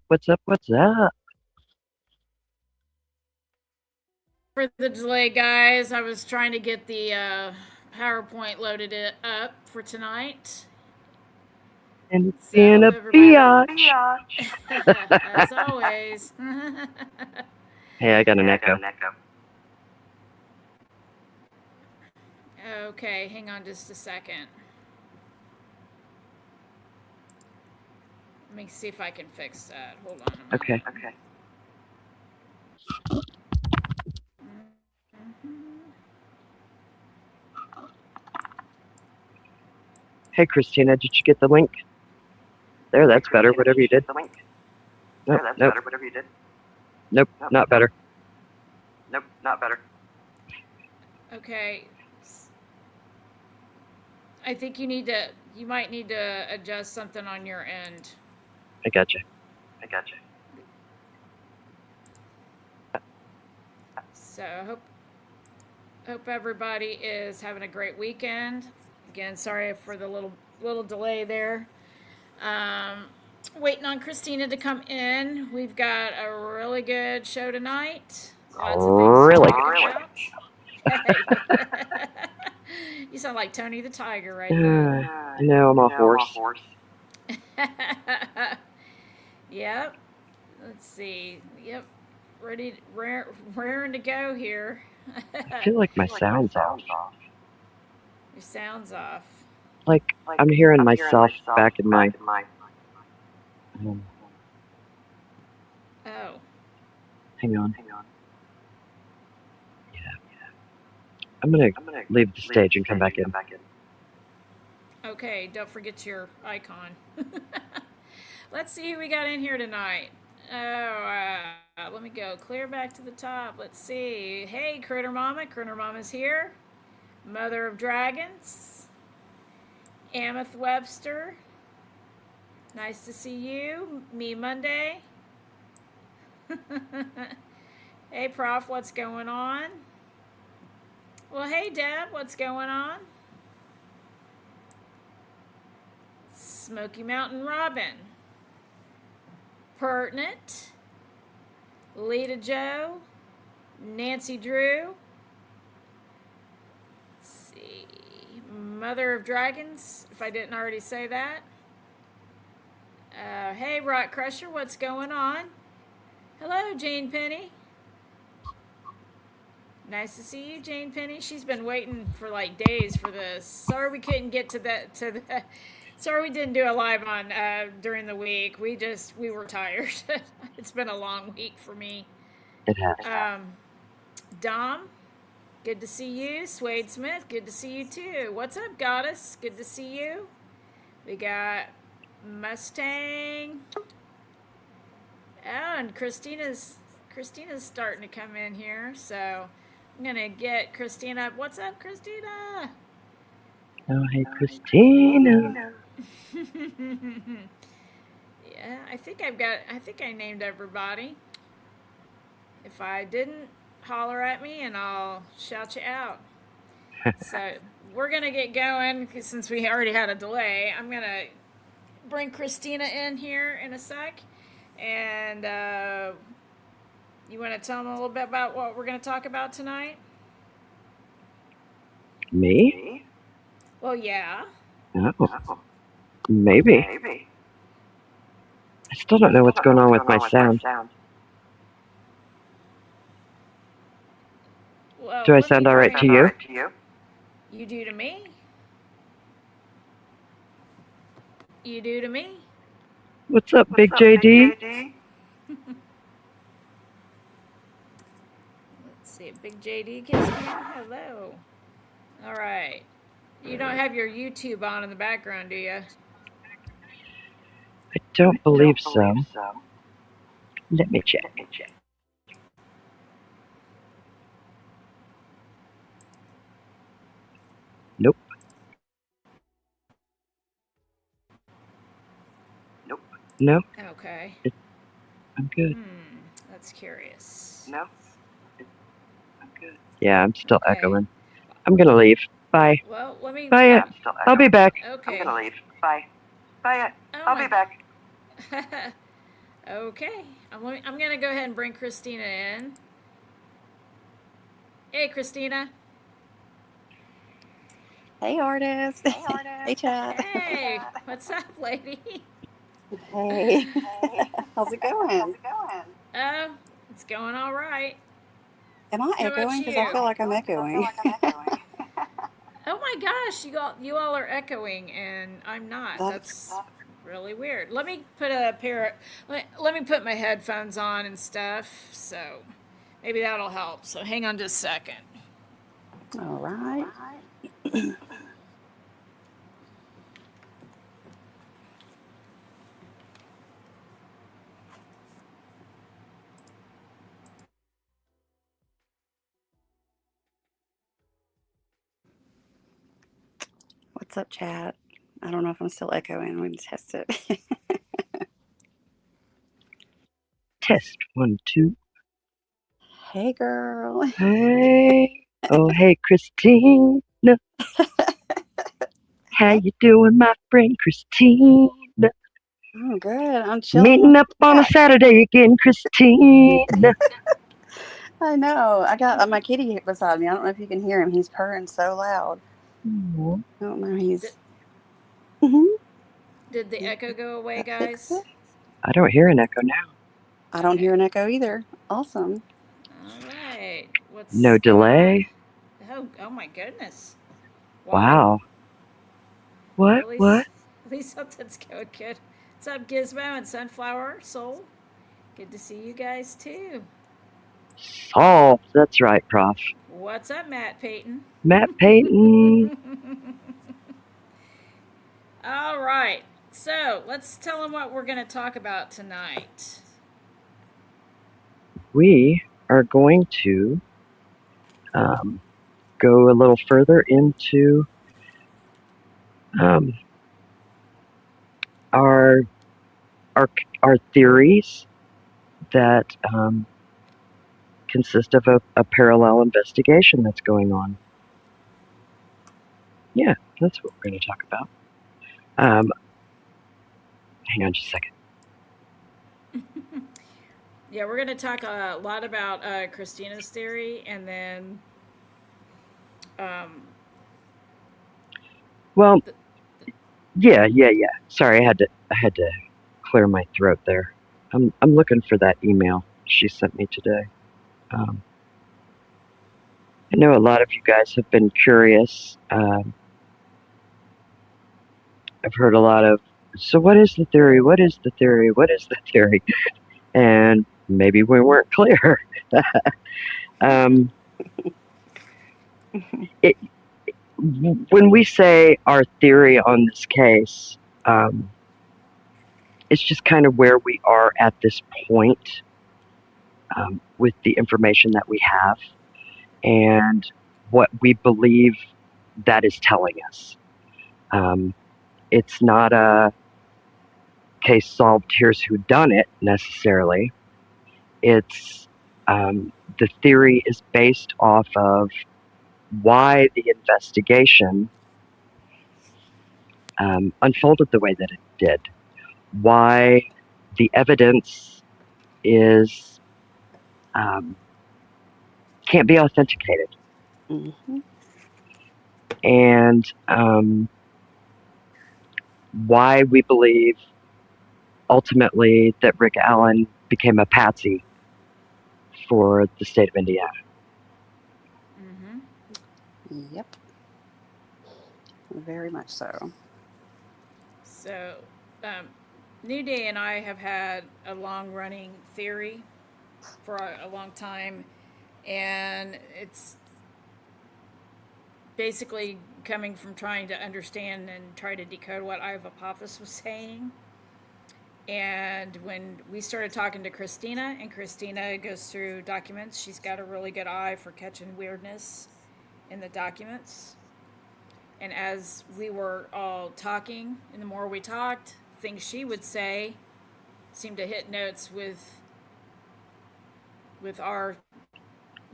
What's up? For the delay, guys. I was trying to get the PowerPoint loaded up for tonight. And it's So I being hope a everybody. biatch. As always. Hey, I got an echo. Okay, hang on just a second. Let me see if I can fix that. Hold on a minute. Okay. Hey, Christina, did you get the link? There, that's better. Whatever you did. Nope. Nope, not better. Okay. I think you might need to adjust something on your end. I gotcha. So hope everybody is having a great weekend. Again, sorry for the little delay there. Waiting on Christina to come in. We've got a really good show tonight. Lots of things to talk about. You sound like Tony the Tiger right there. I know, I'm a horse. Yep. Let's see. Yep. Ready, raring to go here. I feel like my sound's off. Your sound's off. Like, I'm hearing myself back in my... Oh. Hang on. Yeah. I'm gonna leave the stage and come back in. Okay, don't forget your icon. Let's see who we got in here tonight. Oh, let me go clear back to the top. Let's see. Hey, Critter Mama. Critter Mama's here. Mother of Dragons. Ameth Webster. Nice to see you. Me Monday. Hey, Prof, what's going on? Well, hey, Deb, what's going on? Smoky Mountain Robin. Pertinent. Lita Joe. Nancy Drew. Let's see. Mother of Dragons, if I didn't already say that. Hey, Rock Crusher, what's going on? Hello, Jane Penny. Nice to see you, Jane Penny. She's been waiting for like days for this. Sorry we couldn't get to that. Sorry we didn't do a live on during the week. We were tired. It's been a long week for me. It has. Dom, good to see you. Swade Smith, good to see you too. What's up, Goddess? Good to see you. We got Mustang. Oh, and Christina's starting to come in here, so I'm gonna get Christina. What's up, Christina? Oh, hey, Christina. Yeah, I think I named everybody. If I didn't, holler at me and I'll shout you out. So we're gonna get going since we already had a delay. I'm gonna bring Christina in here in a sec, and you want to tell them a little bit about what we're gonna talk about tonight? Me? Well, yeah. Oh, maybe. I still don't know what's going on with my sound. Well, Do I sound all right to you? You do to me. You do to me. What's up, Big JD? Let's see, Big JD kiss cam. Hello. All right. You don't have your YouTube on in the background, do you? I don't believe so. Let me check. Nope. No, Okay. I'm good. That's curious. Yeah, I'm still Okay. echoing. I'm gonna leave. Bye. Well, let me. Bye. I'll be back. Okay. I'm gonna leave. Bye. Oh I'll be back. Okay, I'm gonna go ahead and bring Christina in. Hey, Christina. Hey, artist. Hey, chat. Hey, what's up, lady? Hey. How's it going? Oh, it's going all right. Am I How about echoing? Because I you? feel like I'm echoing. Oh my gosh, you all are echoing and I'm not. That's That's really weird. Let me put a pair. Let me put my headphones on and stuff. So maybe that'll help. So hang on just a second. all right. What's up, chat? I don't know if I'm still echoing. I'm going to test it. Test 1, 2. Hey, girl. Hey. Oh, hey, Christina. How you doing, my friend Christina? I'm good. I'm chilling Meeting with up the on a cat. Saturday again, Christina. I know. I got my kitty beside me. I don't know if you can hear him. He's purring so loud. Aw. I don't know. He's. Did, Mhm. did the echo go away, That fixed it. guys? I don't hear an echo now. I don't Okay. hear an echo either. Awesome. All right. No What's going on? delay. Oh my goodness. Wow. Wow. What? Well, What? at least something's going good. What's up, Gizmo and Sunflower Soul? Good to see you guys too. Solved. That's right, Prof. What's up, Matt Payton? Matt Payton. All right. So let's tell them what we're going to talk about tonight. We are going to go a little further into um, our our our theories that consist of a parallel investigation that's going on. Yeah, that's what we're going to talk about. Hang on just a second. Yeah, we're going to talk a lot about Christina's theory and then. Um, Well, the, yeah. Sorry, I had to clear my throat there. I'm looking for that email she sent me today. I know a lot of you guys have been curious. I've heard a lot of, so what is the theory? What is the theory? What is the theory? And maybe we weren't clear. it, when we say our theory on this case, it's just kind of where we are at this point with the information that we have and what we believe that is telling us. It's not a case solved, here's who done it necessarily. It's the theory is based off of why the investigation unfolded the way that it did, why the evidence is can't be authenticated, Mm-hmm. and why we believe ultimately that Rick Allen became a patsy for the state of Indiana. Yep. Very much so. So, New Day and I have had a long running theory for a long time, and it's basically coming from trying to understand and try to decode what Iva Apophis was saying. And when we started talking to Christina, and Christina goes through documents, she's got a really good eye for catching weirdness in the documents. And as we were all talking, and the more we talked, things she would say seemed to hit notes with our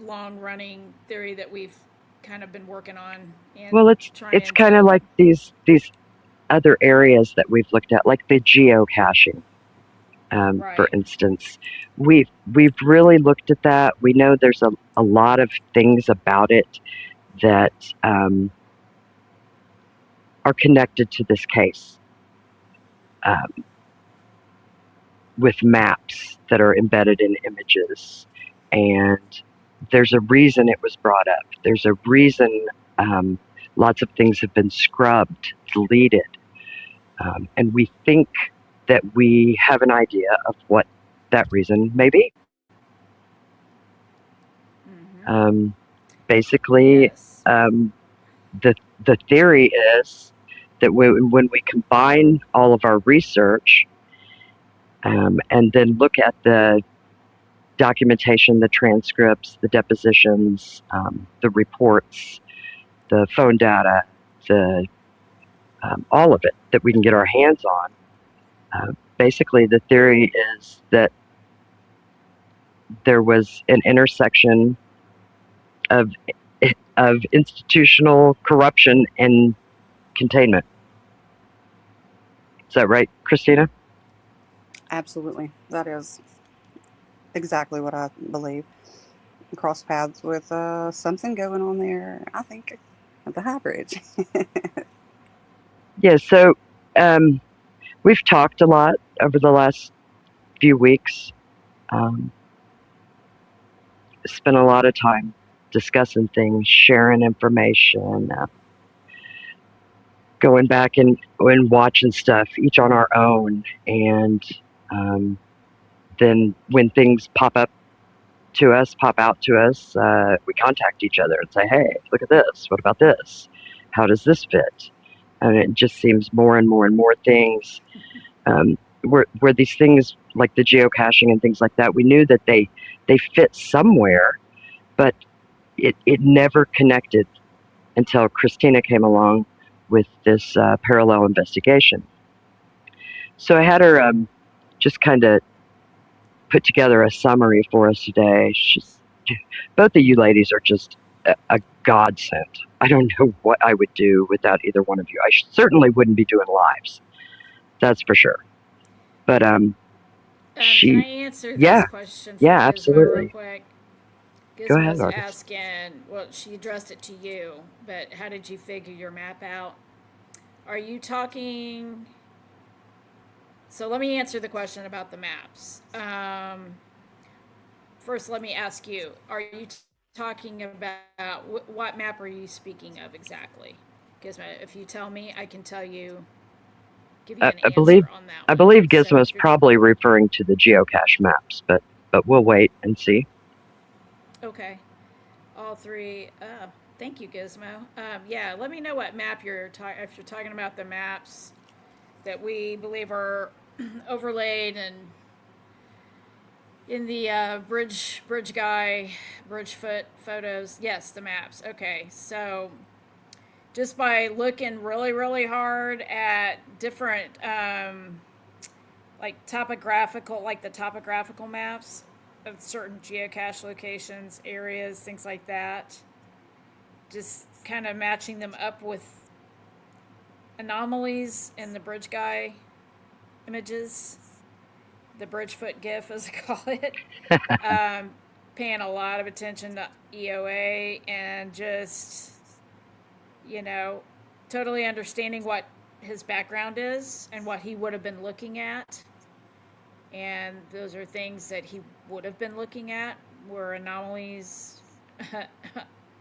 long running theory that we've kind of been working on and Well, trying it's kind of to. like these other areas that we've looked at, like the geocaching. For Right. instance, we've really looked at that. We know there's a lot of things about it that are connected to this case, um, with maps that are embedded in images, and there's a reason it was brought up. There's a reason lots of things have been scrubbed, deleted, and we think that we have an idea of what that reason may be. Mm-hmm. Um, Basically, Yes. the the theory is that when we combine all of our research, and then look at the documentation, the transcripts, the depositions, the reports, the phone data, the all of it that we can get our hands on. Basically, the theory is that there was an intersection of institutional corruption and containment. Is that right, Christina? Absolutely. That is exactly what I believe. Cross paths with something going on there, I think, at the High Bridge. Yeah. So um, we've talked a lot over the last few weeks. Um, Spent a lot of time discussing things, sharing information, going back and watching stuff each on our own, and um, then when things pop out to us, we contact each other and say, "Hey, look at this. What about this? How does this fit?" And it just seems more and more and more things, where these things like the geocaching and things like that, we knew that they fit somewhere, but it never connected until Christina came along with this parallel investigation. So I had her just kind of put together a summary for us today. Both of you ladies are just a godsend. I don't know what I would do without either one of you. I certainly wouldn't be doing lives. That's for sure. But Can I she, answer this yeah, question for yeah, Gizmo real absolutely. quick? Go ahead, Gizmo's artist. asking, well, she addressed it to you, but how did you figure your map out? Are you talking? So let me answer the question about the maps. First, let me ask you: are you talking about what map are you speaking of exactly? Gizmo, if you tell me, I can tell you, give you I, an I answer believe on that I one. believe So Gizmo if is you're probably referring to the geocache maps, but we'll wait and see. okay, all three. Thank you, Gizmo. Yeah, let me know what map if you're talking about the maps that we believe are overlaid and in the bridge guy bridge foot photos. Yes, the maps. Okay, so just by looking really hard at different like the topographical maps of certain geocache locations, areas, things like that, just kind of matching them up with anomalies in the bridge guy images, the Bridgefoot GIF, as I call it. Um, Paying a lot of attention to EOA and just, you know, totally understanding what his background is and what he would have been looking at. And those are things that he would have been looking at were anomalies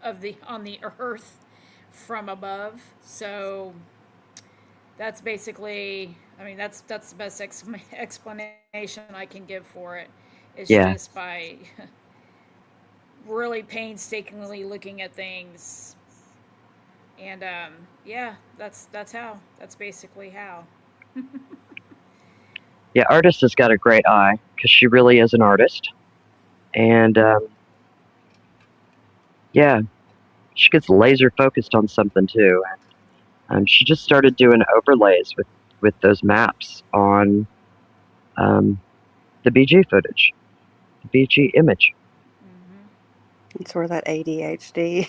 of the on the earth from above. So that's basically, I mean, that's the best explanation I can give for it. It's just Yeah, by really painstakingly looking at things, and yeah, that's basically how. yeah. Artist has got a great eye because she really is an artist, and yeah, she gets laser focused on something too. She just started doing overlays with those maps on um, the BG footage, the BG image. It's where that ADHD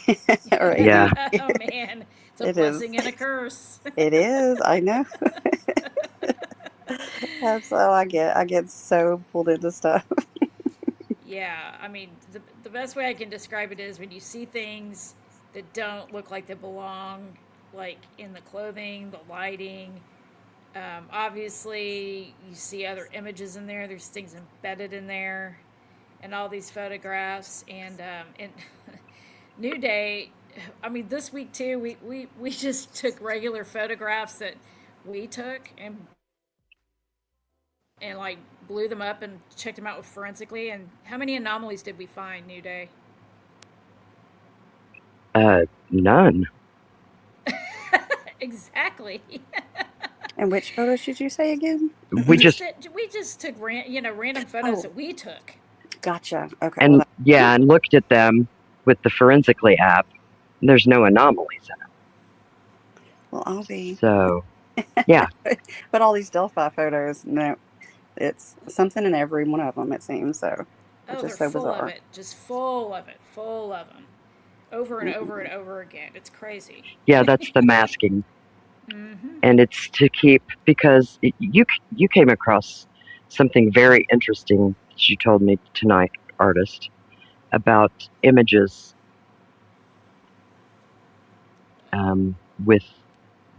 or Yeah, AD. Oh man, it's a It is. blessing and a curse. It is. I know. That's all I get so pulled into stuff. Yeah, I mean, the best way I can describe it is when you see things that don't look like they belong, like in the clothing, the lighting. Obviously, you see other images in there. There's things embedded in there, and all these photographs. And New Day, I mean, this week too, we just took regular photographs that we took and like blew them up and checked them out with forensically. And how many anomalies did we find, New Day? None. Exactly. And which photos did you say again? We just We just took random photos Oh, that we took. gotcha. Okay, well, and yeah, and looked at them with the forensically app. There's no anomalies in it. well, I'll be. So yeah, But all these Delphi photos, no, it's something in every one of them. It seems so. It's Oh, they're just so full of bizarre. it, just full of it, full of them, over and over and Mm-mm. over again. It's crazy. yeah, that's the masking, Mm-hmm. and it's to keep because you came across something very interesting that you told me tonight, artist, about images um, with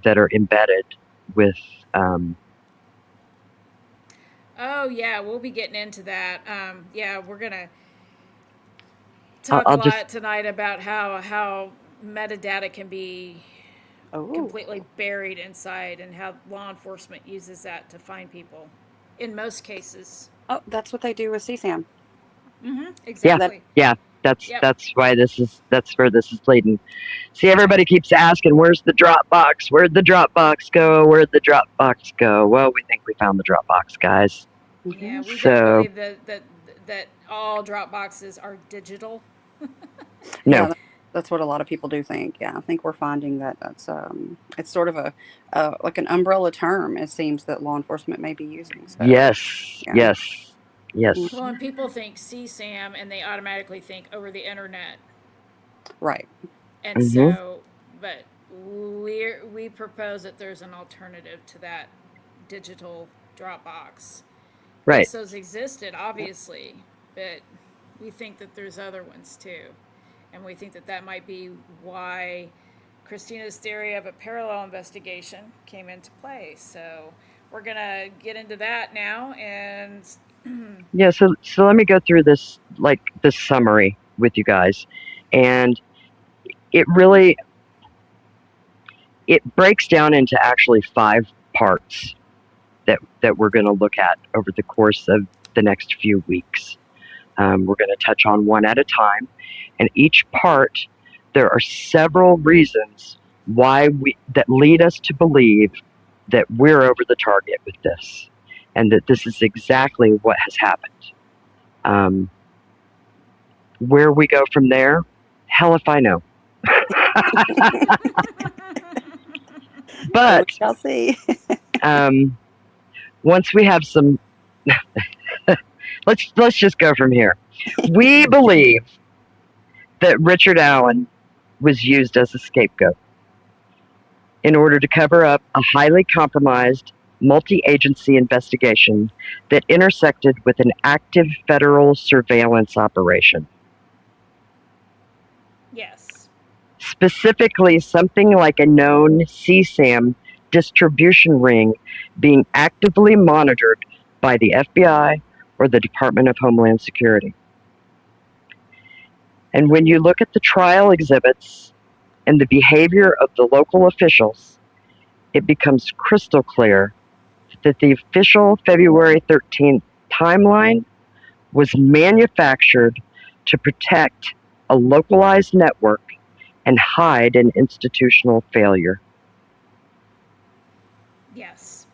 that are embedded with. Um, Oh yeah, we'll be getting into that. Yeah, we're gonna I'll, talk a I'll just lot tonight about how metadata can be Oh, completely buried inside and how law enforcement uses that to find people in most cases. oh, that's what they do with CSAM. Mm-hmm. yeah, That Exactly. yeah. That's Yep. that's why that's where this is leading. See, everybody keeps asking, "Where's the Dropbox? Where'd the Dropbox go? Where'd the Dropbox go?" Well, we think we found the Dropbox, guys. Yeah, mhm. we don't So believe that all drop boxes are digital. Yeah, no, that's what a lot of people do think. Yeah, I think we're finding that it's sort of a like an umbrella term. It seems that law enforcement may be using. So yes, yeah, yes, yes, Well, hmm and people think CSAM and they automatically think over the internet. right. And hmm so, but we propose that there's an alternative to that digital Dropbox. At right. least those existed, Yep. obviously, but we think that there's other ones too. And we think that that might be why Christina's theory of a parallel investigation came into play. So we're going to get into that now. And Yeah. So let me go through this this summary with you guys, and it really it breaks down into actually 5 parts that we're going to look at over the course of the next few weeks. We're going to touch on one at a time, and each part there are several reasons why we that lead us to believe that we're over the target with this, and that this is exactly what has happened. Um, where we go from there, hell if I know. We But shall see. um, once we have some, let's just go from here. We believe that Richard Allen was used as a scapegoat in order to cover up a highly compromised multi agency investigation that intersected with an active federal surveillance operation. yes, Specifically, something like a known CSAM distribution ring being actively monitored by the FBI or the Department of Homeland Security. And when you look at the trial exhibits and the behavior of the local officials, it becomes crystal clear that the official February 13th timeline was manufactured to protect a localized network and hide an institutional failure. yes.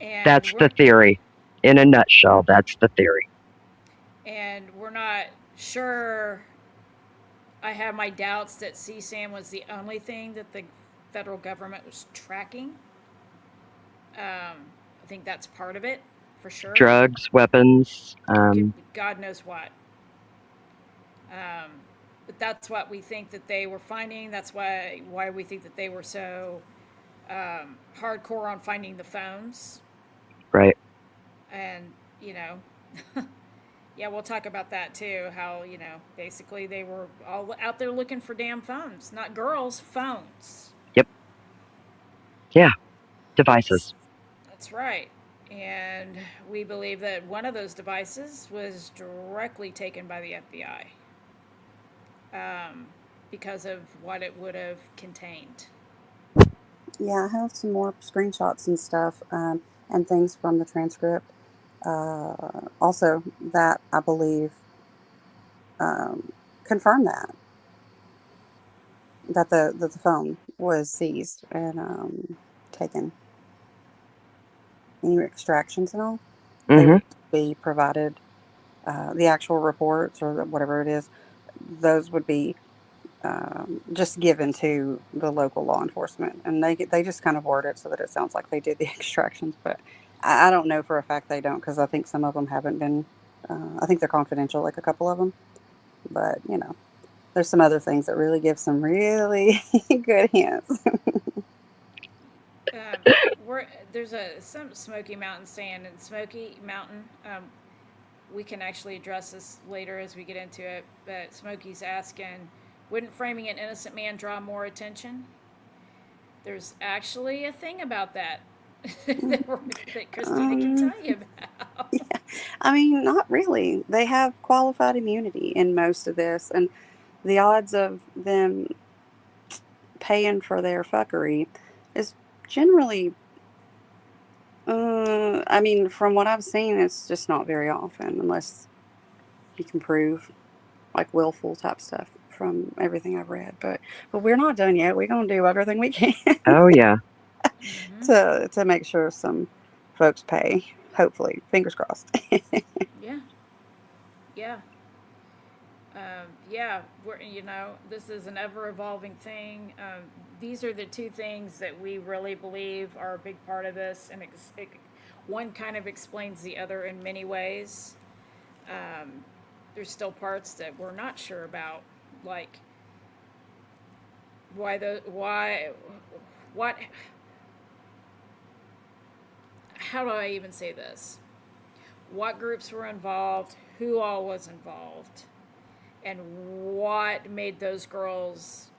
And That's the theory. In a nutshell, that's the theory. we're not sure. I have my doubts that CSAM was the only thing that the federal government was tracking. I think that's part of it, for sure. Drugs, weapons. Could God knows what. Um, but that's what we think that they were finding. That's why we think that they were so hardcore on finding the phones, Right. and you know, yeah, we'll talk about that too. How basically they were all out there looking for damn phones, not girls, phones. Yep. Yeah. Devices. That's right. And we believe that one of those devices was directly taken by the FBI, um, because of what it would have contained. Yeah, I have some more screenshots and stuff, and things from the transcript. Also, that I believe um, confirm that the phone was seized and taken. Any extractions and all, they Mm-hmm. would be provided. The actual reports or whatever it is, those would be just given to the local law enforcement, and they just kind of word it so that it sounds like they did the extractions. But I don't know for a fact they don't, because I think some of them haven't been. I think they're confidential, like a couple of them. But there's some other things that really give some really good hints. Um, there's some Smoky Mountain saying in Smoky Mountain. We can actually address this later as we get into it. But Smoky's asking, wouldn't framing an innocent man draw more attention? There's actually a thing about that that Christina can um, tell you about. yeah, I mean, not really. They have qualified immunity in most of this, and the odds of them paying for their fuckery is generally, I mean, from what I've seen, it's just not very often, unless you can prove like willful type stuff from everything I've read. But we're not done yet. We're gonna do everything we can Oh yeah. Mm-hmm. to make sure some folks pay. Hopefully, fingers crossed. Yeah, yeah. Yeah, this is an ever evolving thing. These are the two things that we really believe are a big part of this, and one kind of explains the other in many ways. Um, there's still parts that we're not sure about, like why what how do I even say this? What groups were involved? Who all was involved? And what made those girls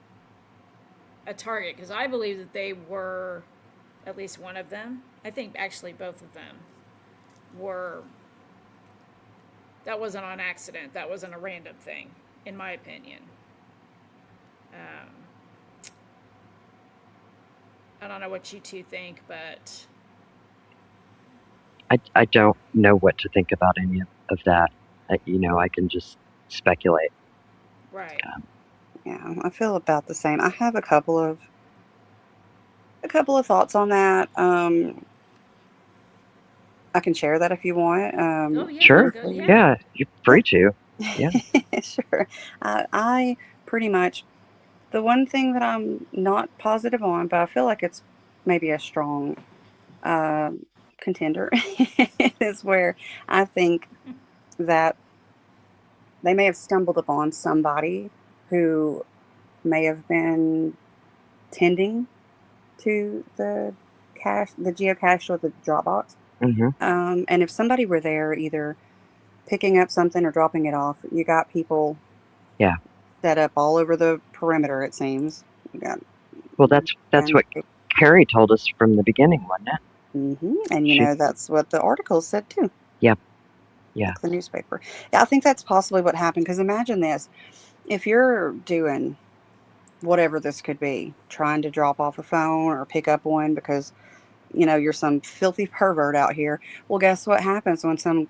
a target? Because I believe that they were, at least one of them. I think actually both of them were. That wasn't on accident. That wasn't a random thing, in my opinion. Um, I don't know what you two think, but I don't know what to think about any of that. I can just speculate. right. Um, Yeah, I feel about the same. I have a couple of thoughts on that. I can share that if you want. Oh yeah, sure. go, Briefly. yeah. Yeah. You're free to. Yeah. Sure. I pretty much, the one thing that I'm not positive on, but I feel like it's maybe a strong uh, contender, is where I think that they may have stumbled upon somebody who may have been tending to the geocache or the Dropbox. Mm-hmm. And if somebody were there either picking up something or dropping it off, you got people Yeah. set up all over the perimeter, it seems. You got, Well, that's and what Carrie told us from the beginning, wasn't it? and She. that's what the article said too, Yep. Yeah. like the newspaper. Yeah, I think that's possibly what happened. Because imagine this: if you're doing whatever this could be, trying to drop off a phone or pick up one because you're some filthy pervert out here. Well, guess what happens when some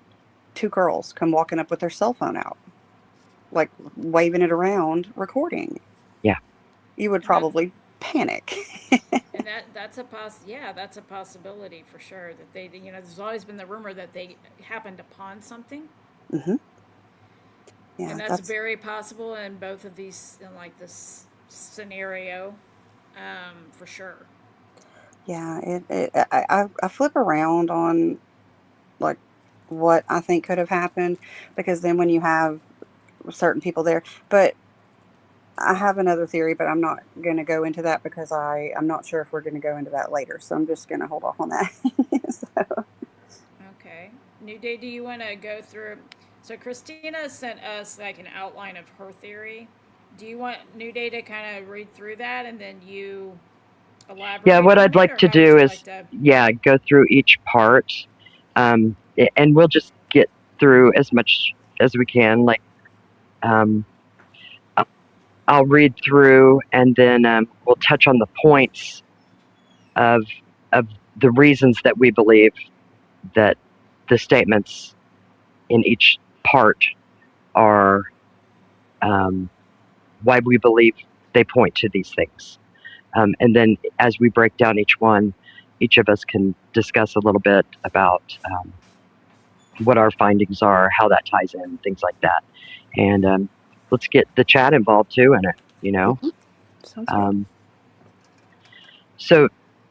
two girls come walking up with their cell phone out, like waving it around, recording? Yeah. You would And that's probably panic. yeah, that's a possibility for sure. That there's always been the rumor that they happened upon something, hmm and Yeah, that's very possible in both of these, in like this scenario, for sure. yeah. I flip around on like what I think could have happened, because then when you have certain people there, but I have another theory, but I'm not going to go into that because I'm not sure if we're going to go into that later. So I'm just going to hold off on that. So, Okay. New Day, do you want to go through? So Christina sent us like an outline of her theory. Do you want New Day to kind of read through that and then you Yeah, elaborate what on I'd it, like or to how would do you is, like to? yeah, go through each part, and we'll just get through as much as we can. Like, um, I- I'll read through, and then we'll touch on the points of of the reasons that we believe that the statements in each part are why we believe they point to these things. And then as we break down each one, each of us can discuss a little bit about what our findings are, how that ties in, things like that. And let's get the chat involved too in it, you know? sounds good. So,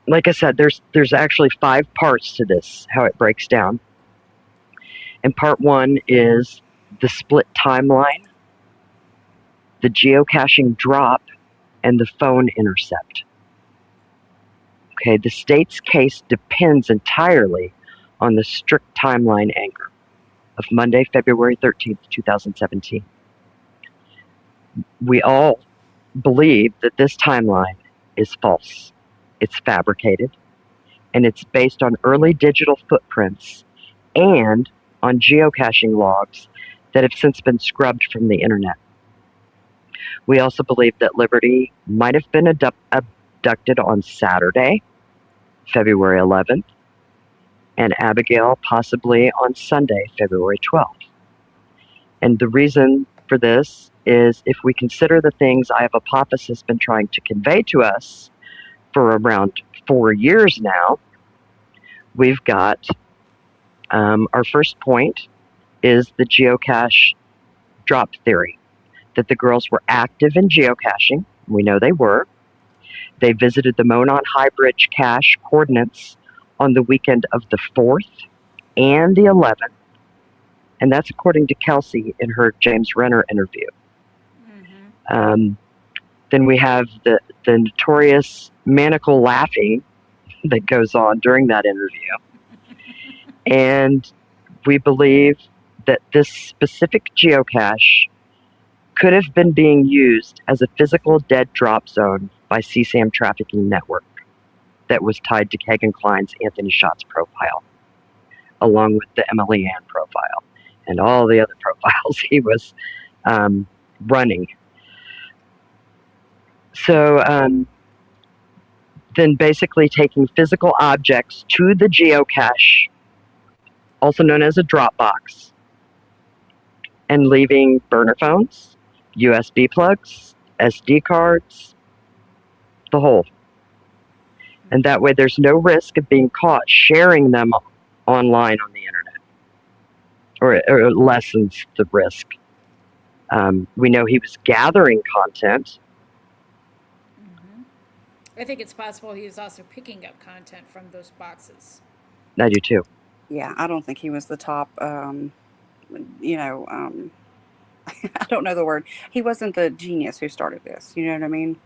like I said, there's actually 5 parts to this, how it breaks down. And part 1 is the split timeline, the geocaching drop, and the phone intercept. Okay, the state's case depends entirely on the strict timeline anchor of Monday, February 13th, 2017. We all believe that this timeline is false. It's fabricated, and it's based on early digital footprints and on geocaching logs that have since been scrubbed from the internet. We also believe that Liberty might have been abducted on Saturday, February 11th, and Abigail possibly on Sunday, February 12th. And the reason for this is if we consider the things I have Apophis been trying to convey to us for around 4 years now, we've got our first point is the geocache drop theory, that the girls were active in geocaching. We know they were. They visited the Monon High Bridge cache coordinates on the weekend of the 4th and the 11th, and that's according to Kelsey in her James Renner interview. Mm-hmm. Then we have the notorious manacle laughing that goes on during that interview. And we believe that this specific geocache could have been being used as a physical dead drop zone by CSAM trafficking network that was tied to Kagan Klein's Anthony Schatz profile, along with the Emily Ann profile and all the other profiles he was running. So then basically taking physical objects to the geocache, also known as a Dropbox, and leaving burner phones, USB plugs, SD cards, the whole. And that way there's no risk of being caught sharing them online on the internet, or it lessens the risk. We know he was gathering content. Mm-hmm. I think it's possible he was also picking up content from those boxes. I do too. Yeah, I don't think he was the top. You know, I don't know the word. He wasn't the genius who started this. You know what I mean?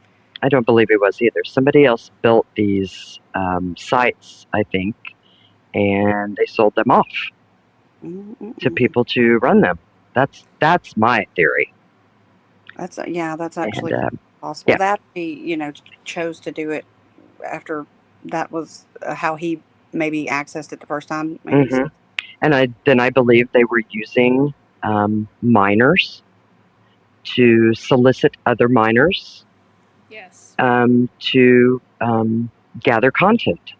I don't believe he was either. Somebody else built these sites, I think, and they sold them off to people to run them. That's my theory. That's that's And actually possible. yeah. That he chose to do it after that was how he maybe accessed it the first time. Maybe. Mm-hmm. And I believe they were using minors to solicit other minors Yes. to gather content.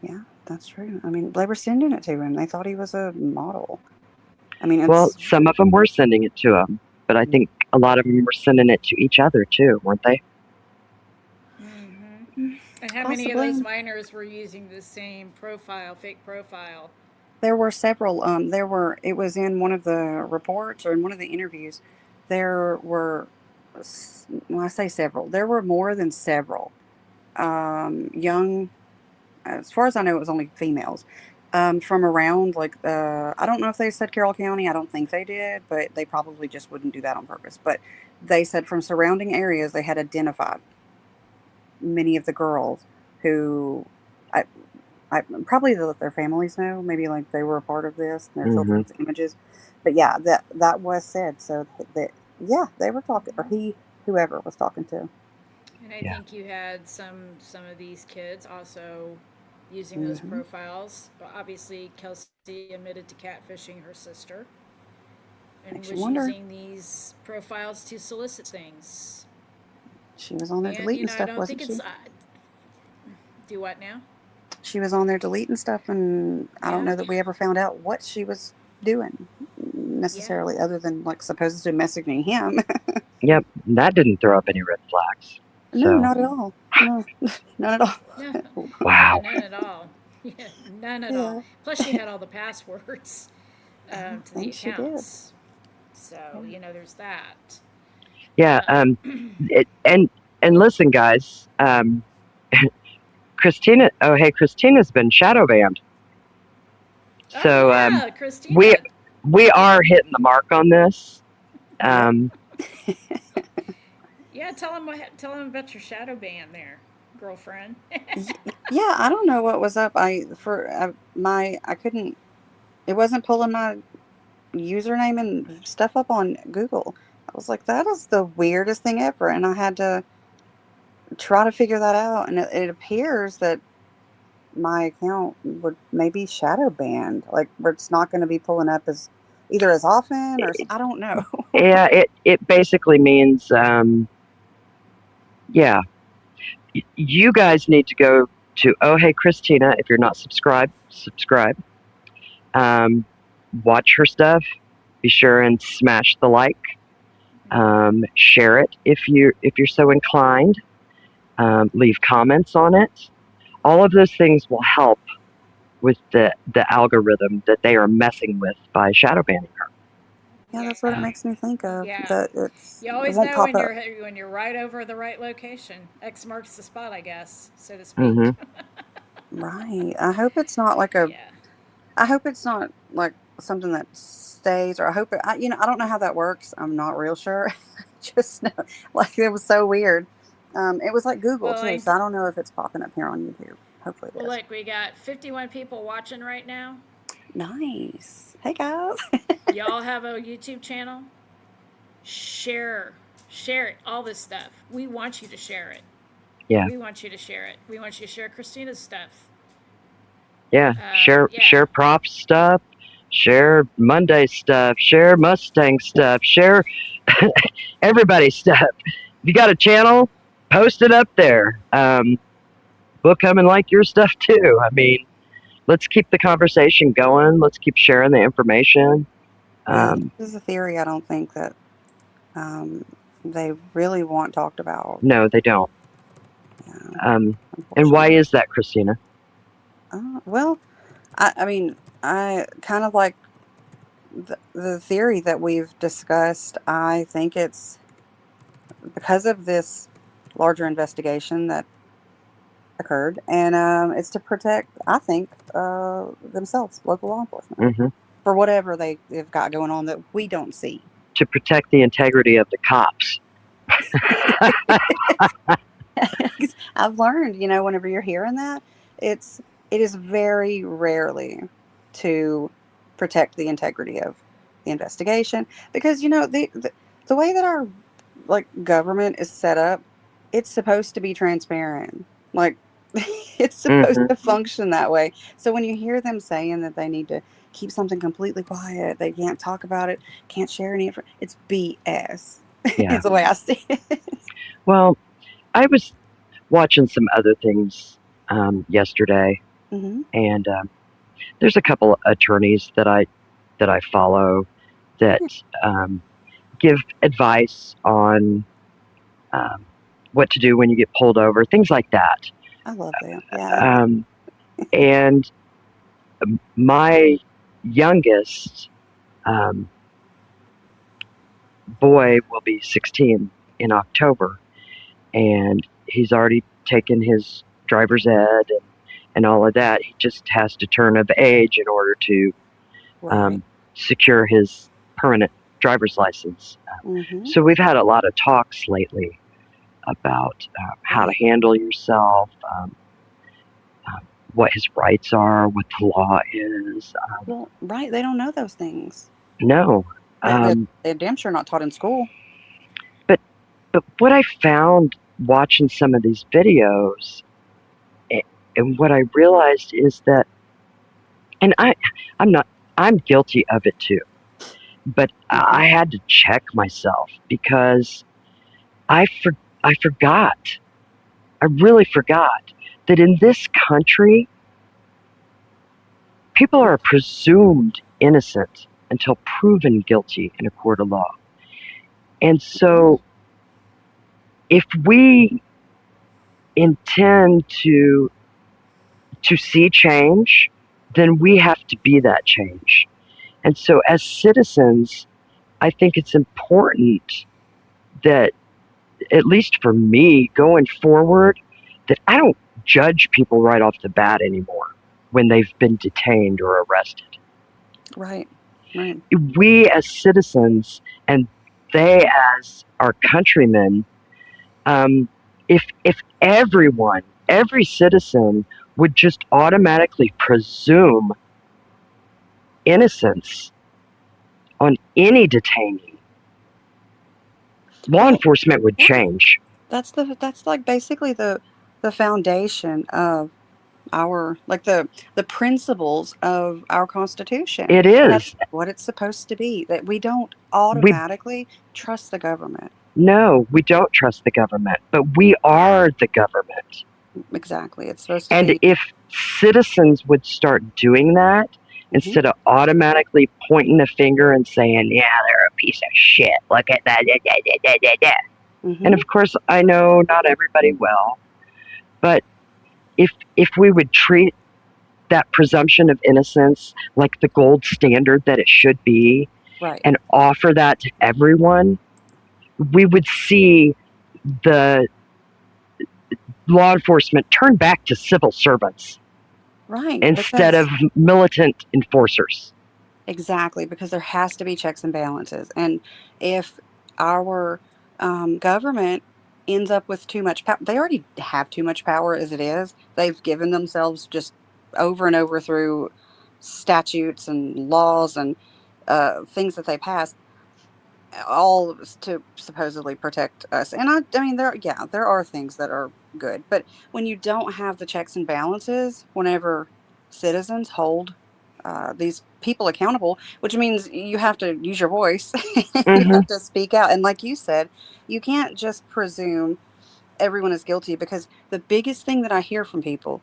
Yeah, that's true. I mean, they were sending it to him. They thought he was a model. I mean, Well, it's some of them were sending it to him, but I think a lot of them were sending it to each other too, weren't they? Mm-hmm. And how many of those possibly. miners were using the same profile, fake profile? There were several. There were. It was in one of the reports or in one of the interviews. There were. Well, I say several. There were more than several young. As far as I know, it was only females. from around, like, I don't know if they said Carroll County. I don't think they did, but they probably just wouldn't do that on purpose. But they said from surrounding areas, they had identified many of the girls who I, I probably let their families know, maybe like they were a part of this and their Hmm. children's images. But yeah, that was said. So that yeah, they were talking, or whoever was talking to. And I Yeah. think you had some of these kids also using those Hmm. profiles. But obviously, Kelsey admitted to catfishing her sister and Makes you was wonder. using these profiles to solicit things. She was on there And deleting I stuff, don't wasn't think it's she? do what now? She was on there deleting stuff, and I don't Yeah, know that we ever found out what she was doing yeah. necessarily, other than like supposed to messaging him. Yep. That didn't throw up any red flags. No, So, not at all. No, not at No, all. yeah, wow. none at all. Yeah, none at all. Yeah, Plus, she had all the passwords I to the think she did. accounts. Yeah. So, there's that. Yeah. And listen, guys. Christina. Oh, hey, Christina's been shadow banned. Oh, So yeah, we Christina. we are hitting the mark on this. Yep. Um, Yeah, tell him about your shadow ban there, girlfriend. Yeah, I don't know what was up. I couldn't. It wasn't pulling my username and stuff up on Google. I was like, that is the weirdest thing ever, and I had to try to figure that out. And it appears that my account would maybe shadow banned, like where it's not going to be pulling up as either as often or I don't know. yeah, it basically means yeah, you guys need to go to Oh Hey Christina if you're not subscribed. Subscribe. Um, watch her stuff. Be sure and smash the like. Share it if you're so inclined. Leave comments on it. All of those things will help with the algorithm that they are messing with by shadow banning her. Yeah, that's what it Yeah, makes me think of. yeah. That You it always won't know pop up. when you're right over the right location. X marks the spot, I guess, so to Hmm. speak. Right. I hope it's not like a. Yeah. I hope it's not like something that stays, or I hope it. I don't know how that works. I'm not real sure. Just know, like it was so weird. It was like Google Well, too, so I don't know if it's popping up here on YouTube. Hopefully it well, is. look, we got 51 people watching right now. Nice. Hey guys. Y'all have a YouTube channel. Share, share it. All this stuff. We want you to share it. Yeah, We want you to share it. We want you to share Christina's stuff. yeah. Yeah. Share prop stuff. Share Monday stuff. Share Mustang stuff. Share everybody's stuff. If you got a channel, post it up there. We'll come and like your stuff too. I mean, let's keep the conversation going. Let's keep sharing the information. Yeah, this is a theory I don't think that um, they really want talked about. No, they don't. Yeah, And why unfortunately. is that, Christina? Well, I mean, I kind of like the theory that we've discussed. I think it's because of this larger investigation that occurred, and it's to protect, I think, themselves, local law enforcement, Hmm. for whatever they've got going on that we don't see. To protect the integrity of the cops. I've learned, whenever you're hearing that, it's it is very rarely to protect the integrity of the investigation, because the way that our like government is set up, it's supposed to be transparent. Like it's supposed Hmm. to function that way. So when you hear them saying that they need to keep something completely quiet, they can't talk about it, can't share any information, it's BS. Yeah. It's the way I see it. Well, I was watching some other things yesterday, Hmm. and there's a couple attorneys that I follow that um, give advice on um, what to do when you get pulled over, things like that. I love that. Yeah. Um, and my youngest um, boy will be 16 in October, and he's already taken his driver's ed, and and all of that. He just has to turn of age in order to Right. secure his permanent driver's license. Mm-hmm. So we've had a lot of talks lately about how to handle yourself, what his rights are, what the law is. Well, right. They don't know those things. No. They're damn sure not taught in school. But what I found watching some of these videos, and what I realized is that, and I'm guilty of it too, but I had to check myself because I forgot. I really forgot that in this country, people are presumed innocent until proven guilty in a court of law. And so if we intend to see change, then we have to be that change. And so as citizens, I think it's important that, at least for me going forward, that I don't judge people right off the bat anymore when they've been detained or arrested. Right. Right. We as citizens and they as our countrymen, if everyone, every citizen would just automatically presume innocence on any detainee, law enforcement would change. That's like basically the foundation of our, like, the principles of our Constitution. It is. That's what it's supposed to be, that we don't automatically trust the government. No, we don't trust the government, but we are the government. Exactly. It's supposed to And be. if citizens would start doing that, instead of automatically pointing the finger and saying, yeah, they're a piece of shit, look at that, And of course, I know not everybody will, but if we would treat that presumption of innocence like the gold standard that it should be, right, and offer that to everyone, we would see the law enforcement turn back to civil servants, right, instead of militant enforcers. Exactly, because there has to be checks and balances. And if our government ends up with too much power, they already have too much power as it is. They've given themselves just over and over through statutes and laws and things that they passed, all to supposedly protect us. And I mean, there are things that are good, but when you don't have the checks and balances, whenever citizens hold these people accountable, which means you have to use your voice, you have to speak out. And like you said, you can't just presume everyone is guilty, because the biggest thing that I hear from people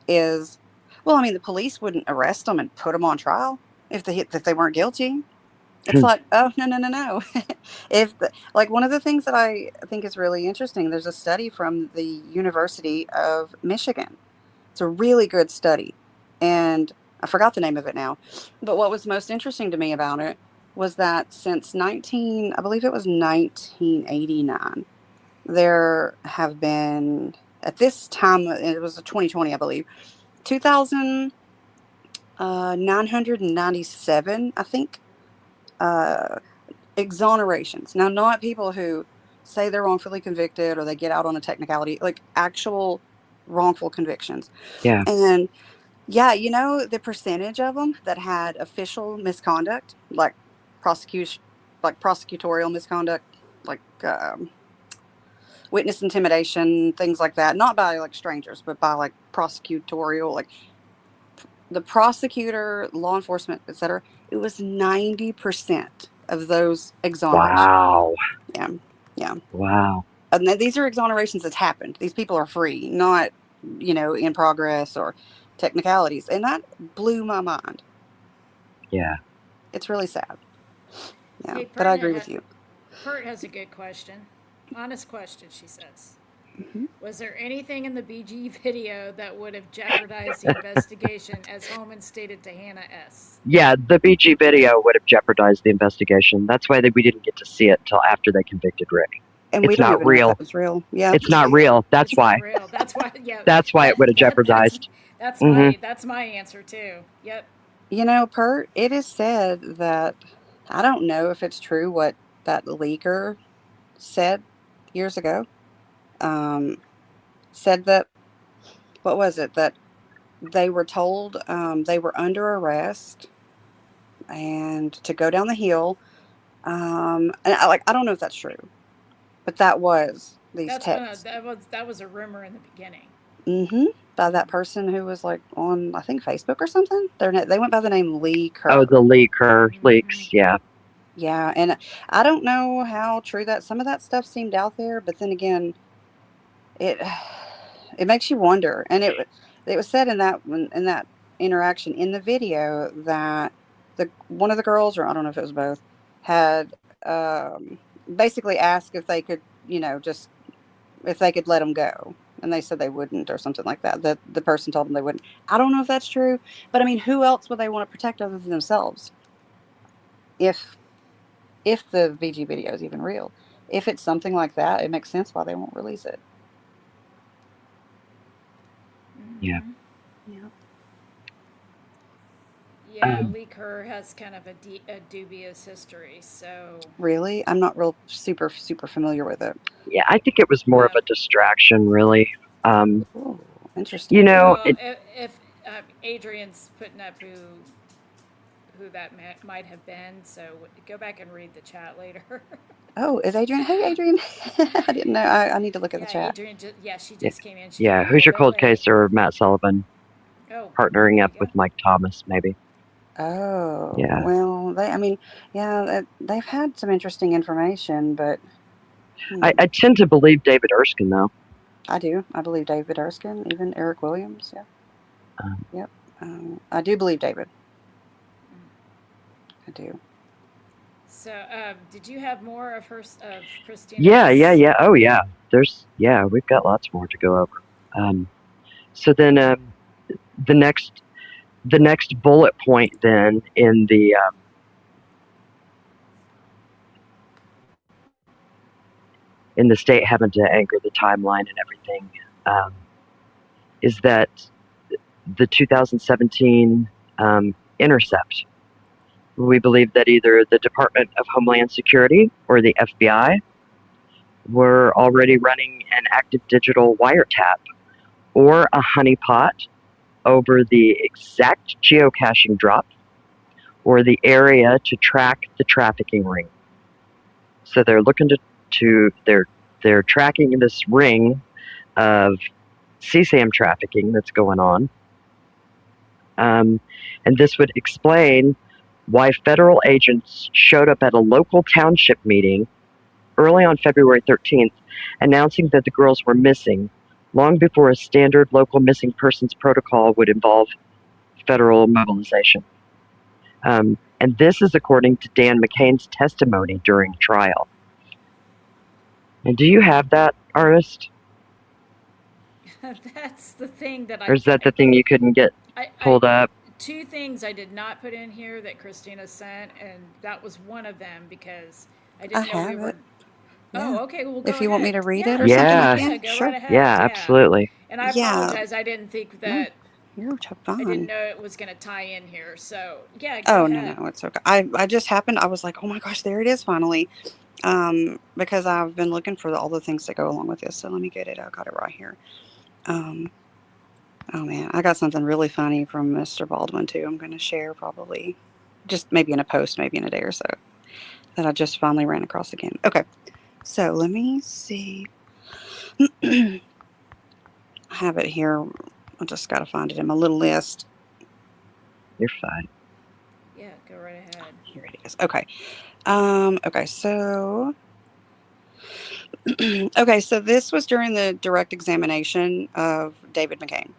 is, well, I mean, the police wouldn't arrest them and put them on trial if they weren't guilty. It's like, oh, no. Like, one of the things that I think is really interesting, there's a study from the University of Michigan. It's a really good study, and I forgot the name of it now. But what was most interesting to me about it was that since I believe it was 1989, there have been, at this time, it was 2020, I believe, 2,997, I think, exonerations. Now, not people who say they're wrongfully convicted or they get out on a technicality, like actual wrongful convictions. Yeah. And yeah, the percentage of them that had official misconduct, like prosecutorial misconduct, like witness intimidation, things like that, not by like strangers, but by like prosecutorial, like the prosecutor, law enforcement, etc. It was 90% of those exonerations. Wow. Yeah. Wow. And these are exonerations that's happened. These people are free, not, in progress or technicalities. And that blew my mind. Yeah. It's really sad. Yeah, Hey, but I agree with you. Pert has a good question. Honest question, she says. Mm-hmm. Was there anything in the BG video that would have jeopardized the investigation, as Holman stated to Hannah S? Yeah, the BG video would have jeopardized the investigation. That's why we didn't get to see it until after they convicted Rick. And we It's don't not even know if real. that was real. Yeah. It's not real. That's It's not why. real. That's why. Yeah. That's why it would have That's jeopardized. that's Hmm. my answer too. Yep. You know, Pert, it is said that I don't know if it's true what that leaker said years ago. Um, said that, what was it? That they were told they were under arrest and to go down the hill. And I don't know if that's true, but that was these texts. That was a rumor in the beginning. Mm-hmm. By that person who was like on, I think, Facebook or something. They went by the name Lee Oh, the Kerr. leaker Mm-hmm. leaks. Yeah. Yeah, and I don't know how true that some of that stuff seemed out there, but then again, it it makes you wonder. And it was said in that interaction in the video that the one of the girls, or I don't know if it was both, had basically asked if they could, just if they could let them go. And they said they wouldn't, or something like that. The person told them they wouldn't. I don't know if that's true, but I mean, who else would they want to protect other than themselves? If the VG video is even real. If it's something like that, it makes sense why they won't release it. Yeah. Mm-hmm. Yeah. Yeah, Um, Lee Kerr has kind of a dubious history. So Really? I'm not real super familiar with it. yeah, I think it was more of yeah. a distraction, really. Um, Oh, you interesting. know, Well, it, if Adrian's putting up who that might have been, so go back and read the chat later. Oh, is Adrian? Hey, Adrian. I didn't know. I need to look at the Yeah, chat. she yeah, just came in. She came yeah. in a Who's little your bit cold late. case or Matt Sullivan Oh, partnering there up you with go. Mike Thomas? Maybe. Oh, Yeah. well, I mean, yeah, they've had some interesting information, but I tend to believe David Erskine, though. I do. I believe David Erskine, even Eric Williams. Yeah, Um, yep. I do believe David. Mm. I do. So, did you have more of of yeah, yeah, Christina's? yeah. Oh, yeah. We've got lots more to go over. So then, the next the next bullet point then in the state having to anchor the timeline and everything um, is that the 2017 intercept. We believe that either the Department of Homeland Security or the FBI were already running an active digital wiretap or a honeypot over the exact geocaching drop or the area to track the trafficking ring. So they're looking they're tracking this ring of CSAM trafficking that's going on. And this would explain why federal agents showed up at a local township meeting early on February 13th, announcing that the girls were missing, long before a standard local missing persons protocol would involve federal mobilization. And this is according to Dan McCain's testimony during trial. And do you have that, artist? That's the thing that Or is that the thing you couldn't get I pulled up? two things I did not put in here that Christina sent, and that was one of them because I I didn't know we have were. it. Oh, Yeah. okay. Well, If go you want me ahead. to read it or Yeah, something, I Yeah, yeah. can. Go right Sure. ahead. yeah, Yeah. absolutely. And I Yeah. apologize. I didn't think No, that. you're I didn't fine. know it was going to tie in here. So yeah, go Oh, no, ahead. no, it's okay. I just happened. I was like, oh my gosh, there it is finally. Because I've been looking for all the things that go along with this. So let me get it. I got it right here. Um, oh man, I got something really funny from Mr. Baldwin too. I'm going to share probably, just maybe in a post, maybe in a day or so, that I just finally ran across again. Okay, so let me see. I have it here. I just got to find it in my little list. You're fine. Yeah, go right ahead. Here it is. Okay. Okay, so okay, so this was during the direct examination of David McCain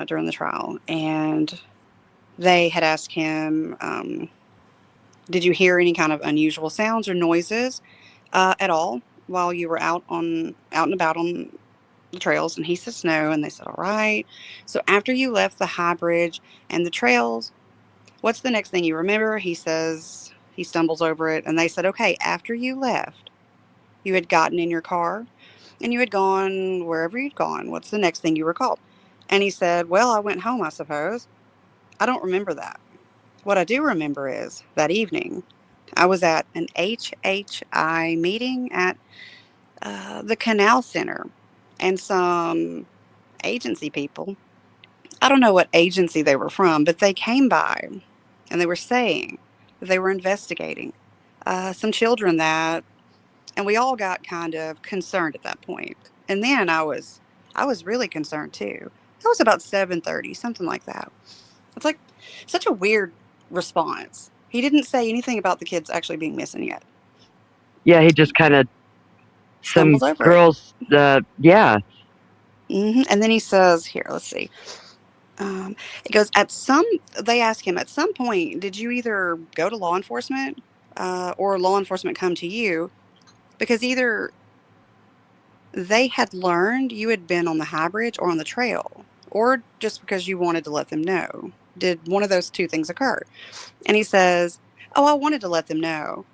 during the trial, and they had asked him, "Did you hear any kind of unusual sounds or noises at all while you were out and about on the trails?" And he says no, and they said, "All right. So after you left the high bridge and the trails, what's the next thing you remember?" He says he stumbles over it, and they said, "Okay, after you left, You had gotten in your car and you had gone wherever you'd gone. What's the next thing you recalled? And he said, well, I went home, I suppose. I don't remember that. What I do remember is that evening, I was at an HHI meeting at the Canal Center, and some agency people, I don't know what agency they were from, but they came by and they were saying that they were investigating some children that, and we all got kind of concerned at that point. And then I was really concerned too. That was about 7:30, something like that. It's like such a weird response. He didn't say anything about the kids actually being missing yet. Yeah, he just kind of some Stumbled over it. girls. Yeah, And then he says, "Here, let's see." It goes at some. They ask him at some point, "Did you either go to law enforcement, or law enforcement come to you?" Because either they had learned you had been on the high bridge or on the trail, or just because you wanted to let them know. Did one of those two things occur? And he says, "Oh, I wanted to let them know.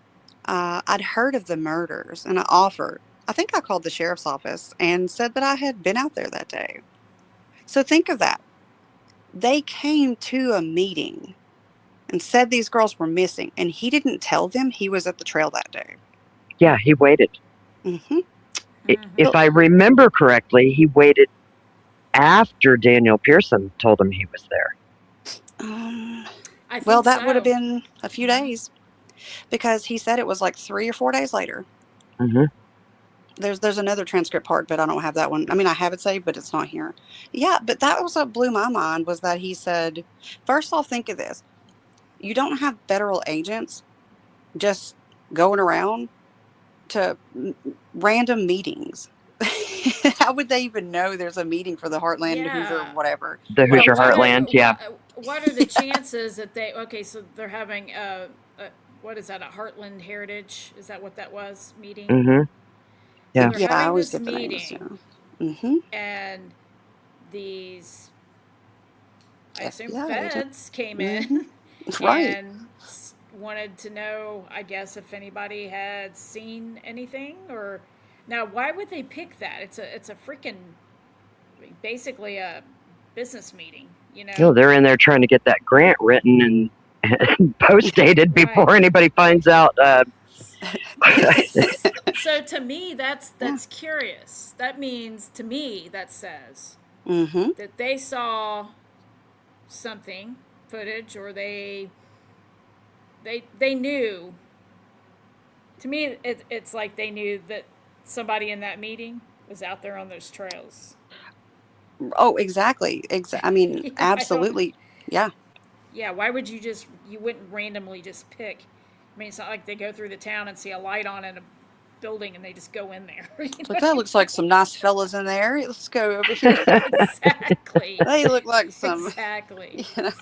I'd heard of the murders, and I offered. I think I called the sheriff's office and said that I had been out there that day." So think of that. They came to a meeting and said these girls were missing, and he didn't tell them he was at the trail that day. yeah, he waited. Mm-hmm. If I remember correctly, he waited after Daniel Pearson told him he was there. I think Well, that so. would have been a few days, because he said it was like 3 or 4 days later. Hmm. There's another transcript part, but I don't have that one. I mean, I have it saved, but it's not here. Yeah, but that was what blew my mind, was that he said, first off, think of this. You don't have federal agents just going around to random meetings. How would they even know there's a meeting for the Heartland Hoosier Yeah. whatever? The Yeah. Hoosier Heartland, yeah. What are the chances that they? Okay, so they're having what is that? A Heartland Heritage? Is that what that was? Meeting. Hmm. So Yeah. they're Yeah, I having always this get the names. Yeah. meeting, Mm-hmm. and these, I assume, FBI agent. feds came Mm-hmm. in Right. and wanted to know, I guess, if anybody had seen anything. Or now, why would they pick that? It's a freaking basically a business meeting, you know. No, they're in there trying to get that grant written and post dated before Right. anybody finds out. So to me, that's Yeah. curious. That means, to me, that says Mm-hmm. that they saw something, footage, or they knew. To me, it's like they knew that somebody in that meeting was out there on those trails. Oh, exactly. I mean, Yeah, absolutely. Yeah. Yeah, why would you wouldn't randomly just pick? I mean, it's not like they go through the town and see a light on in a building and they just go in there. Look, that looks like some nice fellas in there. Let's go over here. Exactly. They look like some. Exactly. You know.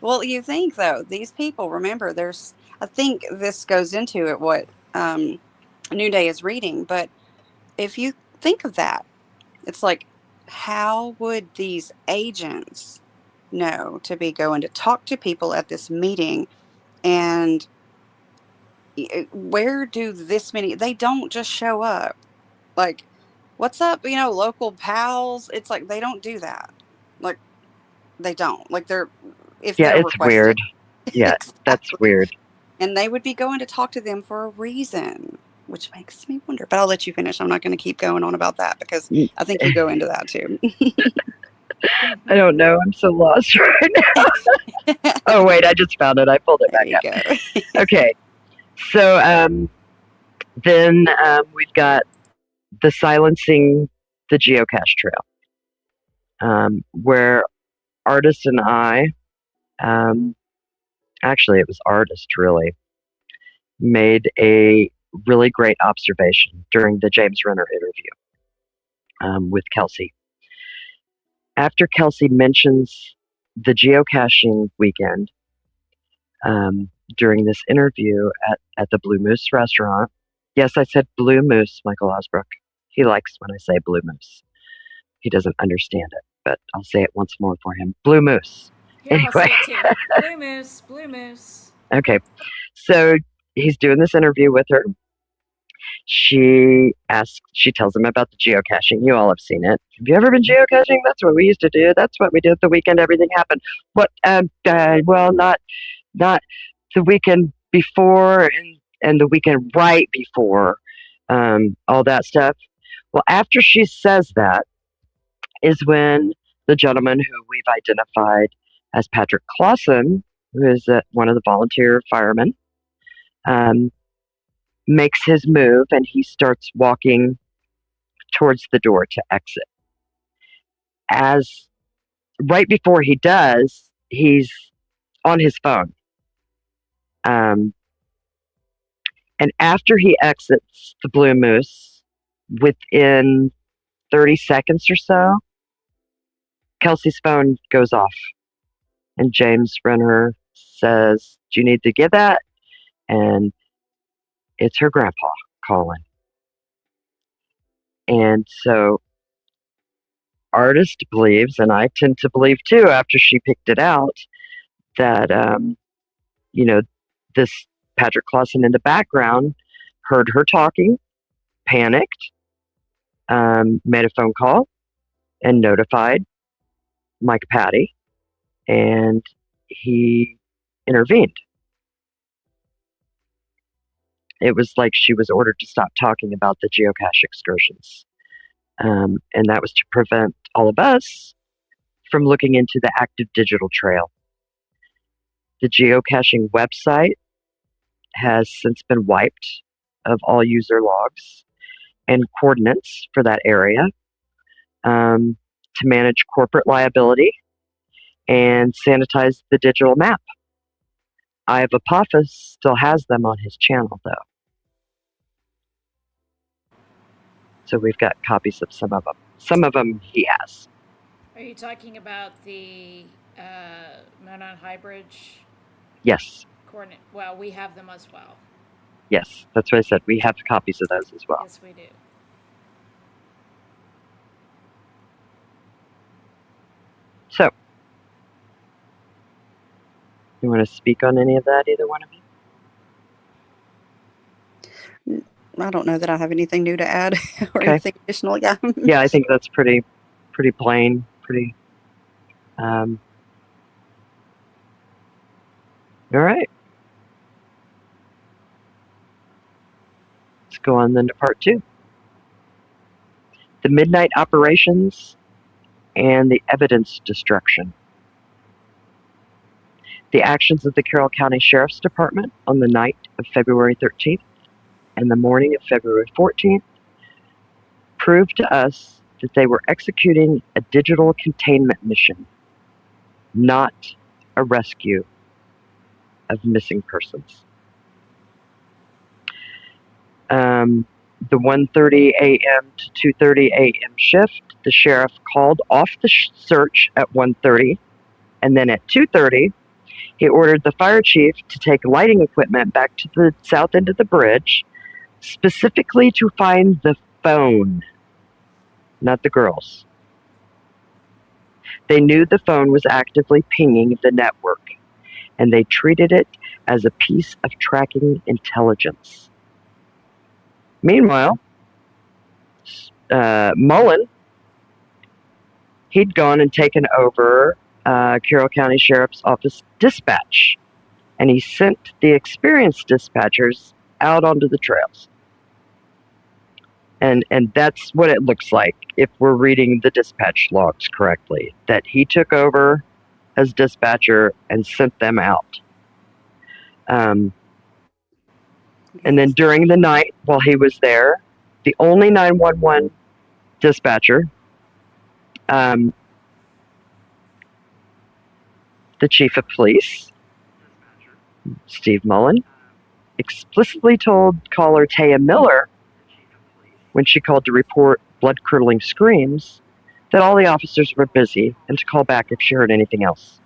Well, you think though, these people, remember, I think this goes into it, what New Day is reading, but if you think of that, it's like, how would these agents know to be going to talk to people at this meeting? And where do this many, they don't just show up. Like, what's up, local pals? It's like, they don't do that. Like, they don't. Like, if Yeah, they're it's weird. requested. Yeah, that's Exactly. weird. And they would be going to talk to them for a reason, which makes me wonder. But I'll let you finish. I'm not going to keep going on about that, because I think you go into that too. I don't know. I'm so lost right now. Oh, wait, I just found it. I pulled it There back you up. go. Okay. So then we've got the silencing the geocache trail, where Artist and I, actually, it was Artist really, made a really great observation during the James Renner interview with Kelsey. After Kelsey mentions the geocaching weekend during this interview at the Blue Moose restaurant, yes, I said Blue Moose, Michael Osbrook. He likes when I say Blue Moose. He doesn't understand it, but I'll say it once more for him. Blue Moose. Here, I'll Anyway. say it too. Blue moose, blue moose. Okay. So he's doing this interview with her, She tells him about the geocaching. You all have seen it. Have you ever been geocaching? That's what we used to do. That's what we did the weekend everything happened. What? Well, not the weekend before and the weekend right before, all that stuff. Well, after she says that is when the gentleman who we've identified as Patrick Clausen, who is one of the volunteer firemen, um, makes his move and he starts walking towards the door to exit. As right before he does, he's on his phone. And after he exits the Blue Moose, within 30 seconds or so, Kelsey's phone goes off. And James Renner says, "Do you need to get that?" And it's her grandpa calling. And so Artist believes, and I tend to believe too after she picked it out, that, you know, this Patrick Clausen in the background heard her talking, panicked, made a phone call, and notified Mike Patty, and he intervened. It was like she was ordered to stop talking about the geocache excursions. And that was to prevent all of us from looking into the active digital trail. The geocaching website has since been wiped of all user logs and coordinates for that area, to manage corporate liability and sanitize the digital map. Ive Apophis still has them on his channel, though. So we've got copies of some of them. Some of them he has. Are you talking about the Monon High Bridge Yes. coordinate? Well, we have them as well. Yes, that's what I said. We have copies of those as well. Yes, we do. So, you want to speak on any of that, either one of you? I don't know that I have anything new to add or Okay. anything additional. Yeah. Yeah, I think that's pretty plain, pretty. All right. Let's go on then to part 2. The midnight operations and the evidence destruction. The actions of the Carroll County Sheriff's Department on the night of February 13th and the morning of February 14th proved to us that they were executing a digital containment mission, not a rescue of missing persons. The 1:30 a.m. to 2:30 a.m. shift, the sheriff called off the search at 1:30, and then at 2:30, he ordered the fire chief to take lighting equipment back to the south end of the bridge, specifically to find the phone, not the girls. They knew the phone was actively pinging the network, and they treated it as a piece of tracking intelligence. Meanwhile, Mullen, he'd gone and taken over Carroll County Sheriff's Office dispatch, and he sent the experienced dispatchers out onto the trails. And that's what it looks like if we're reading the dispatch logs correctly, that he took over as dispatcher and sent them out. And then during the night while he was there, the only 911 dispatcher, the chief of police, Steve Mullen, explicitly told caller Taya Miller, when she called to report blood-curdling screams, that all the officers were busy and to call back if she heard anything else.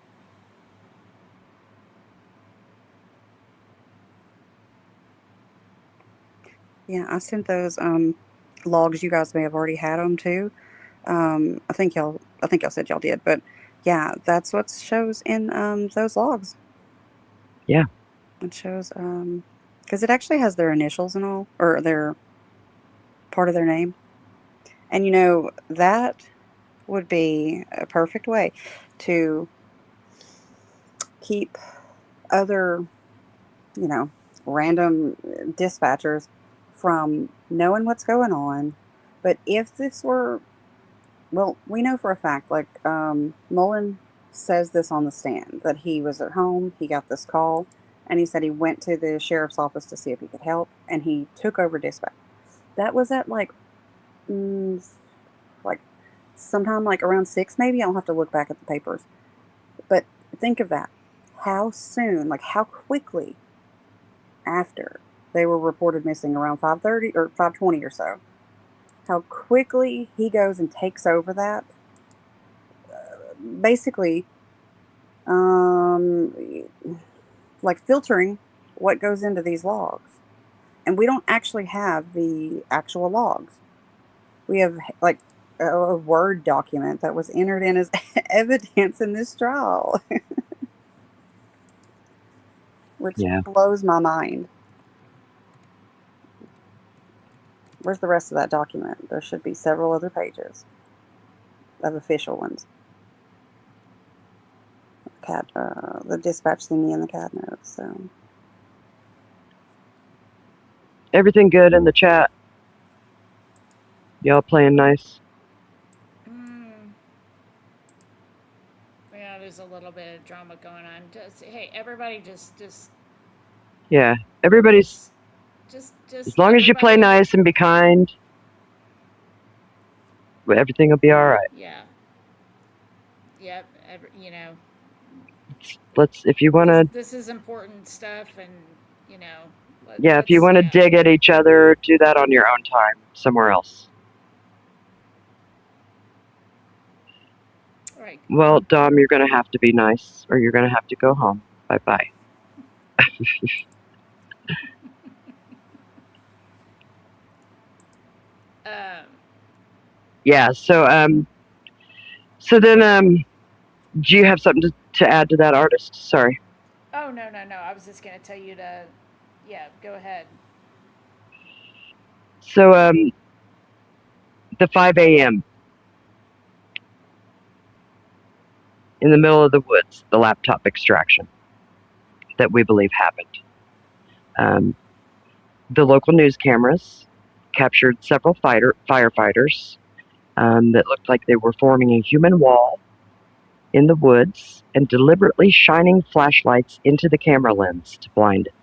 Yeah, I sent those logs. You guys may have already had them too. I think y'all said y'all did, but yeah, that's what shows in those logs. Yeah. It shows because it actually has their initials and all, or their part of their name. And that would be a perfect way to keep other, you know, random dispatchers from knowing what's going on. But if this were, well, we know for a fact, like Mullen says this on the stand, that he was at home, he got this call, and he said he went to the sheriff's office to see if he could help, and he took over dispatch. That was at mm, like sometime like around 6 maybe. I'll have to look back at the papers. But think of that. How soon, like how quickly after they were reported missing, around 5:30 or 5:20 or so, how quickly he goes and takes over that, basically, um, like filtering what goes into these logs. And we don't actually have the actual logs. We have like a Word document that was entered in as evidence in this trial, which Yeah. blows my mind. Where's the rest of that document? There should be several other pages of official ones. The dispatch thingy and the CAD notes. So Everything good in the chat? Y'all playing nice? Yeah, there's a little bit of drama going on. Hey, everybody, just Yeah. Everybody's, just as long as you play nice and be kind, everything will be all right. Yeah. Yep. Let's, if you want to. This is important stuff, and Yeah, if you want to dig at each other, do that on your own time somewhere else. Right. Well, Dom, you're going to have to be nice, or you're going to have to go home. Bye-bye. Yeah, so then, do you have something to add to that, artist? Sorry. Oh, no. I was just going to tell you to, go ahead. So, the 5 a.m. in the middle of the woods, the laptop extraction that we believe happened. The local news cameras captured several firefighters that looked like they were forming a human wall in the woods and deliberately shining flashlights into the camera lens to blind it.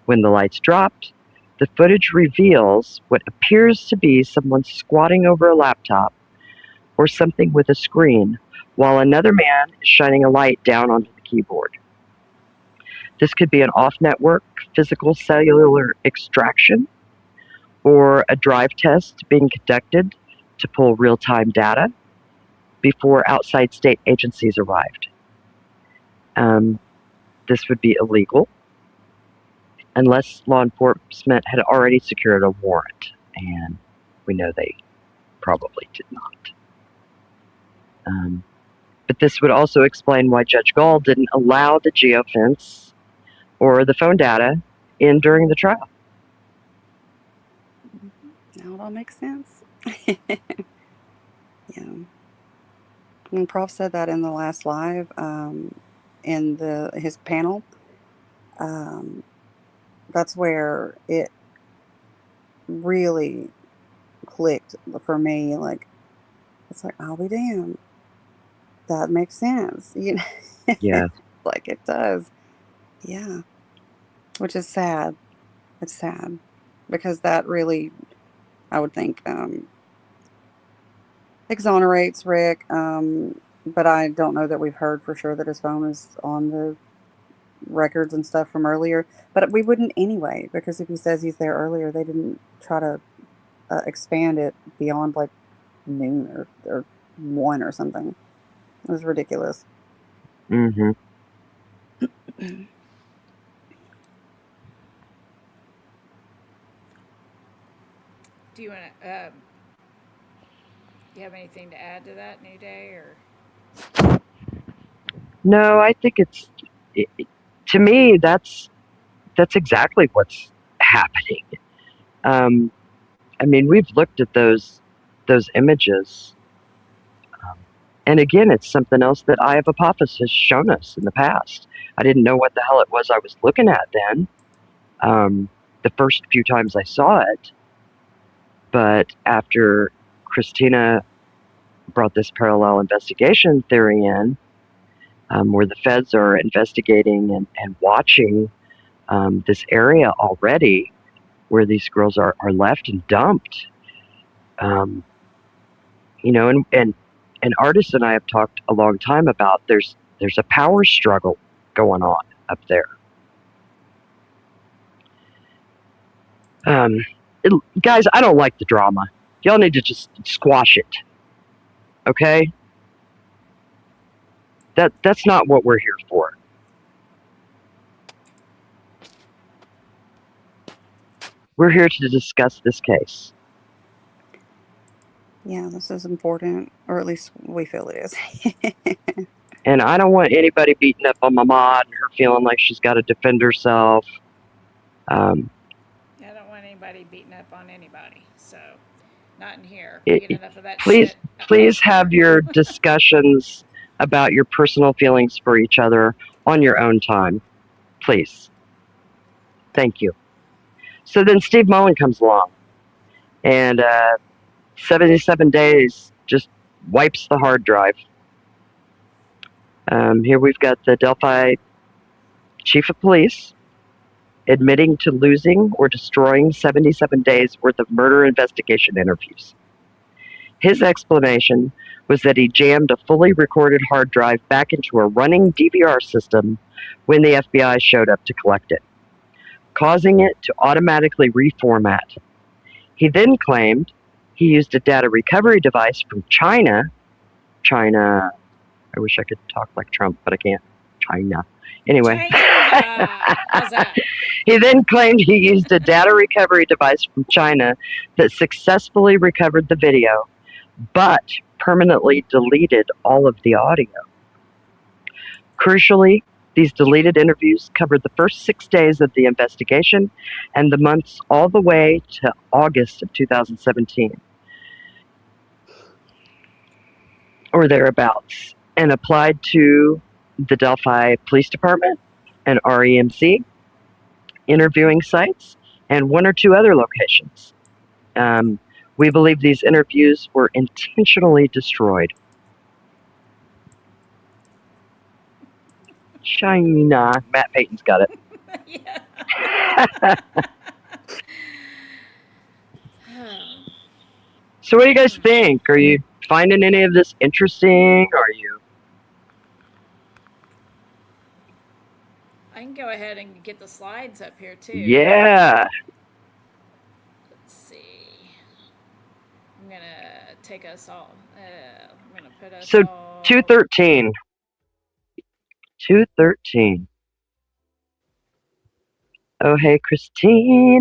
When the lights dropped, the footage reveals what appears to be someone squatting over a laptop or something with a screen, while another man is shining a light down onto the keyboard. This could be an off-network physical cellular extraction or a drive test being conducted to pull real-time data before outside state agencies arrived. This would be illegal unless law enforcement had already secured a warrant, and we know they probably did not. But this would also explain why Judge Gall didn't allow the geofence or the phone data in during the trial. Now it all makes sense. Yeah. And Prof said that in the last live, in his panel. That's where it really clicked for me. Like, it's like, I'll be damned. That makes sense. Yeah. Like it does. Yeah. Which is sad. It's sad because that really, I would think, exonerates Rick. But I don't know that we've heard for sure that his phone is on the records and stuff from earlier. But we wouldn't anyway, because if he says he's there earlier, they didn't try to expand it beyond like noon or 1 or something. It was ridiculous. Mm-hmm. Do you want to? Do you have anything to add to that, New Day, or? No, I think to me, that's exactly what's happening. I mean, we've looked at those images, um, and again, it's something else that Eye of Apophis has shown us in the past. I didn't know what the hell it was I was looking at then. The first few times I saw it, but after Christina brought this parallel investigation theory in, where the feds are investigating and watching this area already where these girls are left and dumped. Um, and artists and I have talked a long time about there's a power struggle going on up there. Um, Guys, I don't like the drama. Y'all need to just squash it. Okay? That's not what we're here for. We're here to discuss this case. Yeah, this is important, or at least we feel it is. And I don't want anybody beating up on my mod and her feeling like she's got to defend herself. I don't want anybody beating up on anybody, so not in here. We get enough of that shit. Please have your discussions about your personal feelings for each other on your own time. Please. Thank you. So then Steve Mullen comes along, and 77 days just wipes the hard drive. Here we've got the Delphi chief of police admitting to losing or destroying 77 days worth of murder investigation interviews. His explanation was that he jammed a fully recorded hard drive back into a running DVR system when the FBI showed up to collect it, causing it to automatically reformat. He then claimed he used a data recovery device from China. China, I wish I could talk like Trump, but I can't. China. Anyway. China. How's that? He then claimed he used a data recovery device from China that successfully recovered the video, but permanently deleted all of the audio. Crucially, these deleted interviews covered the first 6 days of the investigation and the months all the way to August of 2017, or thereabouts, and applied to the Delphi Police Department and REMC, interviewing sites, and one or two other locations. We believe these interviews were intentionally destroyed. China. Matt Payton's got it. Yeah. So what do you guys think? Are you finding any of this interesting? Are you? I can go ahead and get the slides up here too. Yeah. Let's see. I'm gonna take us all. I'm gonna put us. So all... 213. 213. Oh hey Christina.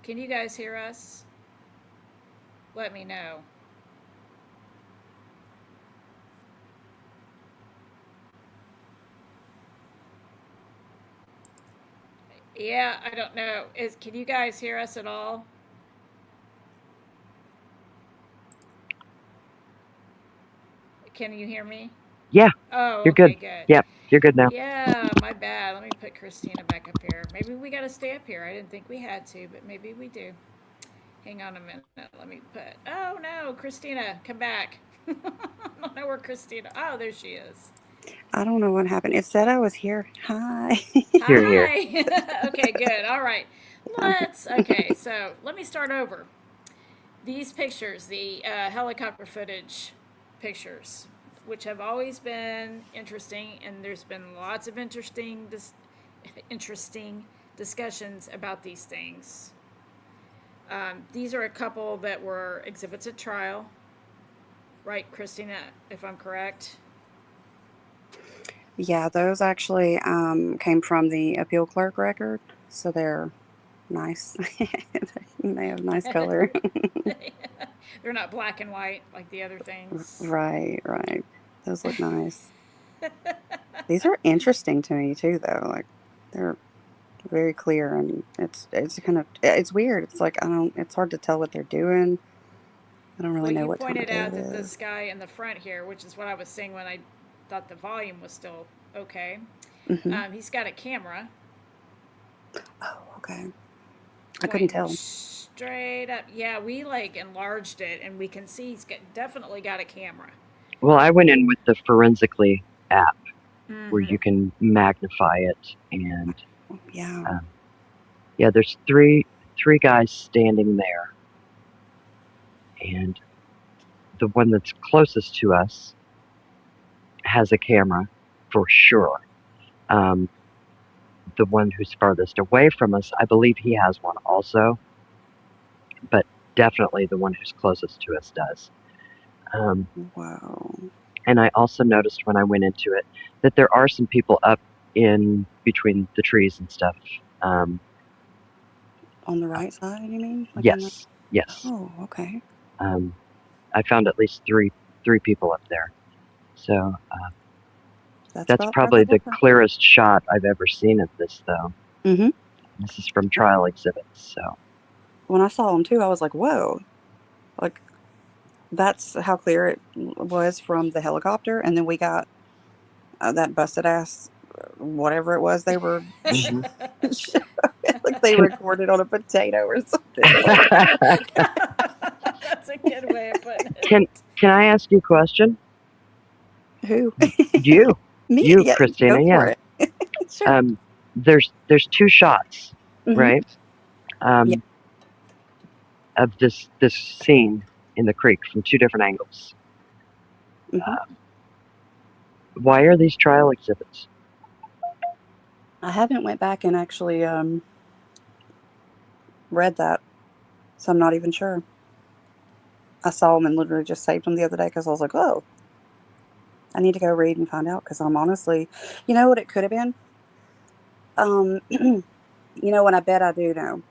Can you guys hear us? Let me know. Yeah, I don't know. Can you guys hear us at all? Can you hear me? Yeah, Oh, you're okay, good. good. Yep, you're good now. Yeah, my bad. Let me put Christina back up here. Maybe we got to stay up here. I didn't think we had to, but maybe we do. Hang on a minute. Let me put. Oh no, Christina, come back. I don't know where Christina. Oh, there she is. I don't know what happened. It said I was here. Hi. You're here. Hi. Okay, good. All right. I'm here. Okay, so let me start over. These pictures, the helicopter footage pictures, which have always been interesting, and there's been lots of interesting discussions about these things. These are a couple that were exhibits at trial, right, Christina, if I'm correct? Yeah, those actually came from the appeal clerk record, so they're nice. They have nice color. They're not black and white like the other things. Right, right. Those look nice. These are interesting to me too, though. Like they're very clear, and it's kind of it's weird. It's like I don't. It's hard to tell what they're doing. I don't really Well, know you what time of pointed day out it that is. this guy in the front here, which is what I was saying when I thought the volume was still okay, Hmm. he's got a camera Oh, okay. I couldn't pointing tell. straight up. Yeah, we like enlarged it, and we can see definitely got a camera. Well, I went in with the Forensically app where Mm-hmm. you can magnify it, and Yeah. yeah, there's three guys standing there, and the one that's closest to us has a camera for sure. The one who's farthest away from us, I believe he has one also, but definitely the one who's closest to us does. Wow. And I also noticed when I went into it that there are some people up in between the trees and stuff. On the right side, you mean? Like on the. Yes. Oh, okay. I found at least three people up there. So That's that's about probably part the of the. clearest shot I've ever seen of this, though. Mm-hmm. This is from trial exhibits, so When I saw them too, I was like, "Whoa!" Like that's how clear it was from the helicopter, and then we got that busted ass, whatever it was they were mhm. like they Can recorded on a potato or something. That's a good way of putting it. can can I ask you a question? Who? You, Me? you, Yeah, Christina, go for yeah. it. Sure. Um, there's two shots, Hmm. right? Yeah. Um, of this scene in the creek from two different angles. Hmm. Why are these trial exhibits? I haven't went back and actually read that, so I'm not even sure. I saw them and literally just saved them the other day because I was like, "Oh, I need to go read and find out." Because I'm honestly, you know what it could have been. What I bet I do know.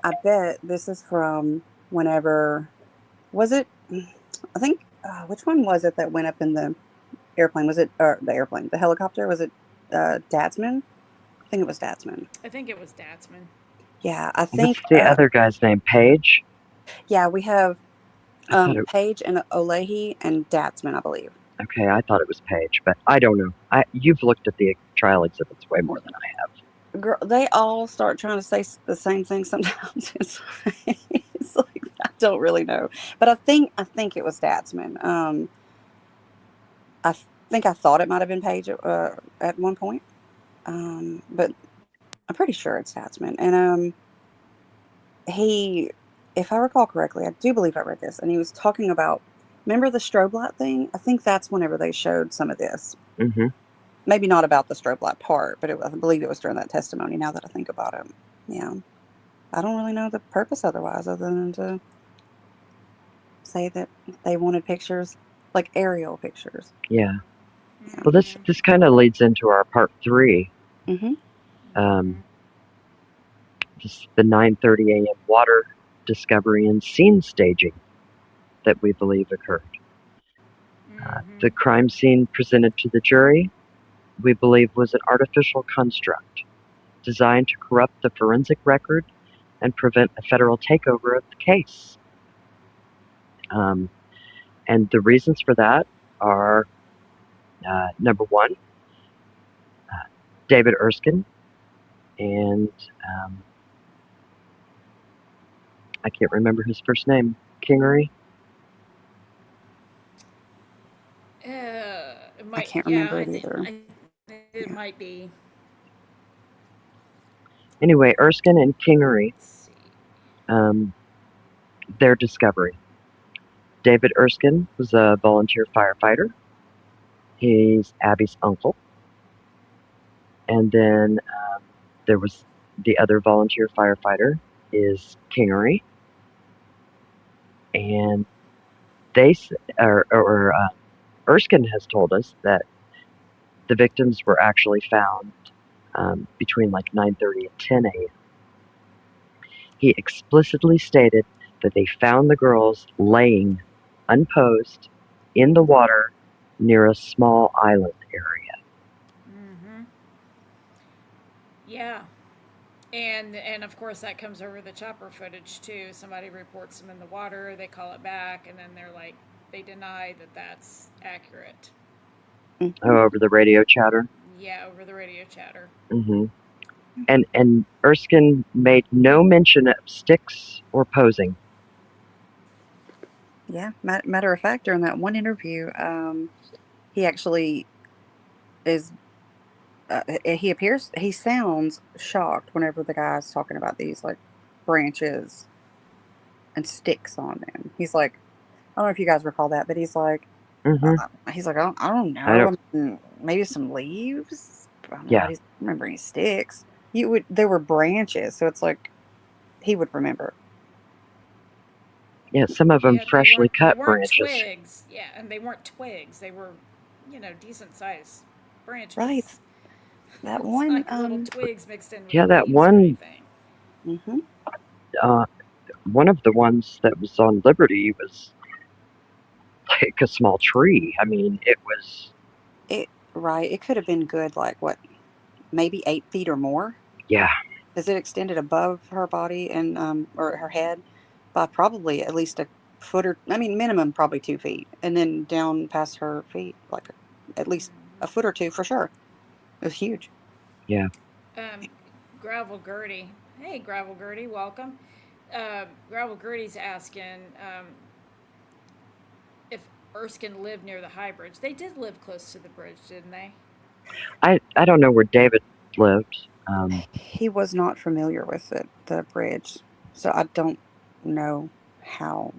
I bet this is from whenever was it? I think which one was it that went up in the airplane? Was it or the airplane? The helicopter? Was it Datsman? I think it was Datsman. I think it was Datsman. Yeah, I What's think. the other guy's name? Page? Yeah, we have I thought it. Page and Olehi and Datsman, I believe. Okay, I thought it was Page, but I don't know. You've looked at the trial exhibits way more than I have. Girl, they all start trying to say the same thing sometimes. It's like I don't really know, but I think it was Datsman. I think I thought it might have been Page at one point, but I'm pretty sure it's Datsman. And he, if I recall correctly, I do believe I read this, and he was talking about. Remember the strobe light thing? I think that's whenever they showed some of this. Hmm. Maybe not about the strobe light part, but I believe it was during that testimony. Now that I think about it, yeah. I don't really know the purpose otherwise, other than to say that they wanted pictures, like aerial pictures. Yeah. Yeah. Well, this kind of leads into our part three. Mhm. Um, the 9:30 a.m. water discovery and scene staging that we believe occurred. The crime scene presented to the jury, we believe, was an artificial construct designed to corrupt the forensic record and prevent a federal takeover of the case. And the reasons for that are, number one, David Erskine and I can't remember his first name, Kingery. I can't remember it either. It might be. Anyway, Erskine and Kingery, Let's see. their discovery. David Erskine was a volunteer firefighter. He's Abby's uncle. And then there was the other volunteer firefighter is Kingery. And they, Erskine has told us that the victims were actually found between like 9:30 and 10 a.m. He explicitly stated that they found the girls laying unposed in the water near a small island area. Yeah. And of course that comes over the chopper footage too. Somebody reports them in the water, they call it back, and then they're like, they deny that that's accurate. Oh, over the radio chatter? Yeah, over the radio chatter. Mm-hmm. And Erskine made no mention of sticks or posing. Yeah, matter of fact, during that one interview, he actually is. He sounds shocked whenever the guy's talking about these like branches and sticks on them. He's like, I don't know if you guys recall that, but he's like, I don't know. I mean, maybe some leaves. I don't know. I don't remember any sticks. There were branches, so it's like he would remember. Yeah, some of them freshly cut branches. Twigs. Yeah, and they weren't twigs. They were, decent sized branches. Right. That one, like little twigs mixed in with that one. Mm-hmm. One of the ones that was on Liberty was like a small tree. I mean, it was. Right. It could have been good, like what, maybe 8 feet or more. Yeah. Because it extended above her body and or her head by probably at least a foot or, I mean, minimum probably 2 feet, and then down past her feet, like at least a foot or two for sure. It was huge. Yeah. Gravel Gertie. Hey, Gravel Gertie, welcome. Gravel Gertie's asking if Erskine lived near the high bridge. They did live close to the bridge, didn't they? I don't know where David lived. He was not familiar with the bridge, so I don't know how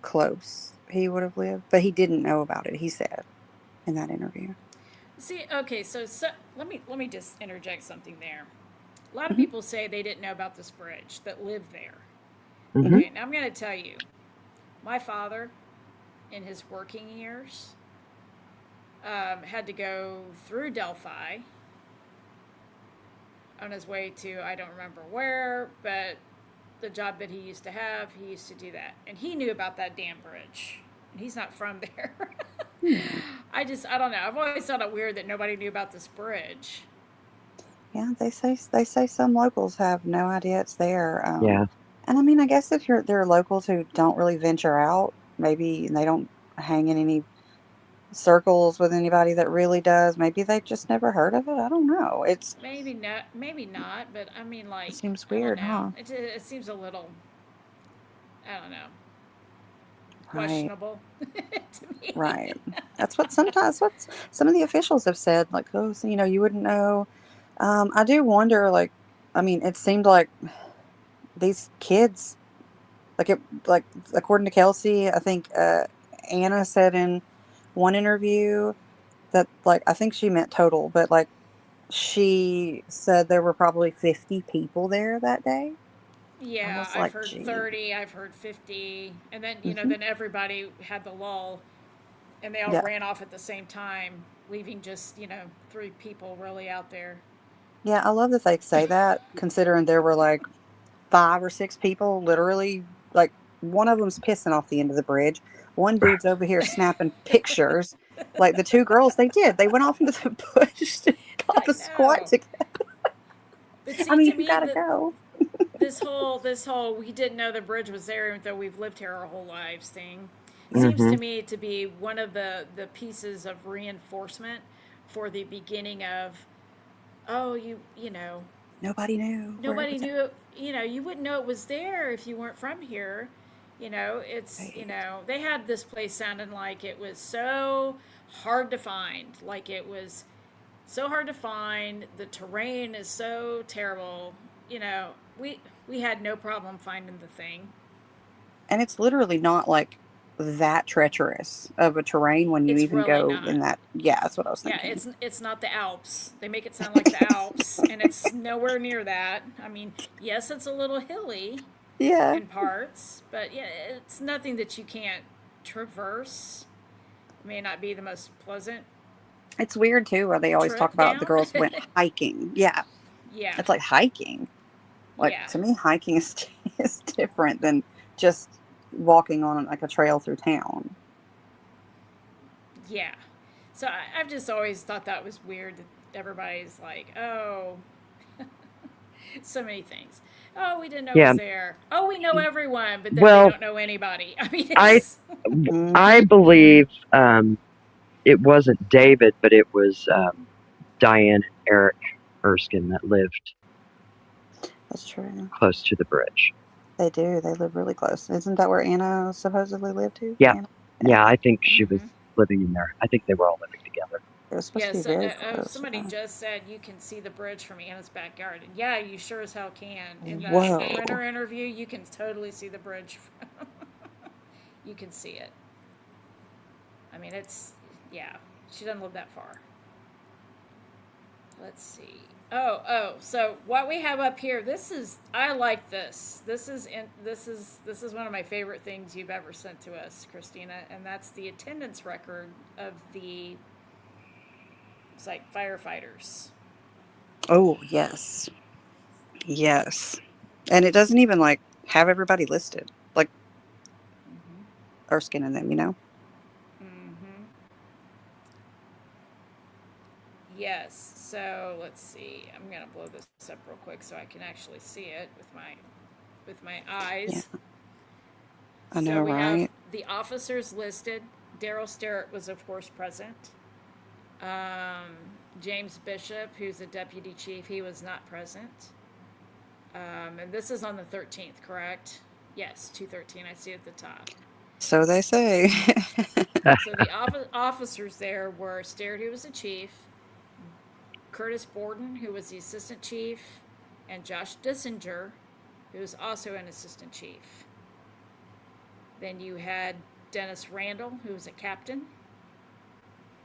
close he would have lived, but he didn't know about it, he said in that interview. See, okay, so let me just interject something there. A lot of people say they didn't know about this bridge that lived there. Mm-hmm. Okay, now I'm going to tell you, my father, in his working years, had to go through Delphi on his way to, I don't remember where, but the job that he used to have, he used to do that. And he knew about that damn bridge. And he's not from there. I don't know. I've always thought it weird that nobody knew about this bridge. Yeah, they say some locals have no idea it's there. Yeah. And I mean, I guess if there are locals who don't really venture out, maybe they don't hang in any circles with anybody that really does. Maybe they've just never heard of it. I don't know. It's maybe not. But I mean, like, it seems weird, huh? It seems a little, I don't know, questionable to me. Right. That's what some of the officials have said. Like, oh, so, you wouldn't know. I do wonder. Like, I mean, it seemed like these kids, like according to Kelsey, I think Anna said in one interview that, like, I think she meant total, but like she said there were probably 50 people there that day. Yeah, I've heard 30, I've heard 50, and then then everybody had the lull, and they all ran off at the same time, leaving just 3 people really out there. Yeah, I love that they say that, considering there were like 5 or 6 people literally, like, one of them's pissing off the end of the bridge. One dude's over here snapping pictures. Like, the 2 girls, they did. They went off into the bush to pop I a squat know. together. But I see, mean, to if you me, gotta go. this whole we didn't know the bridge was there, even though we've lived here our whole lives thing, seems Mm-hmm. to me to be one of the pieces of reinforcement for the beginning of, oh, you know, Nobody knew where it nobody was at. knew it, you wouldn't know it was there if you weren't from here. It's, Right. they had this place sounding like it was so hard to find, like it was so hard to find, the terrain is so terrible. We had no problem finding the thing. And it's literally not, like, that treacherous of a terrain when you It's even really go not. in that. Yeah, that's what I was Yeah, thinking. it's not the Alps. They make it sound like the Alps, and it's nowhere near that. I mean, yes, it's a little hilly Yeah. in parts, but yeah, it's nothing that you can't traverse. It may not be the most pleasant It's weird too, where they always talk trip about the down. girls went hiking. Yeah. Yeah, It's like hiking. Like, yeah, to me, hiking is is different than just walking on, like, a trail through town. yeah. So I've just always thought that was weird that everybody's like, oh, so many things. Oh, we didn't know it Yeah. was there. Oh, we know everyone, but then we Well, don't know anybody. I mean, I it's I Mhm. believe it wasn't David, but it was Diane and Eric Erskine that lived That's true. close to the bridge. They do. They live really close. Isn't that where Anna supposedly lived too? Yeah, Anna? Yeah. yeah. I think she was mm-hmm. living in there. I think they were all living together. It was supposed to be Yes. very close. Somebody Yeah. just said you can see the bridge from Anna's backyard. And yeah, you sure as hell can. In the Whoa. renter interview, you can totally see the bridge. You can see it. I mean, yeah. She doesn't live that far. Let's see. Oh. So what we have up here, I like this. This is one of my favorite things you've ever sent to us, Christina, and that's the attendance record of the, it's like, firefighters. Oh, yes. Yes. And it doesn't even, like, have everybody listed, like Mm-hmm. Erskine and them, you know? Mm-hmm. Yes. So let's see. I'm gonna blow this up real quick so I can actually see it with my Yeah. eyes. I So know, we have right? the officers listed. Daryl Sterrett was, of course, present. Um, James Bishop, who's a deputy chief, he was not present. And this is on the 13th, correct? Yes, 213. I see at the top. So they say. So the officers there were Sterrett, who was the chief, Curtis Borden, who was the assistant chief, and Josh Dissinger, who was also an assistant chief. Then you had Dennis Randall, who was a captain,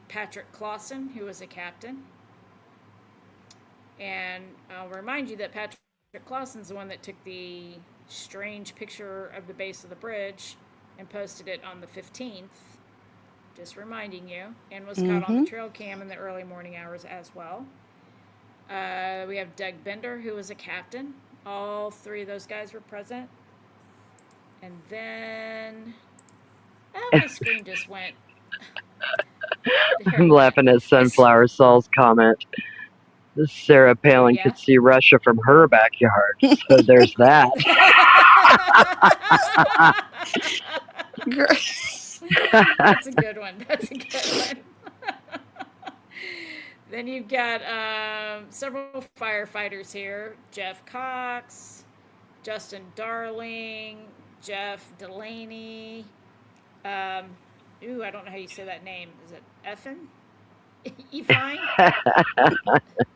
Patrick Clausen, who was a captain. And I'll remind you that Patrick Clausen's the one that took the strange picture of the base of the bridge and posted it on the 15th. Just reminding you. And was caught on the Mm-hmm. trail cam in the early morning hours as well. We have Doug Bender, who was a captain. All three of those guys were present. And then, my screen just went. There I'm it went. laughing at Sunflower Saul's comment. Sarah Oh Palin yeah. could see Russia from her backyard. So there's that. That's a good one. That's a good one. Then you've got several firefighters here: Jeff Cox, Justin Darling, Jeff Delaney. Um, I don't know how you say that name. Is it Effin? You fine?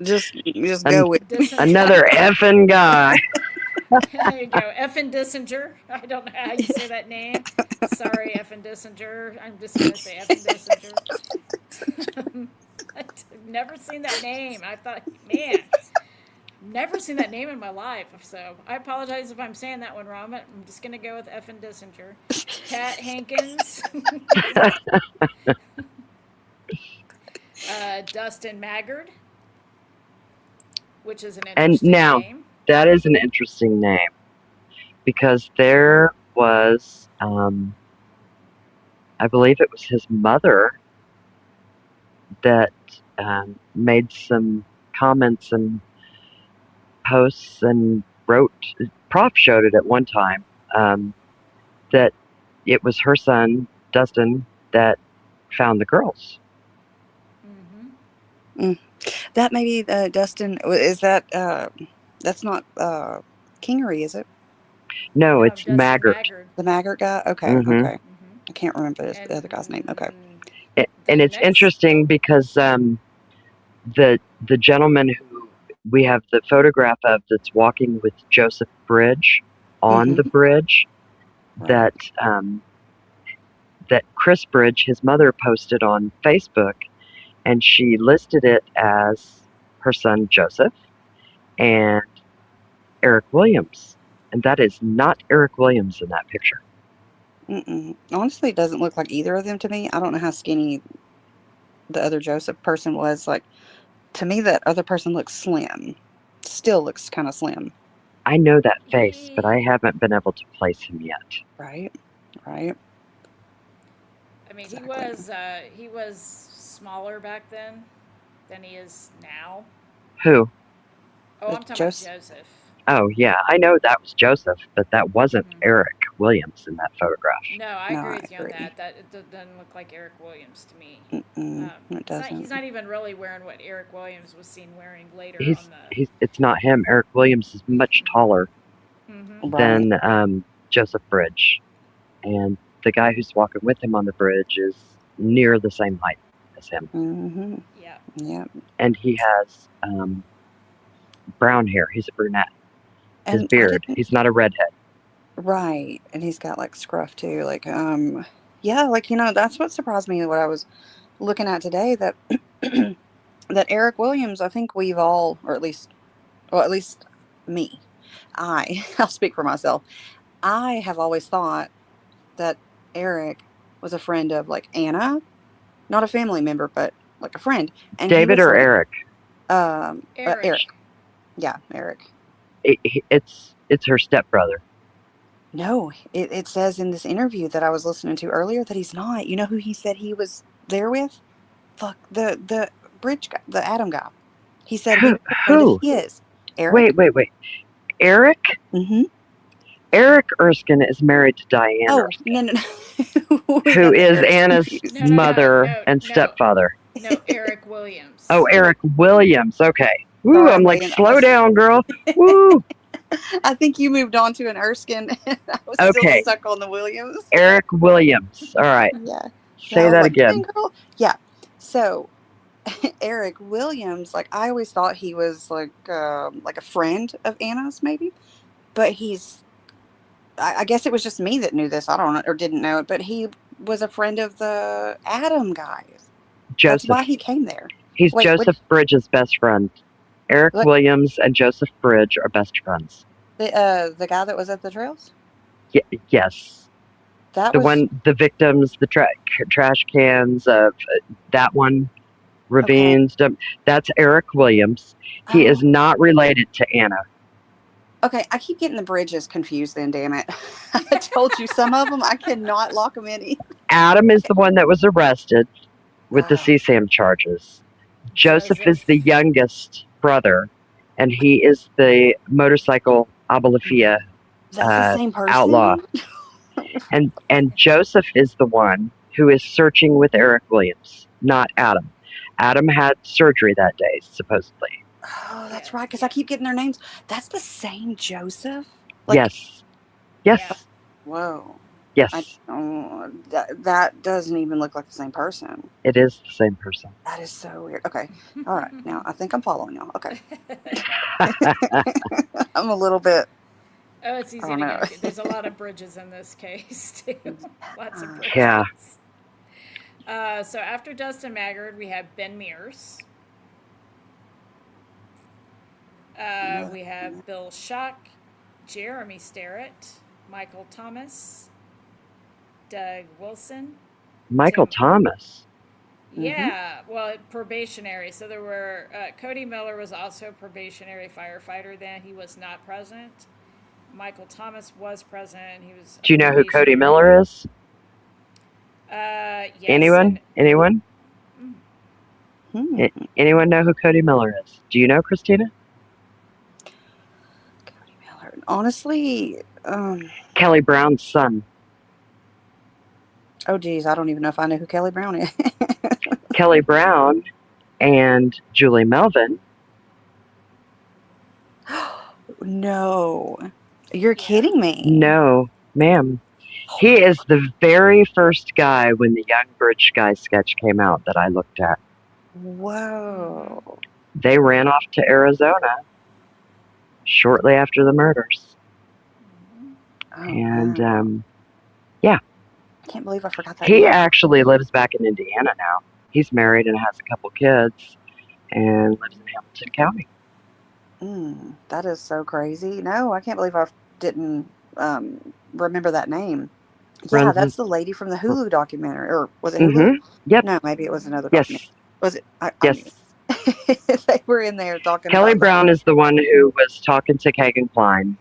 Just An- go with. Dissinger. Another effing guy. There you go. Effin Dissinger. I don't know how you say that name. Sorry, Effin Dissinger. I'm just going to say Effin Dissinger. I've never seen that name. I thought, man, never seen that name in my life. So I apologize if I'm saying that one wrong, but I'm just going to go with Effin Dissinger. Pat Hankins. Dustin Maggard. which is an And interesting now name. that is an interesting name because there was, I believe it was his mother that made some comments and posts and wrote. Prof showed it at one time that it was her son Dustin that found the girls. That may be Dustin. Is that that's not Kingery, is it? No, No, it's Dustin Maggart. Maggard. The Maggart guy? Okay, Mhm. okay. Mm-hmm. I can't remember the And other guy's name. Okay. And it's interesting because the gentleman who we have the photograph of that's walking with Joseph Bridge on the bridge, Right. that Chris Bridge, his mother, posted on Facebook, and she listed it as her son Joseph and Eric Williams, and that is not Eric Williams in that picture. Honestly, it doesn't look like either of them to me. I don't know how skinny the other Joseph person was. Like, to me, that other person looks slim. Still looks kind of slim. I know that face, but I haven't been able to place him yet. Right. I mean, Exactly. he was smaller back then than he is now. Who? Oh, I'm talking Joseph. about Joseph. Oh, yeah, I know that was Joseph, but that wasn't Eric Williams in that photograph. No, I agree with you on that. That it doesn't look like Eric Williams to me. It doesn't. He's not even really wearing what Eric Williams was seen wearing later on the. It's not him. Eric Williams is much taller than Joseph Bridge, and the guy who's walking with him on the bridge is near the same height as him. Yeah. And he has brown hair. He's a brunette. His beard. He's not a redhead. Right. And he's got like scruff too. Like, yeah, like, that's what surprised me what I was looking at today, that that Eric Williams, I think we've all, or at least me, I'll speak for myself. I have always thought that Eric was a friend of like Anna, not a family member, but like a friend. And David or Eric? Eric. Yeah, Eric. It's her stepbrother. No, it says in this interview that I was listening to earlier that he's not. You know who he said he was there with? Fuck, the bridge guy, the Adam guy. He said he was a friend of his. Eric. Wait. Eric? Mm-hmm. Eric Erskine is married to Diane Erskine. No. Who is Anna's mother and stepfather. No, Eric Williams. Oh, Eric Williams. Okay. Woo, I'm like, slow down, girl. Woo. I think you moved on to an Erskine, and I was still stuck on the Williams. Eric Williams. All right. Yeah. Say that again. Girl. Yeah. So, Eric Williams, like, I always thought he was like a friend of Anna's, maybe, but I guess it was just me that knew this. I don't know, or didn't know it, but he was a friend of the Adam guys. Joseph. That's why he came there. He's Joseph Bridge's best friend. Eric Williams and Joseph Bridge are best friends. The guy that was at the trails? Yes. The victims, the trash cans of that one, ravines. Okay. That's Eric Williams. He is not related to Anna. Okay, I keep getting the Bridges confused then, damn it. I told you some of them, I cannot lock them in either. Adam is the one that was arrested with the CSAM charges. Joseph is the youngest brother, and he is the motorcycle Abalafia outlaw. and Joseph is the one who is searching with Eric Williams, not Adam. Adam had surgery that day, supposedly. Oh, that's right, because I keep getting their names. That's the same Joseph? Yes. Yeah. Whoa. Yes. That doesn't even look like the same person. It is the same person. That is so weird. Okay. All right. Now, I think I'm following y'all. Okay. I'm a little bit. Oh, it's easy to get. There's a lot of Bridges in this case, too. Lots of Bridges. Yeah. So after Dustin Maggard, we have Ben Mears. We have Bill Schuck, Jeremy Starrett, Michael Thomas, Doug Wilson. Michael Thomas? Mm-hmm. Yeah, well, probationary. So there were Cody Miller was also a probationary firefighter. Then he was not present. Michael Thomas was present. He was a Do you know who Cody probationary. Miller is? Yes, Anyone? and Anyone? mm, Anyone know who Cody Miller is? Do you know, Christina? Cody Miller. Honestly, Kelly Brown's son. oh geez, I don't even know if I know who Kelly Brown is. Kelly Brown and Julie Melvin. No, you're yeah. kidding me. No, ma'am. Oh He my is the very first guy when the Young Bridge Guy sketch came out that I looked at. Mm-hmm. Whoa. They ran off to Arizona shortly after the murders. Mm-hmm. Oh And wow. yeah, I can't believe I forgot that he name. actually lives back in Indiana now. He's married and has a couple kids and lives in Hamilton County. That is so crazy. No, I can't believe I didn't remember that name. Yeah, Runs his. that's the lady from the Hulu documentary, or was it Hulu? Mm-hmm. Yep. No, maybe it was another documentary. Yes. Was it? I Yes. knew they were in there talking Kelly about that. Brown is the one who was talking to Kagan Klein,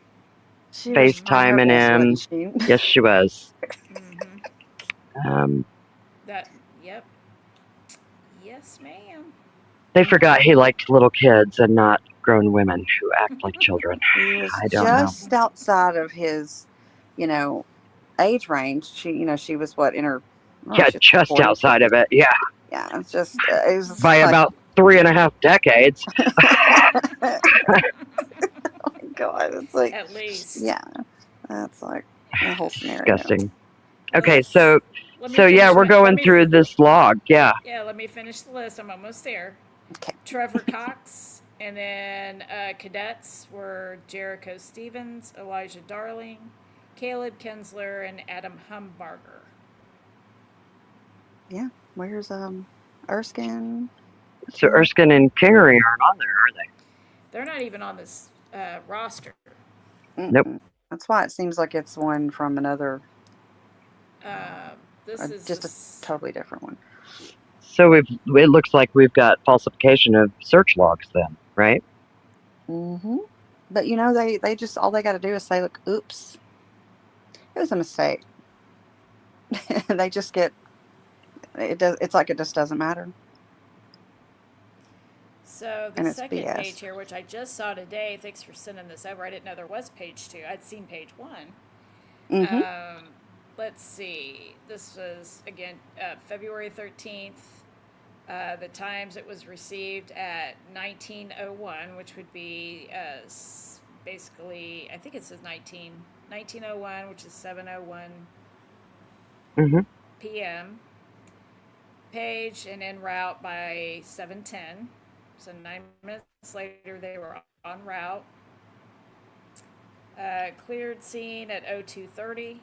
She was trying her FaceTiming best, wasn't him. she? Yes, she was. Mm-hmm. Um, That. Yep. Yes, ma'am. they forgot he liked little kids and not grown women who act like children. He was I don't know. just outside of his, you know, age range. She was what in her, oh, Yeah, she's just 40s, outside 50s. of it. Yeah, Yeah, it was by like, about 3.5 decades. oh my God, it's like, At least. yeah, that's like the whole scenario. Disgusting. Okay, Let's. Let me yeah, finish we're my. Let going me. through this log. Yeah. Yeah, let me finish the list. I'm almost there. Okay. Trevor Cox, and then cadets were Jericho Stevens, Elijah Darling, Caleb Kinsler, and Adam Humbarger. Yeah, where's Erskine? So King? Erskine and Kingery aren't on there, are they? They're not even on this roster. Nope. That's why it seems like it's one from another, Uh, this is just a this. totally different one. So it looks like we've got falsification of search logs then, right? Mm-hmm. But they just all they got to do is say, "Look, oops, it was a mistake." They just get it. Does it's like it just doesn't matter, So the and it's second page BS. here, which I just saw today, thanks for sending this over. I didn't know there was page two. I'd seen page one. Mm-hmm. Um, let's see. This was again February 13th. The times it was received at 1901, which would be basically, I think it says 1901, which is 7:01 Mm-hmm. p.m. Page and en route by 7:10. So 9 minutes later, they were en route. Cleared scene at 02:30,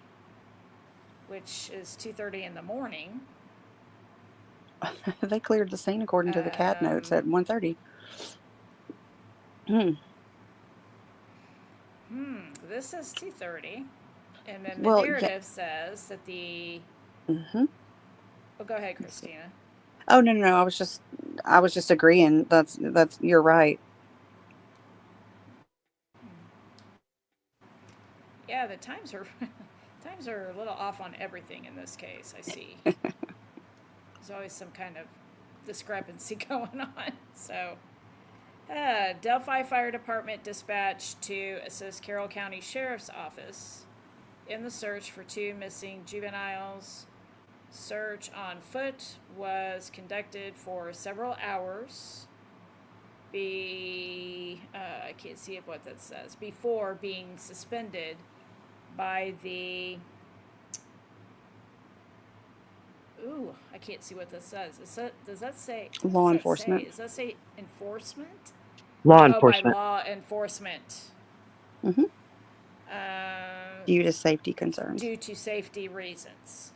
which is 2:30 in the morning. They cleared the scene according to the CAD notes Um, at 1:30. Hmm. this is 2:30, and then the Well, yeah. narrative says that the. Mm-hmm. Oh, go ahead, Christina. Oh no, no, no. I was just agreeing. That's you're right. Yeah, the times are times are a little off on everything in this case. I see. There's always some kind of discrepancy going on. So, Delphi Fire Department dispatched to assist Carroll County Sheriff's Office in the search for two missing juveniles. Search on foot was conducted for several hours. I can't see what that says. Before being suspended by the. Ooh, I can't see what this says. Does that say? What does Law that say? enforcement. Does that say enforcement? Law Oh, by enforcement. law enforcement. Mm-hmm. Uh, Due to safety concerns. due to safety reasons.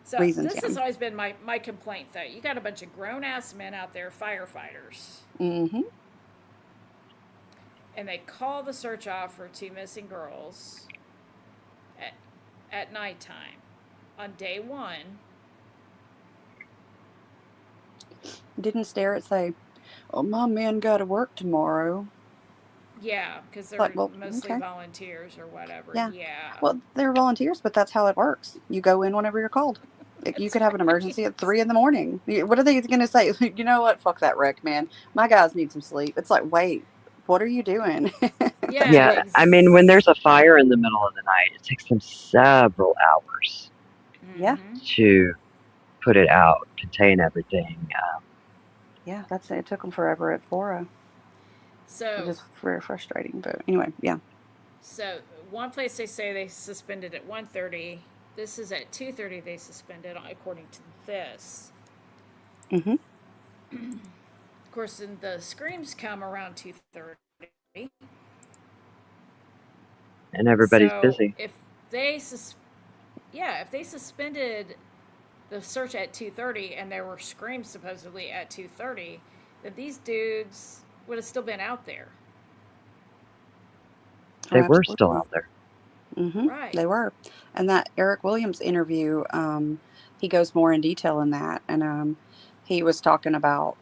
So Reasons, this yeah. has always been my complaint, though. You got a bunch of grown ass men out there, firefighters, Mm-hmm. and they call the search off for two missing girls at, at nighttime on day one, Didn't stare at say, "Oh, my man got to work tomorrow." Yeah, because Like, they're well, mostly okay, volunteers or whatever. yeah. Yeah, Well, they're volunteers, but that's how it works. You go in whenever you're called. You that's could have an right. emergency at 3 in the morning. What are they going to say? You know what? Fuck that wreck, man. My guys need some sleep. It's like, wait, what are you doing? That's Yeah, Yeah, what. I mean, when there's a fire in the middle of the night, it takes them several hours Yeah, Mm-hmm. to put it out, contain everything. yeah. That's it. It took them forever at Fora, which So, is very frustrating. But anyway, yeah. so one place they say they suspended at 1:30. This is at 2:30. They suspended, according to this. Hmm. Of course, then the screams come around 2:30. And everybody's So busy. if they yeah, if they suspended the search at 2:30 and there were screams supposedly at 2:30, then these dudes would have still been out there. Oh, They were still absolutely. out there. Right. They were. And that Eric Williams interview, he goes more in detail in that. And he was talking about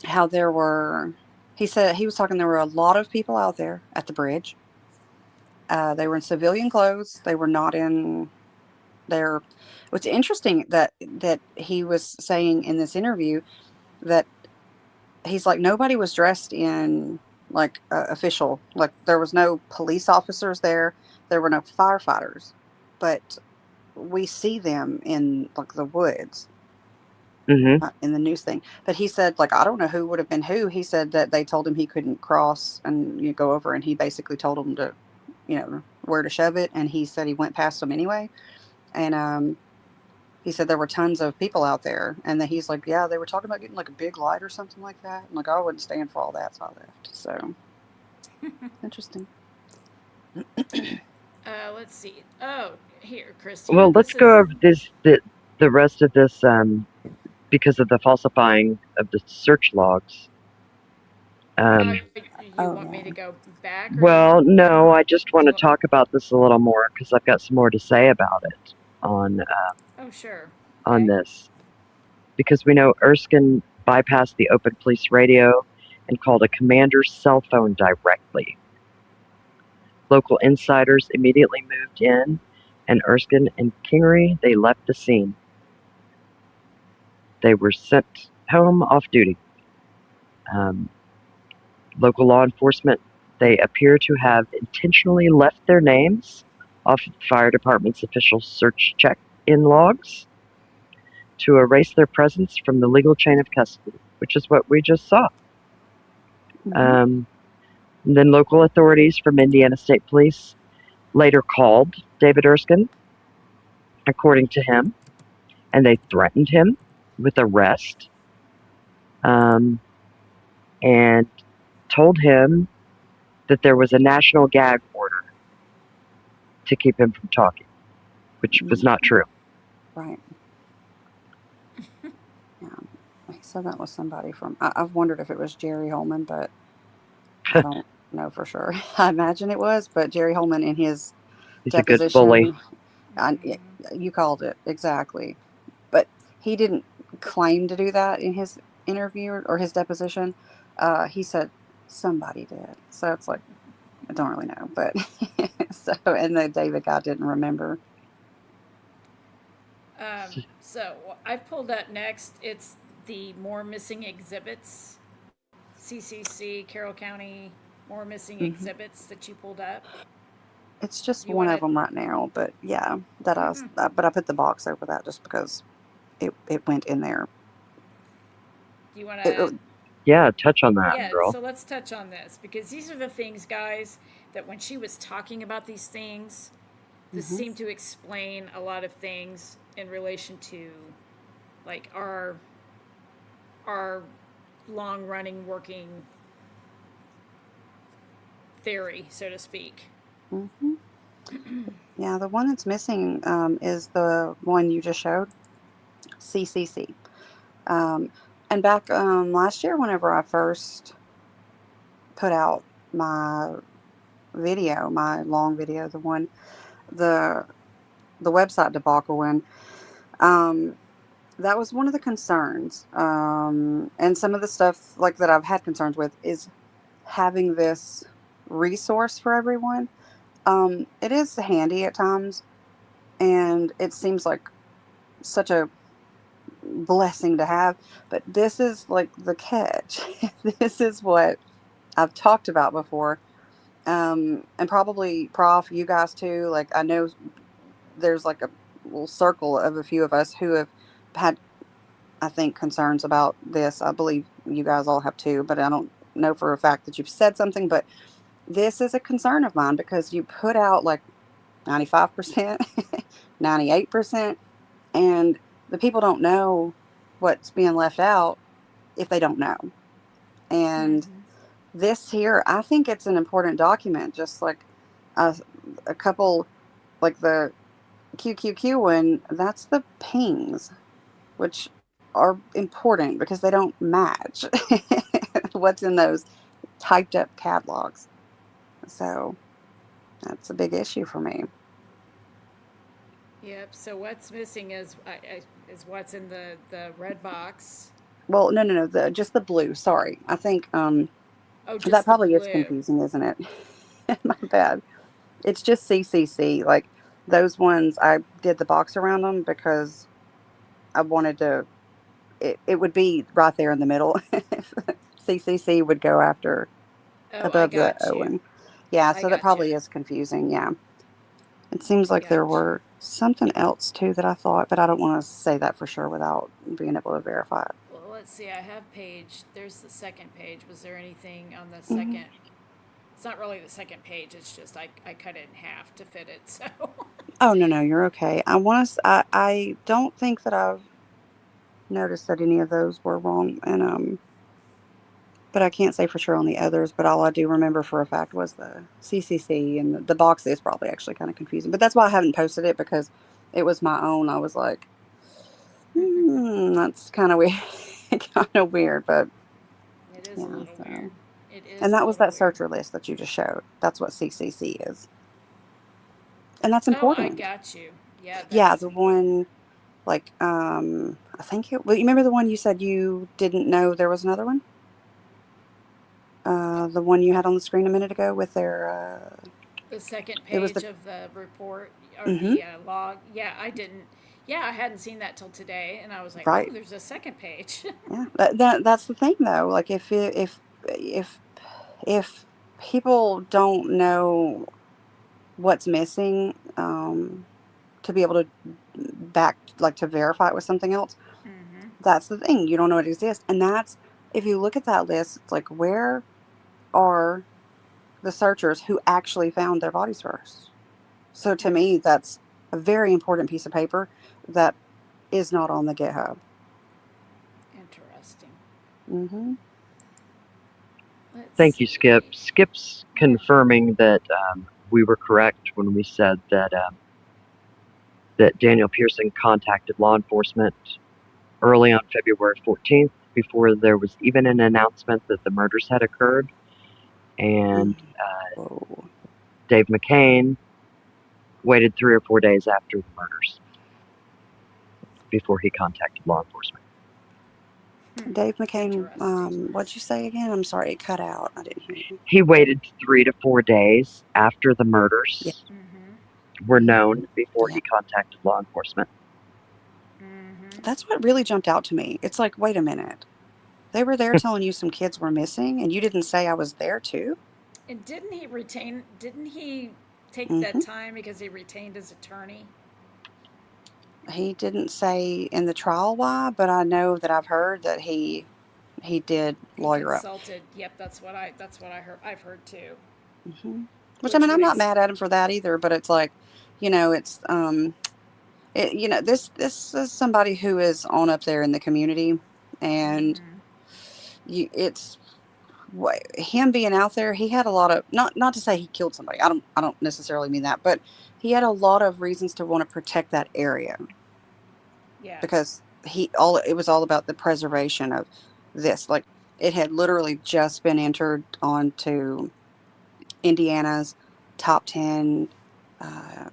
how there were, he said, he was talking, there were a lot of people out there at the bridge. They were in civilian clothes. They were not in their, what's interesting that he was saying in this interview that he's like, nobody was dressed in like official, like there was no police officers there. There were no firefighters, but we see them in like the woods Hmm. in the news thing. But he said, like, I don't know who would have been who. He said that they told him he couldn't cross and you go over, and he basically told them to, where to shove it. And he said he went past them anyway. And he said there were tons of people out there, and that he's like, yeah, they were talking about getting like a big light or something like that. And like, I wouldn't stand for all that, so I left. So interesting. Let's see. Oh, here, Christy. Well, let's This go is. over the rest of this because of the falsifying of the search logs. Uh, Um, you Oh want me yeah. to go back, or well, no, I just want do to you want? talk about this a little more because I've got some more to say about it Oh, sure. on Okay. this. Because we know Erskine bypassed the open police radio and called a commander's cell phone directly. Local insiders immediately moved in, and Erskine and Kingery, they left the scene. They were sent home off duty. Um, Local law enforcement, they appear to have intentionally left their names off the fire department's official search check-in logs to erase their presence from the legal chain of custody, which is what we just saw. Hmm. Um, then local authorities from Indiana State Police later called David Erskine, according to him, and they threatened him with arrest um, and told him that there was a national gag order to keep him from talking, which was not true. Right. Yeah. He said that was somebody from. I've wondered if it was Jerry Holman, but I don't know for sure. I imagine it was, but Jerry Holman in his He's a good bully. deposition, I, Mm-hmm. you called it exactly. But he didn't claim to do that in his interview or his deposition. He said somebody did. So it's like, I don't really know. But so, and the David guy didn't remember. So I've pulled up next. It's the more missing exhibits, CCC, Carroll County, more missing Hmm. exhibits that you pulled up. It's just You one want of to? them right now. But yeah, Mm-hmm. but I put the box over that just because it went in there. Do you want It, to? it, Yeah, touch on that, Yeah. girl. So let's touch on this because these are the things, guys, that when she was talking about these things, this mhm. seemed to explain a lot of things in relation to like our long running working theory, so to speak. Mhm. Yeah, the one that's missing is the one you just showed, CCC. Um, and back last year, whenever I first put out my video, my long video, the the website debacle one, um, that was one of the concerns. And some of the stuff like that I've had concerns with is having this resource for everyone. It is handy at times, and it seems like such a blessing to have. But this is like the catch. This is what I've talked about before. And probably Prof, you guys too. Like I know there's like a little circle of a few of us who have had, I think, concerns about this. I believe you guys all have too, but I don't know for a fact that you've said something. But this is a concern of mine because you put out like 95%, 98%, and the people don't know what's being left out if they don't know. And Mm-hmm. this here, I think it's an important document, just like a, a couple, like the QQQ one, that's the pings, which are important because they don't match what's in those typed up catalogs. So that's a big issue for me. Yep. So what's missing is what's in the red box. Well, no, just the blue. Sorry, I think Oh, that just the probably is blue. confusing, isn't it? My bad. It's just CCC. Like those ones, I did the box around them because I wanted to. It would be right there in the middle. CCC would go after Oh, I above the got you. Owen. Yeah, I so that got you. probably is confusing. Yeah. It seems I like there got you. were something else too that I thought, but I don't want to say that for sure without being able to verify it. Well, let's see. I have page. There's the second page. Was there anything on the Hmm. second? It's not really the second page. It's just I cut it in half to fit it. So. Oh no, you're okay. I want to. I don't think that I've noticed that any of those were wrong, and but I can't say for sure on the others. But all I do remember for a fact was the CCC, and the box is probably actually kind of confusing. But that's why I haven't posted it because it was my own. I was like, that's kind of weird, kind of weird, but It is a yeah. little weird. So, It and is a that was little that weird. searcher list that you just showed. That's what CCC is, and that's Oh, I important. got you. Yeah, that Yeah, is the important. one like I think it. Well, you remember the one you said you didn't know there was another one? The one you Uh, had on the screen a minute ago with their. the second It was page the. of the report or Mm-hmm. the log. Yeah, I didn't. Yeah, I hadn't seen that till today, and I was like, "Oh, Right. there's a second page." Yeah. That's the thing though. Like if people don't know what's missing, to be able to back like to verify it with something else, Mm-hmm. that's the thing. You don't know it exists, and that's if you look at that list, it's like where are the searchers who actually found their bodies first? So to Mm. me, that's a very important piece of paper that is not on the GitHub. Interesting. Hmm. Let's Thank you, Skip. see. Skip's Yeah. confirming that we were correct when we said that Daniel Pearson contacted law enforcement early on February 14th, before there was even an announcement that the murders had occurred. And Whoa. Dave McCain waited 3 or 4 days after the murders before he contacted law enforcement. Hmm. Dave McCain, Interesting. what'd you say again? I'm sorry, it cut out. I didn't hear you. He waited 3 to 4 days after the Yeah, murders Mm-hmm. were known before yeah. he contacted law enforcement. Mm-hmm. That's what really jumped out to me. It's like, wait a minute. They were there telling you some kids were missing, and you didn't say I was there too? And didn't he retain? Didn't he take that Hmm. time because he retained his attorney? He didn't say in the trial why, but I know that I've heard that he did He lawyer up. consulted. Yep, that's what I heard. I've heard too. Hmm. Which I Which mean, I'm would not mad at him for that either. But it's like, it's this is somebody who is on up there in the community, and Mm-hmm. it's him being out there. He had a lot of not to say he killed somebody. I don't necessarily mean that, but he had a lot of reasons to want to protect that area Yeah. because it was all about the preservation of this. Like it had literally just been entered onto Indiana's top 10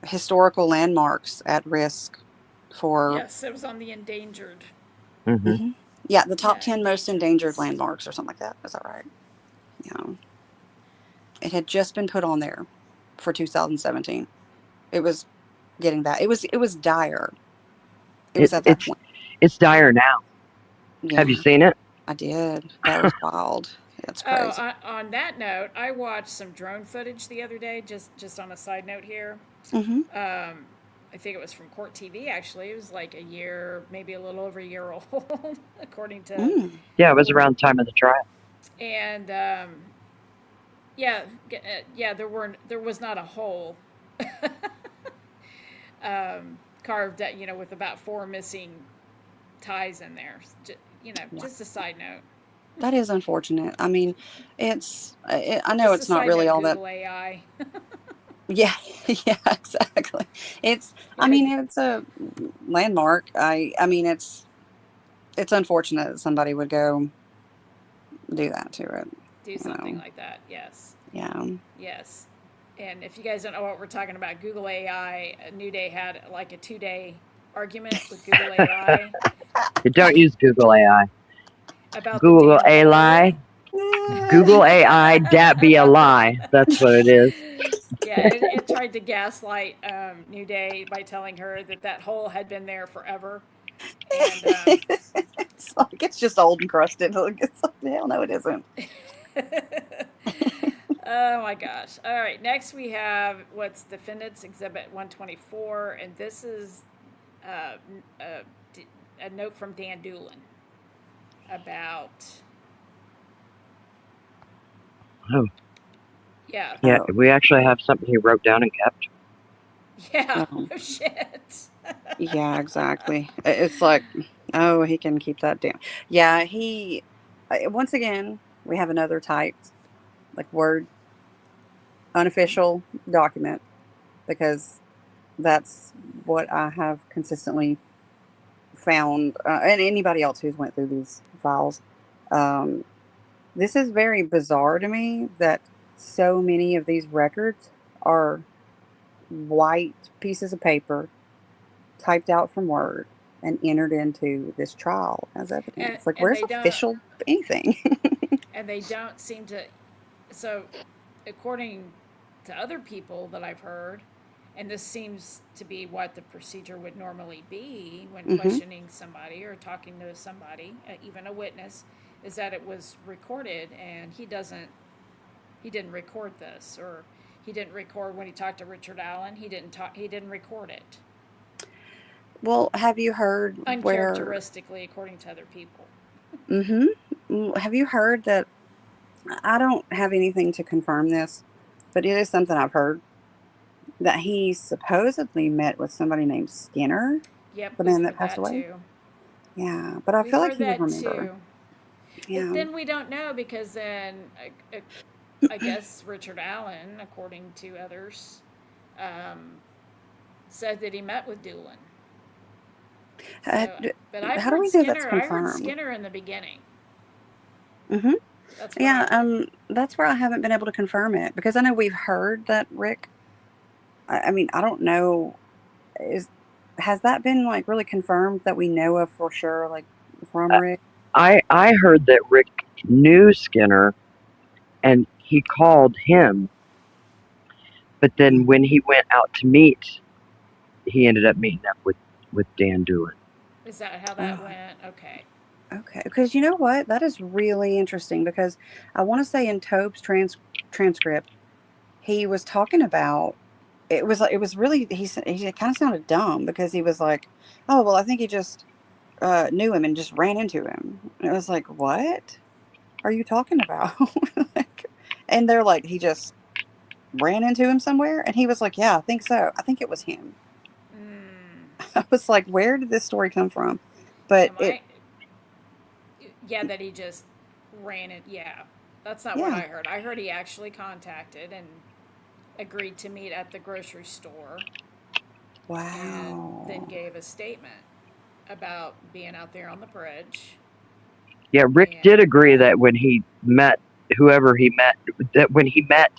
historical landmarks at risk for. Yes, it was on the endangered. Mm-hmm. Yeah, the top Yeah, 10 most endangered landmarks or something like that. Is that right? Yeah. It had just been put on there for 2017. It was getting that. It was dire. It was It's at that it's point. it's dire now. Have you Yeah, seen it? I did. That was wild. That's Oh, crazy. on that note, I watched some drone footage the other day. Just on a side note here, Mm-hmm. I think it was from Court TV. Actually, it was like a year, maybe a little over a year old, according to. Mm. Yeah, it was around the time of the trial. And yeah, yeah, there was not a hole carved out, with about four missing ties in there. Wow. Just a side note. That is unfortunate. I mean, I know Just a it's not side really note. all that. Google AI. Yeah, yeah, exactly. It's, I Yeah, mean, it's a landmark. I mean, it's unfortunate that somebody would go do that to it, do you something know. like that. Yes. Yeah. Yes. And if you guys don't know what we're talking about, Google AI, New Day had like a 2 day argument with Google AI Don't use Google AI. about the Google damn hole. AI. Google AI. Dat be a lie. That's what it is. Yeah, it tried to gaslight New Day by telling her that hole had been there forever. And It's like it's just old and crusted. It's like, hell no, it isn't. oh my gosh. All right, next we have what's Defendants Exhibit 124, and this is uh, a, a note from Dan Doolin about, Oh, yeah, yeah. Oh, We actually have something he wrote down and kept. yeah, well, oh shit. yeah, exactly. It's like, oh, he can keep that down. Yeah, once again, we have another typed, like, Word unofficial document because that's what I have consistently found, and anybody else who's went through these files. Um, this is very bizarre to me that so many of these records are white pieces of paper typed out from Word and entered into this trial as and evidence. Like, and where's they don't official anything? and they don't seem to. So, according to other people that I've heard, and this seems to be what the procedure would normally be when Hmm. questioning somebody or talking to somebody, even a witness, is that it was recorded, and he didn't record this, or he didn't record when he talked to Richard Allen. He didn't record it Well, have you heard where? uncharacteristically, according to other people. Hmm. Have you heard that? I don't have anything to confirm this, but it is something I've heard that he supposedly met with somebody named Skinner, Yep, the we've man that heard passed that away. too. Yeah, but I We've feel like heard he would that remember. too. But Yeah. then we don't know because then I guess Richard Allen, according to others, um, said that he met with Doolin. So, but I've How do heard we know that's Skinner. I heard confirmed? Skinner in the beginning. Hmm. That's what I Yeah, heard. that's where I haven't been able to confirm it because I know we've heard that Rick. I mean, I don't know. Is Has that been like really confirmed that we know of for sure, like from Uh, Rick? I heard that Rick knew Skinner and he called him, but then when he went out to meet, he ended up meeting up with Dan Doolin. Is that how that Oh, went? Okay. okay. Because you know what? That is really interesting because I want to say in Tobe's transcript, he was talking about it was really he kind of sounded dumb because he was like, "Oh, well, I think he just knew him and just ran into him." And it was like, "What are you talking about?" Like, and they're like, "He just ran into him somewhere?" And he was like, "Yeah, I think so. I think it was him." Mm, I was like, "Where did this story come from?" But am it I? Yeah, that he just ran it. Yeah, that's not what yeah. I heard. I heard he actually contacted and agreed to meet at the grocery store and then Wow. gave a statement about being out there on the bridge. Yeah, Rick did And agree that when he met whoever he met, that when he met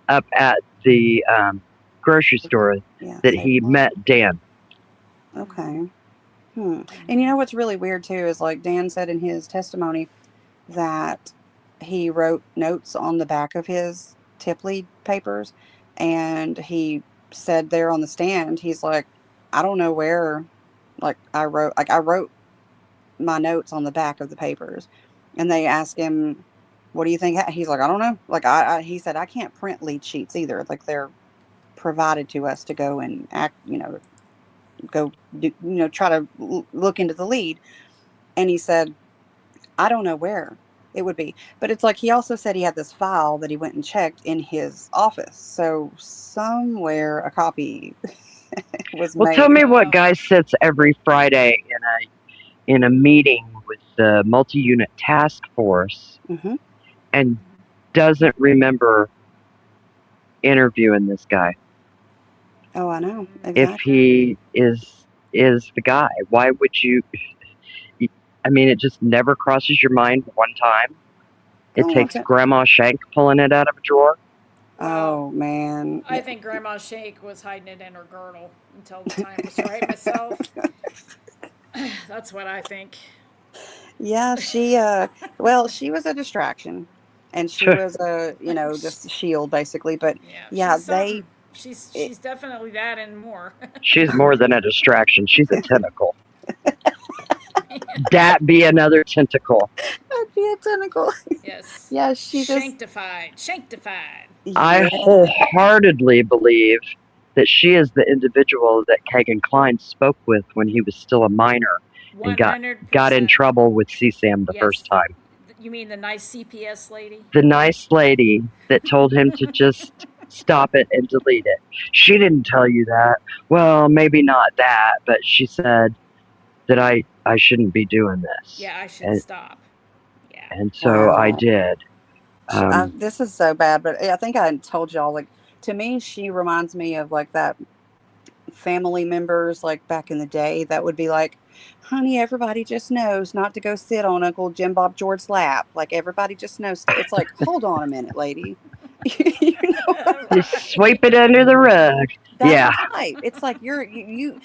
up at the grocery store, Yeah, that Save he a lot. met Dan. mm, Okay. And you know what's really weird too is like Dan said in his testimony that he wrote notes on the back of his tip lead papers, and he said there on the stand, he's like, I don't know where, like I wrote my notes on the back of the papers, and they asked him, what do you think? He's like, I don't know. Like he said, I can't print lead sheets either. Like they're provided to us to go and act, go do, try to look into the lead. And he said, I don't know where it would be. But it's like he also said he had this file that he went and checked in his office. So somewhere a copy was Well, tell made. me what guy sits every Friday in a meeting with the multi-unit task force Hmm. and doesn't remember interviewing this guy. Oh, I know. If Exactly. he is the guy, why would you? I mean, it just never crosses your mind one time. It Oh, takes Grandma Shank pulling it out of a drawer. Well, oh man. I think Grandma Shake was hiding it in her girdle until the time was right myself. That's what I think. Yeah, well, she was a distraction, and she was a, just a shield basically, but Yeah, yeah, she's something. it, She's definitely that and more. She's more than a distraction. She's a tentacle. That be another tentacle. that'd be a tentacle. Yes. Yeah, she just, Shanktified. Shanktified. I yeah. wholeheartedly believe that she is the individual that Kagan Klein spoke with when he was still a minor and got in 100%. trouble with CSAM the first Yes. time. You mean the nice CPS lady? The nice lady that told him to just stop it and delete it. She didn't tell you that. Well, maybe not that, but she said that I shouldn't be doing this. Yeah, I should stop. Yeah. And so I Wow. did. This is so bad, but I think I told y'all, like, to me, she reminds me of like that family members like back in the day that would be like, honey, everybody just knows not to go sit on Uncle Jim Bob George's lap. Like everybody just knows. It's like, hold on a minute, lady. you know Just sweep it under the rug. That's Yeah. right. It's like you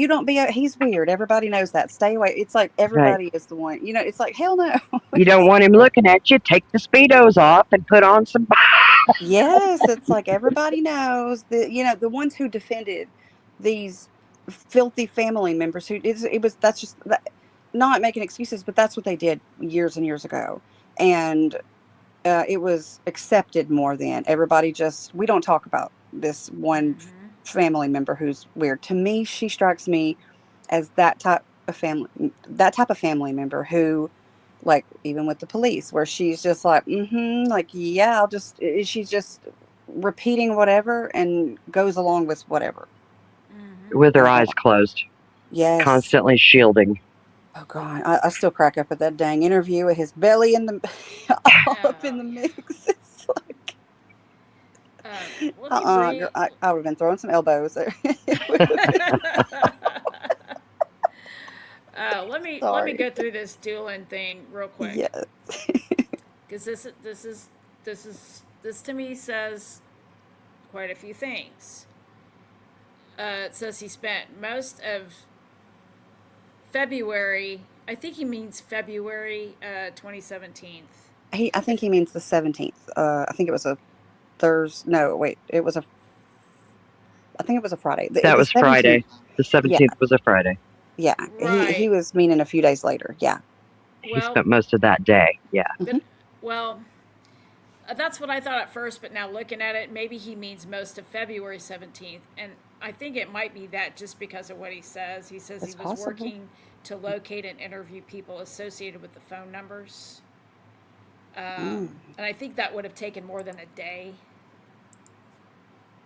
don't be. He's weird. Everybody knows that. Stay away. It's like Right. everybody is the one. It's like hell no. You don't want him looking at you. Take the Speedos off and put on some. Yes, it's like everybody knows the ones who defended these filthy family members who it was that's just that, not making excuses, but that's what they did years and years ago, and it was accepted more then. Everybody just we don't talk about this one family member who's weird. To me, she strikes me as that type of family member who, like, even with the police, where she's just like, like, yeah, she's just repeating whatever and goes along with whatever. With her And eyes closed. yes. Constantly shielding. Oh God, I still crack up at that dang interview with his belly in the all up in the mix. It's like, I would have been throwing some elbows there. Let me Sorry. go through this dueling thing real quick. Yes. Because this to me says quite a few things. It says he spent most of February. I think he means February 2017. I think he means the 17th. I think it was a Thursday. No, wait, I think it was a Friday. That The was 17th. Friday. The 17th Yeah. was a Friday. Yeah. Right. He was meaning a few days later. Yeah. He spent most of that day. Yeah. But, well, that's what I thought at first, but now looking at it, maybe he means most of February 17th. And I think it might be that just because of what he says. He says It's he was possible. working to locate and interview people associated with the phone numbers. And I think that would have taken more than a day.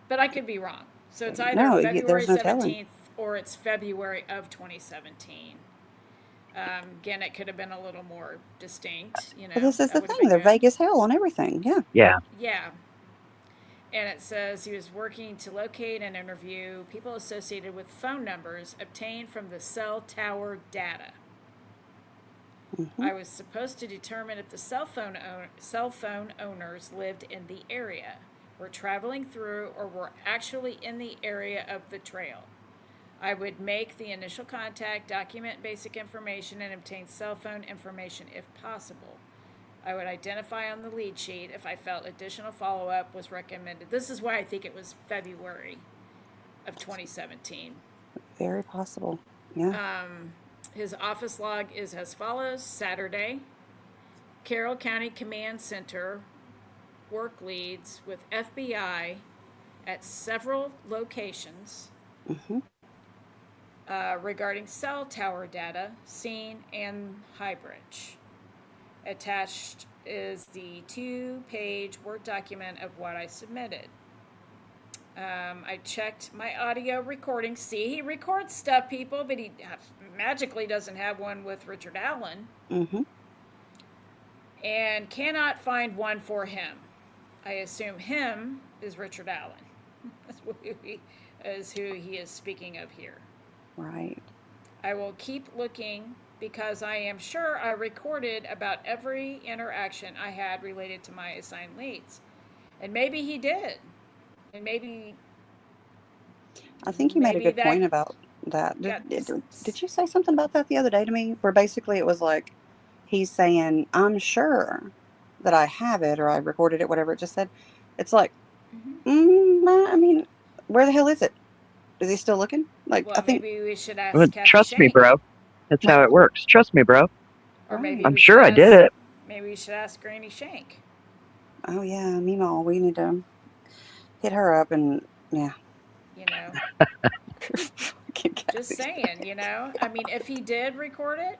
But I could be wrong. So it's either February there's no 17th telling. or it's February of 2017. Again, it could have been a little more distinct. Well, this is that the would have thing. been They're good. vague as hell on everything. Yeah. Yeah. Yeah. And it says he was working to locate and interview people associated with phone numbers obtained from the cell tower data. I was supposed to determine if the cell phone owners lived in the area, were traveling through, or were actually in the area of the trail. I would make the initial contact, document basic information, and obtain cell phone information if possible. I would identify on the lead sheet if I felt additional follow up was recommended. This is why I think it was February of 2017. Very possible. Yeah. His office log is as follows: Saturday, Carroll County Command Center work leads with FBI at several locations regarding cell tower data seen and High Bridge. Attached is the 2-page Word document of what I submitted. I checked my audio recording. See, he records stuff, people, but he magically doesn't have one with Richard Allen. And cannot find one for him. I assume him is Richard Allen. That's who he is speaking of here. Right. I will keep looking because I am sure I recorded about every interaction I had related to my assigned leads. And maybe he did. And maybe... I think you made a good point about that. Did you say something about that the other day to me? Where basically it was like, he's saying, I'm sure that I have it or I recorded it, whatever it just said. It's like, I mean, where the hell is it? Is he still looking? Like, well, I think maybe we should ask Kathy trust Shank. me, bro. That's how it works. Trust me, bro. Or maybe I'm sure I did it. Maybe we should ask Granny Shank. Oh yeah, Meemaw. We need to hit her up and You know. Just saying, you know. I mean, if he did record it,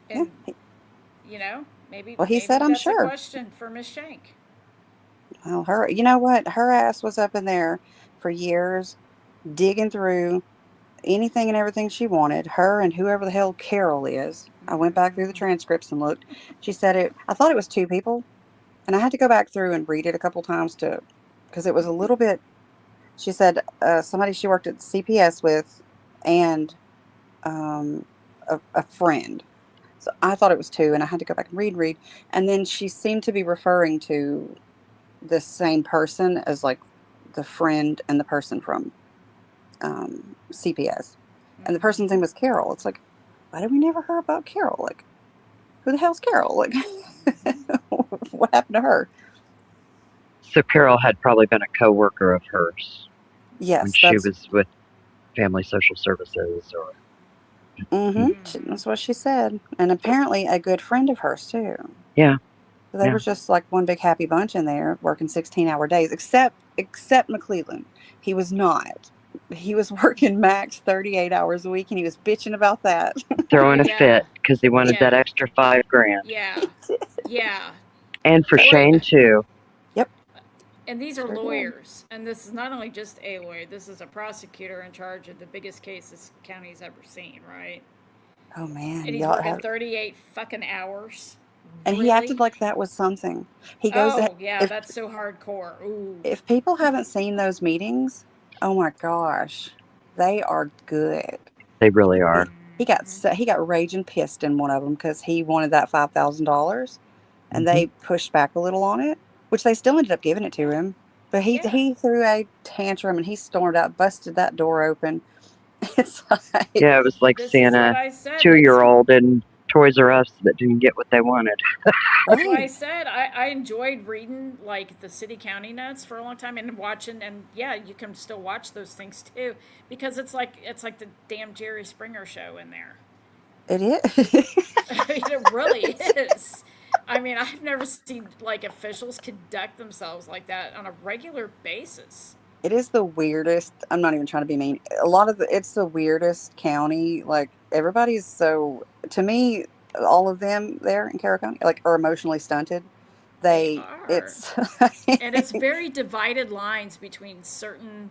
and you know, maybe. Well, he maybe said, I'm that's sure. A question for Miss Shank. Well, you know what? Her ass was up in there for years, digging through anything and everything she wanted. Her and whoever the hell Carol is. I went back through the transcripts and looked. She said I thought it was 2 people, and I had to go back through and read it a couple times because it was a little bit. She said somebody she worked at CPS with, and a friend. So I thought it was 2, and I had to go back and read, and then she seemed to be referring to the same person as like the friend and the person from CPS, and the person's name was Carol. It's like, why did we never hear about Carol? Like, who the hell's Carol? Like, what happened to her? So Carol had probably been a coworker of hers. Yes, when she was with Family Social Services, or. That's what she said, and apparently a good friend of hers too. Yeah. So they were just like one big happy bunch in there, working 16-hour days. Except McClellan, he was not. He was working max 38 hours a week, and he was bitching about that. Throwing a fit because he wanted that extra $5,000. Yeah. Yeah. And for Shane too. Yep. And these are lawyers, and this is not only just a lawyer. This is a prosecutor in charge of the biggest case this county's ever seen, right? Oh man! And he's working 38 fucking hours. And he acted like that was something. He goes, that's so hardcore. Ooh. If people haven't seen those meetings, oh my gosh, they are good. They really are. He got raging pissed in one of them because he wanted that $5,000, and they pushed back a little on it, which they still ended up giving it to him. But he threw a tantrum and he stormed out, busted that door open. It's like, it was like seeing a 2-year-old in Toys R Us that didn't get what they wanted. That's why I said I enjoyed reading like the city county notes for a long time and watching, and you can still watch those things too, because it's like the damn Jerry Springer show in there. It is. It really is. I mean, I've never seen like officials conduct themselves like that on a regular basis. It is the weirdest. I'm not even trying to be mean. It's the weirdest county. Like, everybody's so, to me, all of them there in Carroll County, like, are emotionally stunted. They are. And it's very divided lines between certain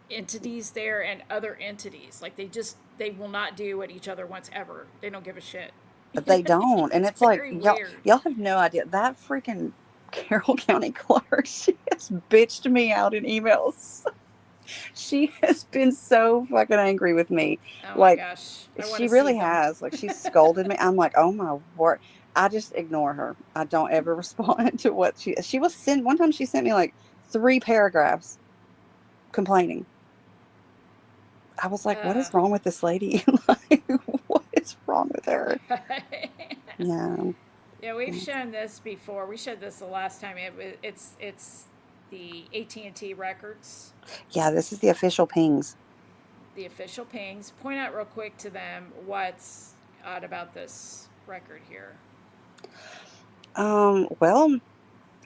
entities there and other entities. Like, they will not do what each other wants ever. They don't give a shit. But they don't. And it's like, y'all have no idea. That freaking Carroll County clerk, she has bitched me out in emails. She has been so fucking angry with me. Oh my gosh. She really has. Like, she scolded me. I'm like, oh my word. I just ignore her. I don't ever respond to what she will send. One time she sent me like 3 paragraphs complaining. I was like, what is wrong with this lady? Like, what is wrong with her? Yeah. Yeah, we've shown this before. We showed this the last time. It's the AT&T records, Yeah, this is the official pings. the official pings. Point out real quick to them what's odd about this record here. Well,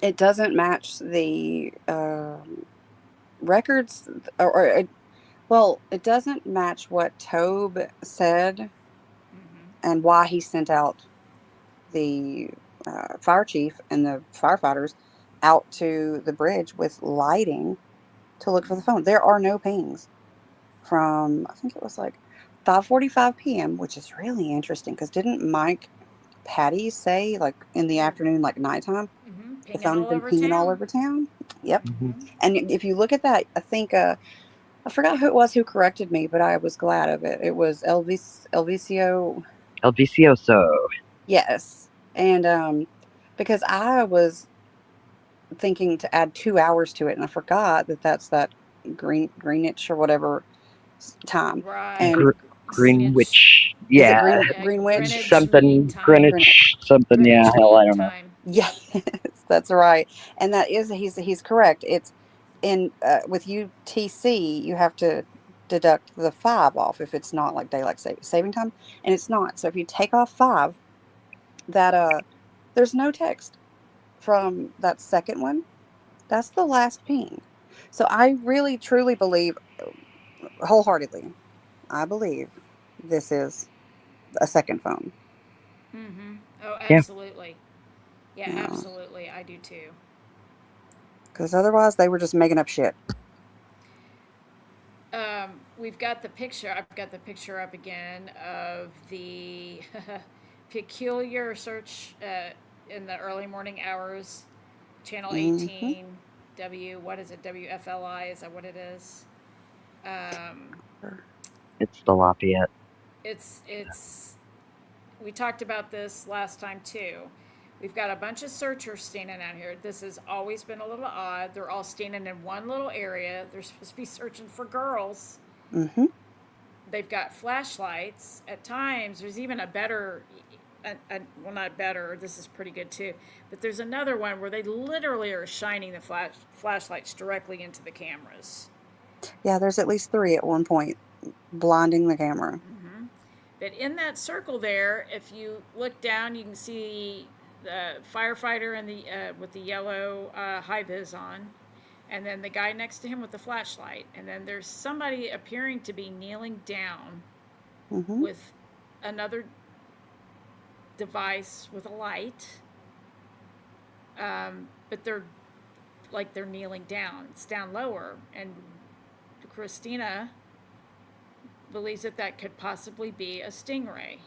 it doesn't match the records, well, it doesn't match what Tobe said and why he sent out the fire chief and the firefighters out to the bridge with lighting to look for the phone. There are no pings from, I think it was like 5:45 p.m., which is really interesting because didn't Mike Patty say like in the afternoon, like nighttime, the Pinging phone had all been over pinging all town. over town? Yep. Mhm. And if you look at that, I think I forgot who it was who corrected me, but I was glad of it. It was Elvisio. El Vicioso. Yes. And because I was thinking to add 2 hours to it, and I forgot that that's that Greenwich or whatever time. Right. And Greenwich. Greenwich. is it Yeah. Yeah, Greenwich? Greenwich Mean Something. Time. Greenwich. Something. Yeah. Greenwich Hell, I Mean don't know. Time. Yes, that's right. And that is he's correct. It's in with UTC you have to deduct the 5 off if it's not like daylight saving time, and it's not. So if you take off 5, that there's no text from that second one. That's the last ping. So I really truly believe wholeheartedly. I believe this is a second phone. Oh, Yeah. absolutely. Yeah, absolutely. I do too. Because otherwise they were just making up shit. We've got the picture. I've got the picture up again of the peculiar search in the early morning hours. Channel Mm-hmm. 18, what is it? WFLI, is that what it is? It's the Lafayette. It's we talked about this last time too. We've got a bunch of searchers standing out here. This has always been a little odd. They're all standing in one little area. They're supposed to be searching for girls. Mm-hmm. They've got flashlights. At times, there's even a better, well, not better, this is pretty good too, but there's another one where they literally are shining the flashlights directly into the cameras. Yeah, there's at least 3 at one point blinding the camera. But in that circle there, if you look down, you can see the firefighter and the with the yellow high vis on, and then the guy next to him with the flashlight, and then there's somebody appearing to be kneeling down Mm-hmm. with another device with a light, but they're kneeling down. It's down lower, and Christina believes that could possibly be a stingray.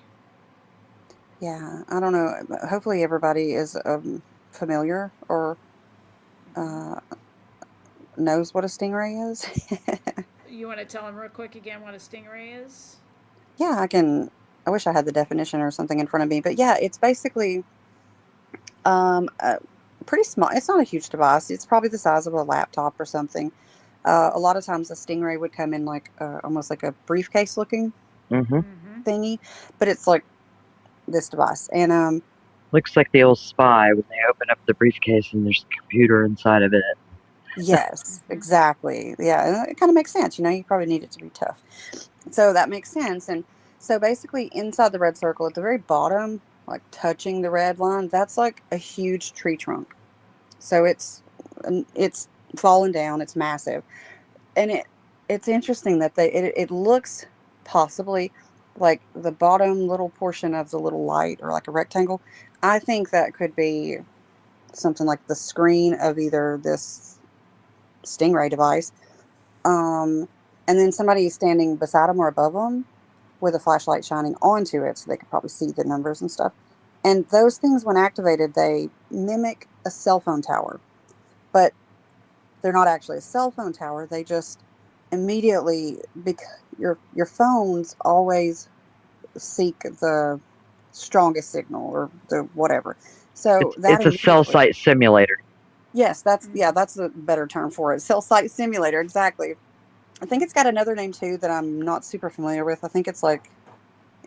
Yeah, I don't know. Hopefully everybody is familiar or knows what a stingray is. You want to tell him real quick again what a stingray is? Yeah, I can. I wish I had the definition or something in front of me, but yeah, it's basically pretty small. It's not a huge device. It's probably the size of a laptop or something. A lot of times a stingray would come in like almost like a briefcase looking thingy, but it's like this device. And looks like the old Spy when they open up the briefcase and there's a computer inside of it. Yes, exactly. Yeah, it kind of makes sense. You probably need it to be tough. So that makes sense. And so basically inside the red circle at the very bottom, like touching the red line, that's like a huge tree trunk. So it's fallen down. It's massive. And it's interesting that it looks possibly like the bottom little portion of the little light or like a rectangle. I think that could be something like the screen of either this stingray device, and then somebody standing beside them or above them with a flashlight shining onto it so they could probably see the numbers and stuff. And those things, when activated, they mimic a cell phone tower, but they're not actually a cell phone tower. They just immediately, because your phones always seek the strongest signal or the whatever. So it's a cell site simulator. Yes, that's a better term for it. Cell site simulator, exactly. I think it's got another name too that I'm not super familiar with. I think it's like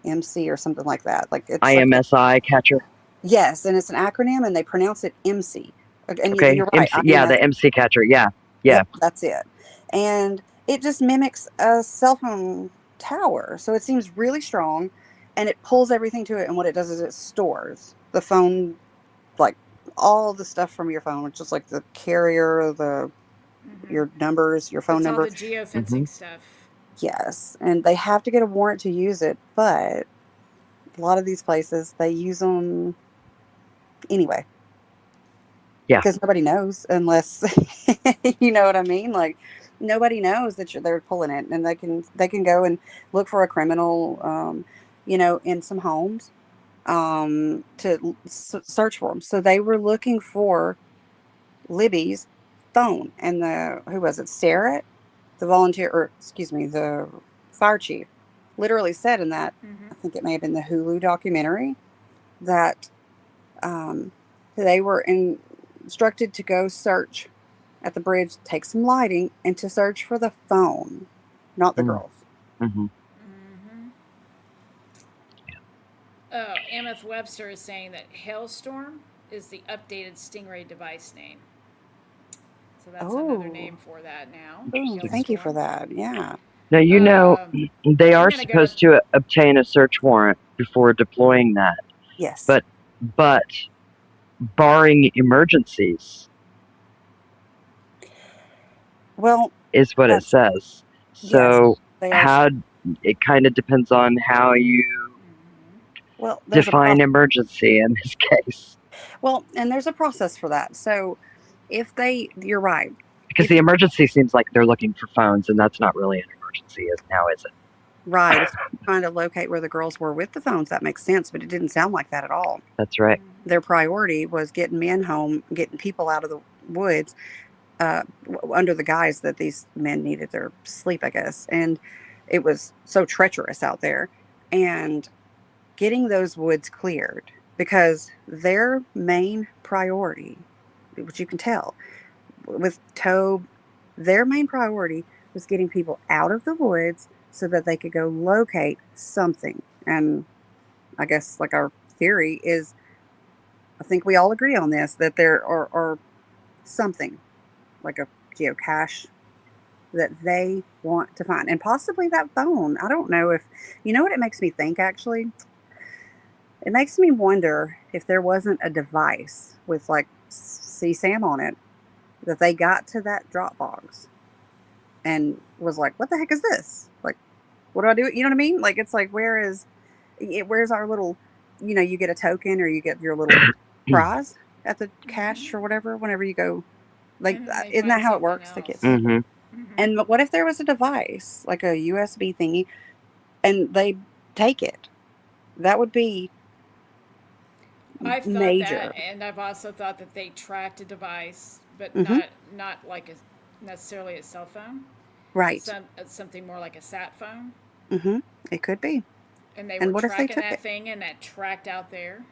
MC or something like that. Like it's like IMSI catcher. yes, and it's an acronym, and they pronounce it MC. And Okay, you're right. MC. Yeah, the MC catcher. Yeah, yeah. Yep, that's it. And it just mimics a cell phone tower, so it seems really strong, and it pulls everything to it. And what it does is it stores the phone, like all the stuff from your phone, just like the carrier, your numbers, your phone It's all number. the geofencing stuff. Yes, and they have to get a warrant to use it, but a lot of these places they use them anyway. Yeah. Because nobody knows unless you know what I mean. Like nobody knows that they're pulling it, and they can go and look for a criminal, in some homes, to search for them. So they were looking for Libby's phone, and who was it? Sarah, the volunteer, or excuse me, the fire chief, literally said in that, I think it may have been the Hulu documentary, that they were instructed to go search at the bridge, take some lighting, and to search for the phone, not the girls. Oh, Emmeth Webster is saying that Hailstorm is the updated Stingray device name. So that's another name for that now. Ooh, thank you for that. Yeah. Now, they are supposed to obtain a search warrant before deploying that. Yes. But barring emergencies, well, is what it says. So yes, it kind of depends on how you define emergency in this case. Well, and there's a process for that. So you're right. Because the emergency seems like they're looking for phones, and that's not really an emergency, is it? Right. If you're trying to locate where the girls were with the phones, that makes sense, but it didn't sound like that at all. That's right. Their priority was getting men home, getting people out of the woods, under the guise that these men needed their sleep, I guess. And it was so treacherous out there. And getting those woods cleared, because their main priority, which you can tell with Tobe, their main priority was getting people out of the woods so that they could go locate something. And I guess like our theory is, I think we all agree on this, that there are something like a geocache that they want to find, and possibly that phone. I don't know if, what it makes me think, actually? It makes me wonder if there wasn't a device with like CSAM on it that they got to that Dropbox and was like, what the heck is this? Like, what do I do? You know what I mean? Like, it's like, where's our little, you get a token or you get your little prize at the cache or whatever, whenever you go, like, isn't that how it works? Like and what if there was a device, like a USB thingy, and they take it? That would be I've major. Thought that, and I've also thought that they tracked a device, but not like necessarily a cell phone. Right. Something more like a sat phone. It could be. And they were tracking that thing, and that tracked out there.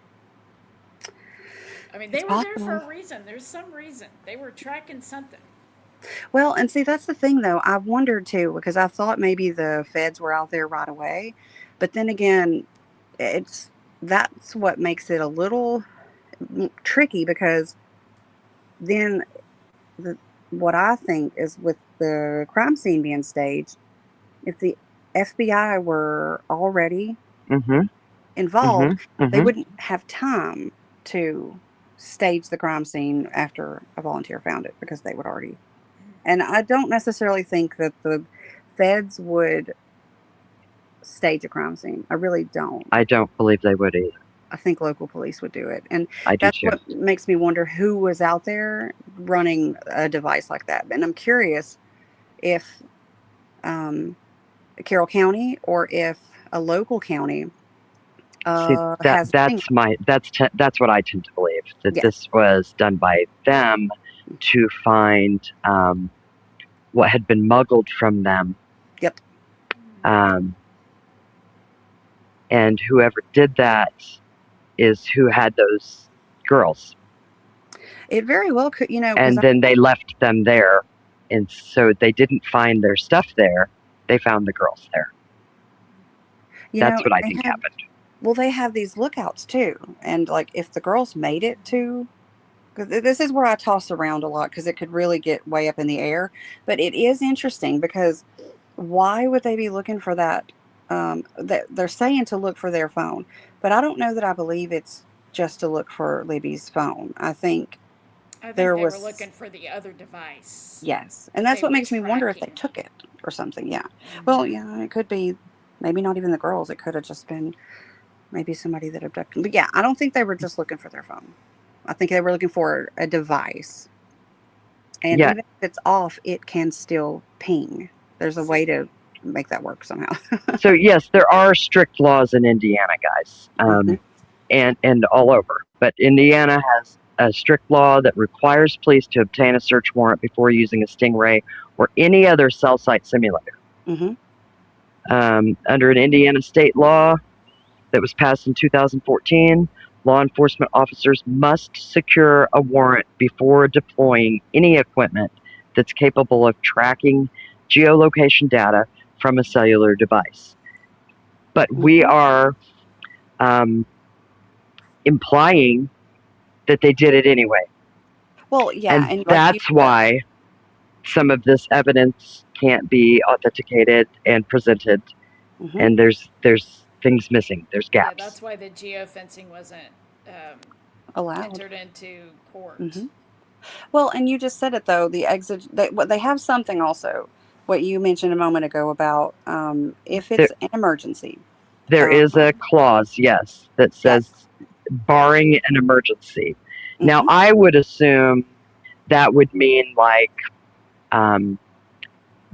I mean, they were there for a reason. There's some reason. They were tracking something. Well, and see, that's the thing, though. I wondered, too, because I thought maybe the feds were out there right away. But then again, that's what makes it a little tricky, because then what I think is, with the crime scene being staged, if the FBI were already involved, they wouldn't have time to stage the crime scene after a volunteer found it, because they would already. And I don't necessarily think that the feds would stage a crime scene. I really don't. I don't believe they would either. I think local police would do it. And that's what makes me wonder who was out there running a device like that. And I'm curious if Carroll County or if a local county that's what I tend to believe, that this was done by them to find what had been muggled from them. Yep. And whoever did that is who had those girls. It very well could, And then they left them there And so they didn't find their stuff there. They found the girls there. That's what I think happened. Well, they have these lookouts too. And like if the girls made it to, because this is where I toss around a lot because it could really get way up in the air. But it is interesting because why would they be looking for that? They're saying to look for their phone, but I don't know that I believe it's just to look for Libby's phone. I think they were looking for the other device. Yes, and that's what makes me wonder if they took it or something. Yeah. Mm-hmm. Well, yeah, it could be. Maybe not even the girls. It could have just been maybe somebody that abducted them. But yeah, I don't think they were just looking for their phone. I think they were looking for a device. And even if it's off, it can still ping. There's a way to make that work somehow. So yes, there are strict laws in Indiana, guys, and all over. But Indiana has a strict law that requires police to obtain a search warrant before using a Stingray or any other cell site simulator. Mm-hmm. Under an Indiana state law that was passed in 2014, law enforcement officers must secure a warrant before deploying any equipment that's capable of tracking geolocation data from a cellular device. But we are implying that they did it anyway. Well, yeah. And that's why some of this evidence can't be authenticated and presented. Mm-hmm. And there's things missing. There's gaps. Yeah, that's why the geofencing wasn't allowed entered into court. Mm-hmm. Well, and you just said it though. They have something also. What you mentioned a moment ago about if it's an emergency. There is a clause, yes, that says barring an emergency. Mm-hmm. Now, I would assume that would mean like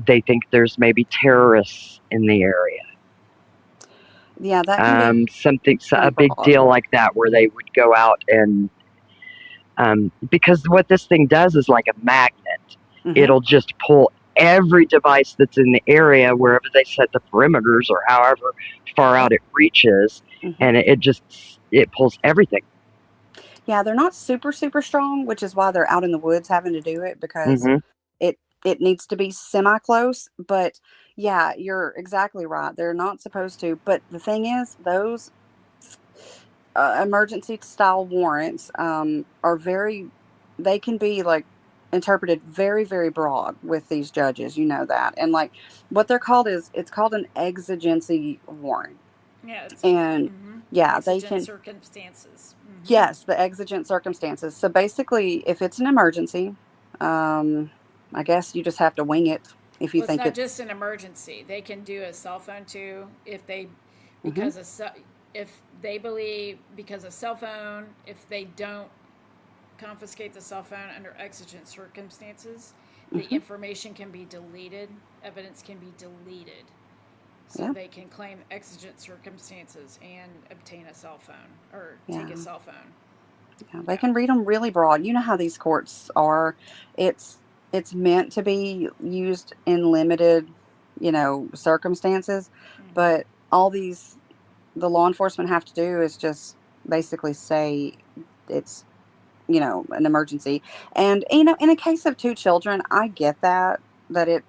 they think there's maybe terrorists in the area. Yeah, that can be a big deal like that, where they would go out and because what this thing does is like a magnet. Mm-hmm. It'll just pull every device that's in the area wherever they set the perimeters or however far out it reaches, mm-hmm. and it pulls everything. Yeah, they're not super strong, which is why they're out in the woods having to do it, because mm-hmm. it needs to be semi-close. But yeah, you're exactly right. They're not supposed to. But the thing is, those emergency style warrants they can be like interpreted very, very broad with these judges. You know that. And like what they're called it's called an exigency warrant. Yeah. And mm-hmm. yeah, exigent they can. Circumstances. Mm-hmm. Yes, the exigent circumstances. So basically, if it's an emergency, I guess you just have to wing it. If you think it's not just an emergency, they can do a cell phone too. If they, because mm-hmm. If they believe because of cell phone, if they don't confiscate the cell phone under exigent circumstances, the mm-hmm. information can be deleted. Evidence can be deleted. So they can claim exigent circumstances and obtain a cell phone or take a cell phone. Yeah, they can read them really broad. You know how these courts are. It's meant to be used in limited, circumstances. Mm-hmm. But all the law enforcement have to do is just basically say it's, an emergency. And, in a case of 2 children, I get that it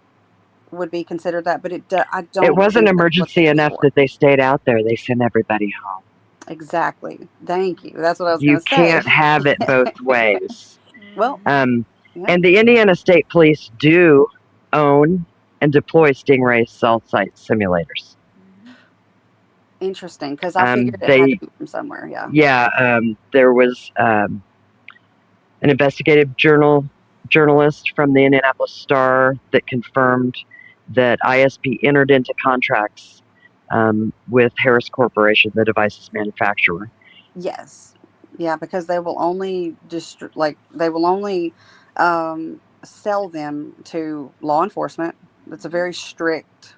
would be considered that, but I don't. It wasn't emergency enough that they stayed out there. They sent everybody home. Exactly. Thank you. That's what I was going to say. You can't have it both ways. Well, and the Indiana State Police do own and deploy Stingray cell site simulators. Interesting, because I figured it had to be from somewhere. Yeah. Yeah. There was an investigative journalist from the Indianapolis Star that confirmed that ISP entered into contracts with Harris Corporation, the devices manufacturer. Yes, yeah, because they will only sell them to law enforcement. That's a very strict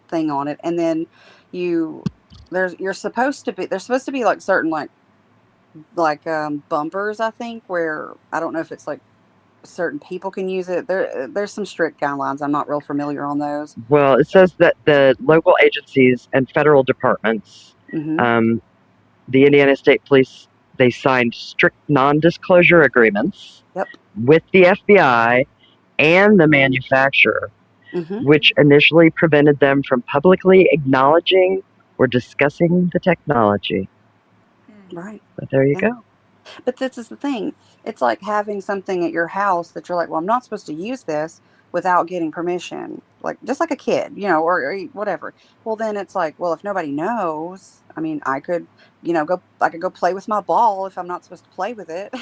thing on it. And then there's supposed to be like certain like bumpers, I think, where I don't know if it's like certain people can use it. There's some strict guidelines. I'm not real familiar on those. Well, it says that the local agencies and federal departments, mm-hmm. The Indiana State Police, they signed strict non-disclosure agreements with the FBI and the manufacturer, Mm-hmm. which initially prevented them from publicly acknowledging or discussing the technology. Right. But there you Yeah. go. But this is the thing. It's like having something at your house that you're like, well, I'm not supposed to use this without getting permission. Like just like a kid, or whatever. Well, then it's like, well, if nobody knows, I mean, I could go play with my ball if I'm not supposed to play with it.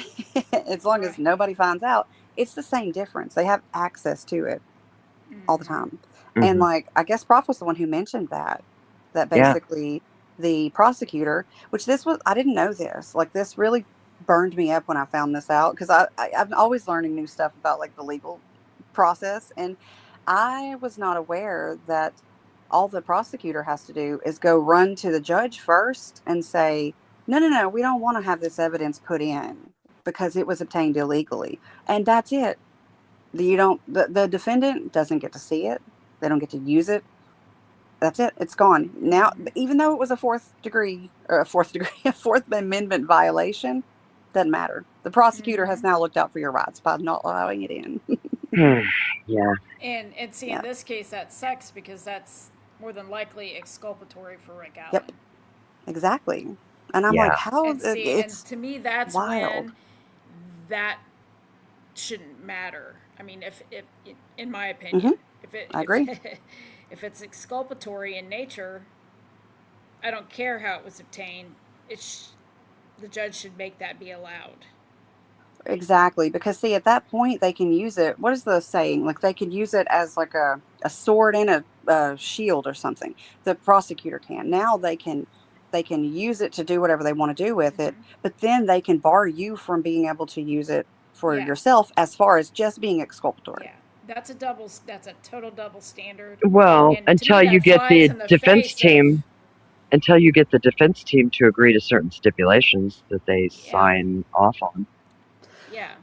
As long as Right. nobody finds out. It's the same difference. They have access to it all the time. And Hmm. like, I guess Prof was the one who mentioned that Yeah. basically the prosecutor, which I didn't know this, like this really burned me up when I found this out. Cause I'm always learning new stuff about like the legal process. And I was not aware that all the prosecutor has to do is go run to the judge first and say, no, no, no, we don't want to have this evidence put in because it was obtained illegally. And that's it. The defendant doesn't get to see it. They don't get to use it. That's it. It's gone. Now, even though it was a a fourth amendment violation, doesn't matter. The prosecutor has now looked out for your rights by not allowing it in. Yeah. And see, in Yeah. this case, that sucks because that's more than likely exculpatory for Rick Yep. Allen. Exactly. And I'm like, Yeah. how And see, and it's to me, that's wild. when that shouldn't matter. I mean, if in my opinion, Hmm. if it I if agree. if it's exculpatory in nature, I don't care how it was obtained. The judge should make that be allowed. Exactly. Because see, at that point they can use it. What is the saying? Like they could use it as like a sword and a shield or something. The prosecutor can. Now they can use it to do whatever they want to do with it, but then they can bar you from being able to use it for Yeah, yourself as far as just being exculpatory. yeah. That's a total double standard, Well, and to me that flies in the face of until you get the defense team to agree to certain stipulations that they yeah, sign off on. yeah.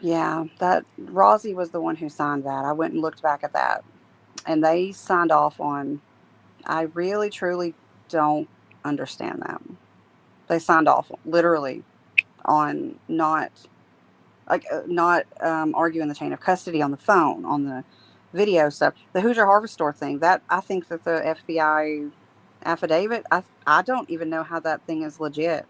Yeah, that Rosie was the one who signed that. I went and looked back at that, and they signed off on. I really truly don't understand that. They signed off literally on not arguing the chain of custody on the phone, on the video stuff. The Hoosier Harvest Store thing, that I think that the FBI affidavit, I don't even know how that thing is legit.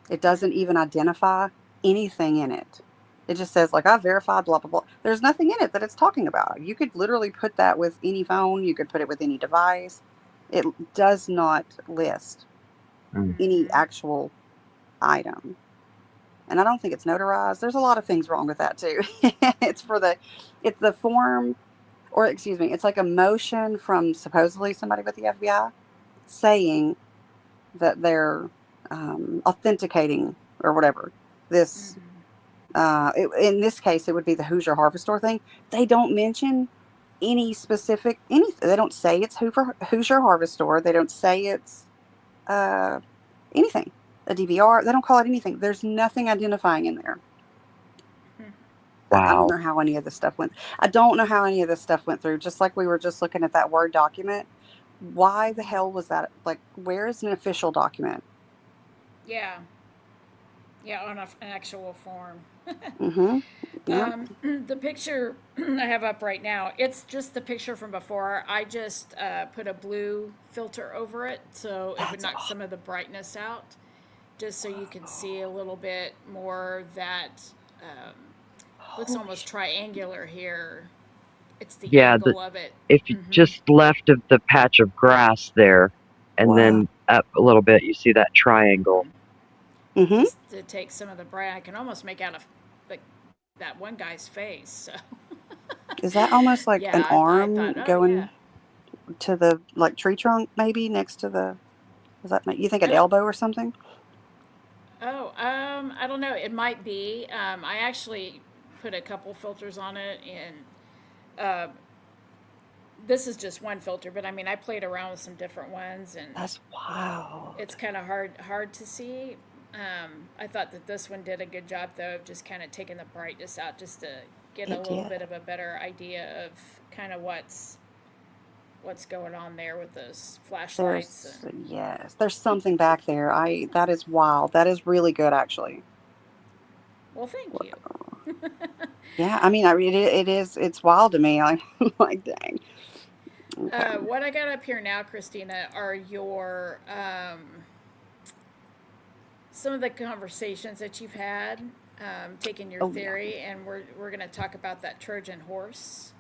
It doesn't even identify anything in it. It just says like I verified blah blah blah. There's nothing in it that it's talking about. You could literally put that with any phone, you could put it with any device. It does not list Mm. any actual item. And I don't think it's notarized. There's a lot of things wrong with that too. It's the form, or excuse me, it's like a motion from supposedly somebody with the FBI saying that they're authenticating or whatever this. In this case, it would be the Hoosier Harvest Store thing. They don't mention any specific anything. They don't say it's Hoosier Harvest Store. They don't say it's uh, anything. A DVR. They don't call it anything. There's nothing identifying in there. I don't Wow. know how any of this stuff went. I don't know how any of this stuff went through. Just like we were just looking at that Word document. Why the hell was that? Like, where is an official document? Yeah, yeah, on an actual form. Mm-hmm. Yeah. The picture I have up right now, it's just the picture from before. I just put a blue filter over it so it would That's knock some of the brightness out, just so you can see a little bit more that um, looks holy almost triangular here. It's the Yeah. angle of it. If you just left of the patch of grass there, and wow. then up a little bit, you see that triangle. Mm-hmm. Just to take some of the bright, I can almost make out like that one guy's face. So Is that almost like an yeah, I arm thought, oh yeah. going to the like tree trunk maybe next to the? Is that you think I an don't. elbow or something? Oh, I don't know. It might be. I actually put a couple filters on it, and uh, this is just one filter. But I mean, I played around with some different ones, and That's it's wild. kind of hard to see. I thought that this one did a good job though of just kind of taking the brightness out, just to get a It little did. bit of a better idea of kind of what's going on there with those flashlights. There's something back there. That is wild. That is really good actually. Well, thank you. Yeah, I mean, it's wild to me. I'm like, dang. Okay. What I got up here now, Christina, are your some of the conversations that you've had, taking your Oh, yeah. theory, and we're going to talk about that Trojan horse.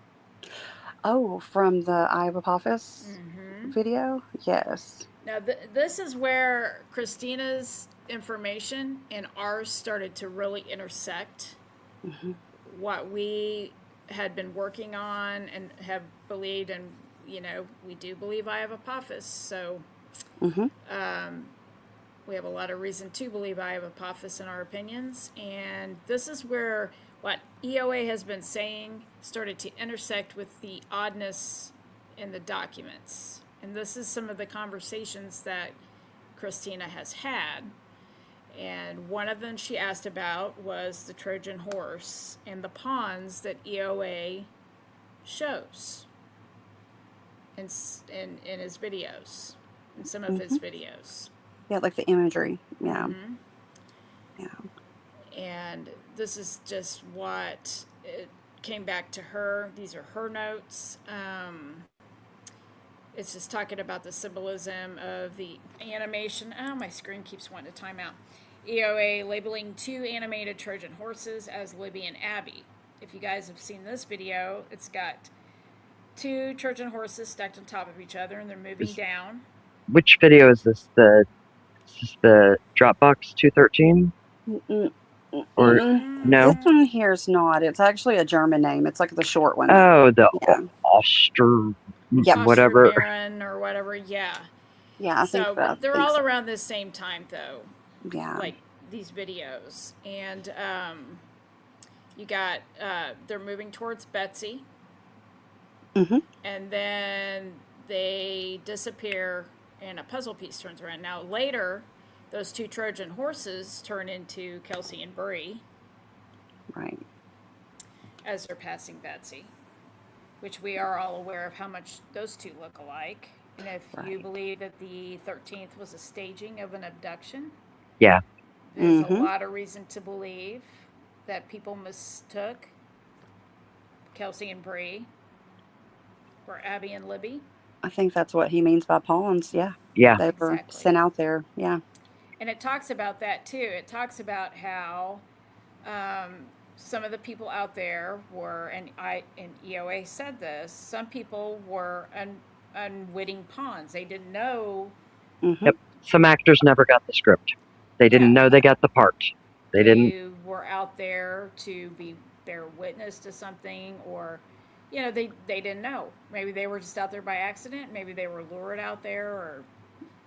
Oh, from the Eye of Apophis Mm-hmm. video? Yes. Now, this is where Christina's information and ours started to really intersect. Hmm. What we had been working on and have believed, and we do believe I have Apophis. So Hmm. we have a lot of reason to believe I have Apophis in our opinions. And this is where what EOA has been saying started to intersect with the oddness in the documents. And this is some of the conversations that Christina has had. And one of them she asked about was the Trojan horse and the pawns that EOA shows in his videos, in some of his Hmm. videos. Yeah, like the imagery. Yeah. Mm-hmm. Yeah. And this is just what it came back to her. These are her notes. It's just talking about the symbolism of the animation. Oh, my screen keeps wanting to time out. EOA labeling 2 animated Trojan horses as Libby and Abby. If you guys have seen this video, it's got 2 Trojan horses stacked on top of each other, and they're moving down. Which video is this? Is this the Dropbox 213? Or no? This one here is not. It's actually a German name. It's like the short one. Oh, the Yeah. Oster, Yep. whatever. Osterbaron or whatever, yeah. Yeah, I think So they're all so. around the same time, though. Yeah. Like these videos, and you got they're moving towards Betsy, Hmm. and then they disappear, and a puzzle piece turns around. Now later, those 2 Trojan horses turn into Kelsey and Bree Right. as they're passing Betsy, which we are all aware of how much those 2 look alike. And if you Right. believe that the 13th was a staging of an abduction, Yeah. there's a Mhm. lot of reason to believe that people mistook Kelsey and Bree for Abby and Libby. I think that's what he means by pawns. Yeah. Yeah. They were Exactly. sent out there. Yeah. And it talks about that too. It talks about how some of the people out there were, and EOA said this. Some people were unwitting pawns. They didn't know. Hmm. Yep. Some actors never got the script. They didn't know they got the part. They didn't. Were out there to bear witness to something, or they didn't know. Maybe they were just out there by accident. Maybe they were lured out there, or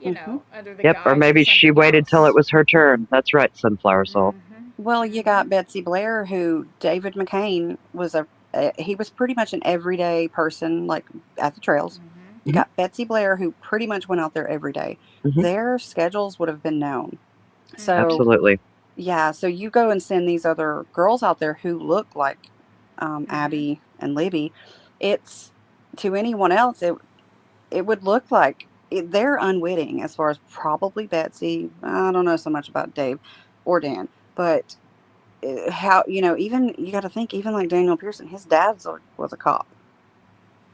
Mhm. under the Yep. guise Or maybe of she something waited till else. it was her turn. That's right, Sunflower Soul. Mm-hmm. Well, you got Betsy Blair, who David McCain was he was pretty much an everyday person, like at the trails. Mm-hmm. You got Betsy Blair, who pretty much went out there every day. Mhm. Their schedules would have been known. So Absolutely. yeah, so you go and send these other girls out there who look like Abby and Libby. It's to anyone else, it would look like they're unwitting as far as probably Betsy. I don't know so much about Dave or Dan, but how even you got to think even like Daniel Pearson, his dad was a cop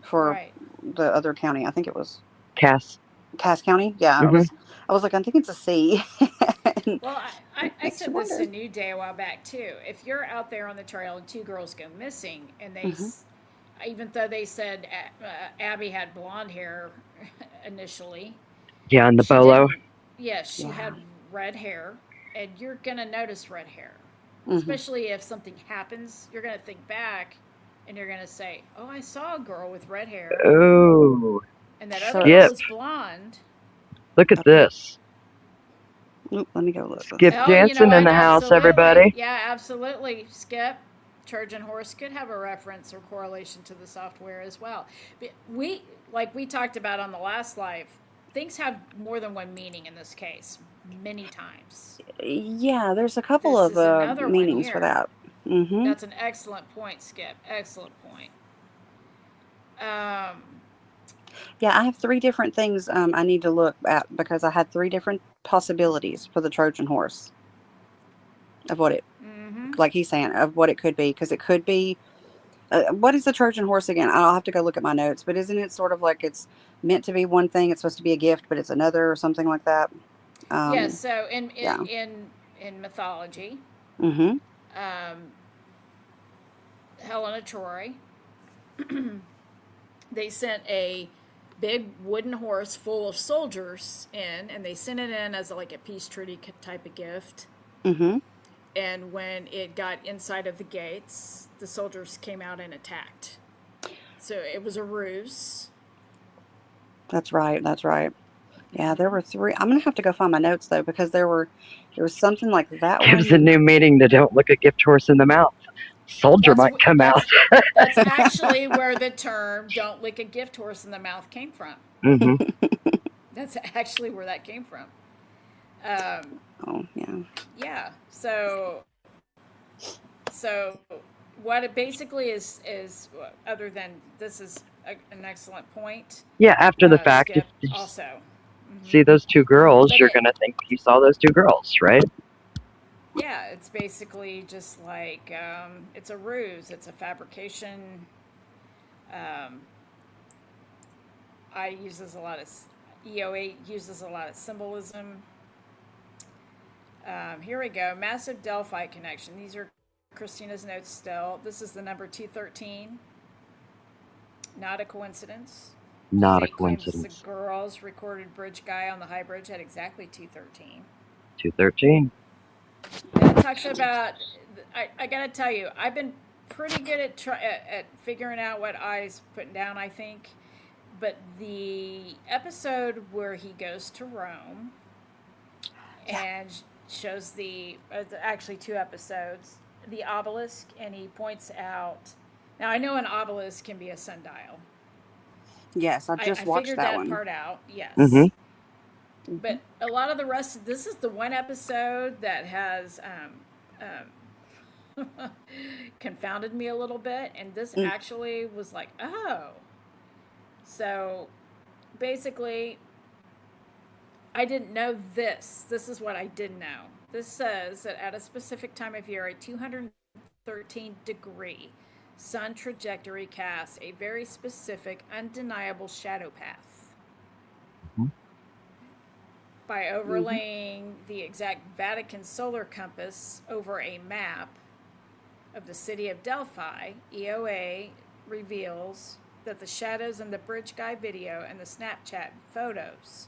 for Right. the other county. I think it was Cass. Cass County. Yeah, Mhm. I was like, I think it's a C. And Well, I makes said you this wonder. to New Day a while back too. If you're out there on the trail and 2 girls go missing, and Mhm. even though they said Abby had blonde hair initially, Yeah, and the she bolo. didn't. Yes, she Yeah. had red hair, and you're gonna notice red hair, Mhm. especially if something happens. You're gonna think back, and you're gonna say, "Oh, I saw a girl with red hair, Oh, and that So- other girl Skip. was blonde." Look at this. Oop, let me go look. Skip Oh, Jansen in the house, absolutely. everybody. Yeah, absolutely. Skip, Trojan horse could have a reference or correlation to the software as well. But we talked about on the last live, things have more than one meaning in this case, many times. Yeah, there's a couple This of is another one meanings for here. that. Hmm. That's an excellent point, Skip. Excellent point. Yeah, I have 3 different things I need to look at because I had 3 different possibilities for the Trojan horse of what it like he's saying, of what it could be, because it could be. What is the Trojan horse again? I'll have to go look at my notes, but isn't it sort of like it's meant to be one thing, it's supposed to be a gift, but it's another, or something like that? Yes. Um, So in yeah. in mythology, Mm-hmm. um, Helen of Troy, they sent a big wooden horse full of soldiers in, and they sent it in as like a peace treaty type of gift. Mm-hmm. And when it got inside of the gates, the soldiers came out and attacked. So it was a ruse. That's right. That's right. Yeah, there were three. I'm gonna have to go find my notes though, because there was something like that Gives one. a new meaning to don't look a gift horse in the mouth. Soldier might come out. That's actually where the term "don't lick a gift horse in the mouth" came from. Hmm. That's actually where that came from. Oh yeah. Yeah. So what it basically is other than this is an excellent point. Yeah, after the fact, if Skip you also. see those two girls, But you're going to think you saw those two girls, right? Yeah, it's basically just like it's a ruse. It's a fabrication. Um, I uses a lot of EOA uses a lot of symbolism. Here we go. Massive Delphi connection. These are Christina's notes still. This is the number 213. Not a coincidence. Not a Fate claims coincidence. the girls recorded bridge guy on the high bridge at exactly 213. 213. And it talks about, I gotta tell you, I've been pretty good at figuring out what I's putting down, I think. But the episode where he goes to Rome and shows actually two episodes, the obelisk, and he points out. Now I know an obelisk can be a sundial. Yes, I just watched figured that one. part out. Yes. Mm-hmm. But a lot of the rest, this is the one episode that has confounded me a little bit, and this actually was like, oh. So basically, I didn't know this. This is what I did know. This says that at a specific time of year, a 213-degree sun trajectory casts a very specific, undeniable shadow path. Mm-hmm. By overlaying the exact Vatican solar compass over a map of the city of Delphi, EOA reveals that the shadows in the Bridge Guy video and the Snapchat photos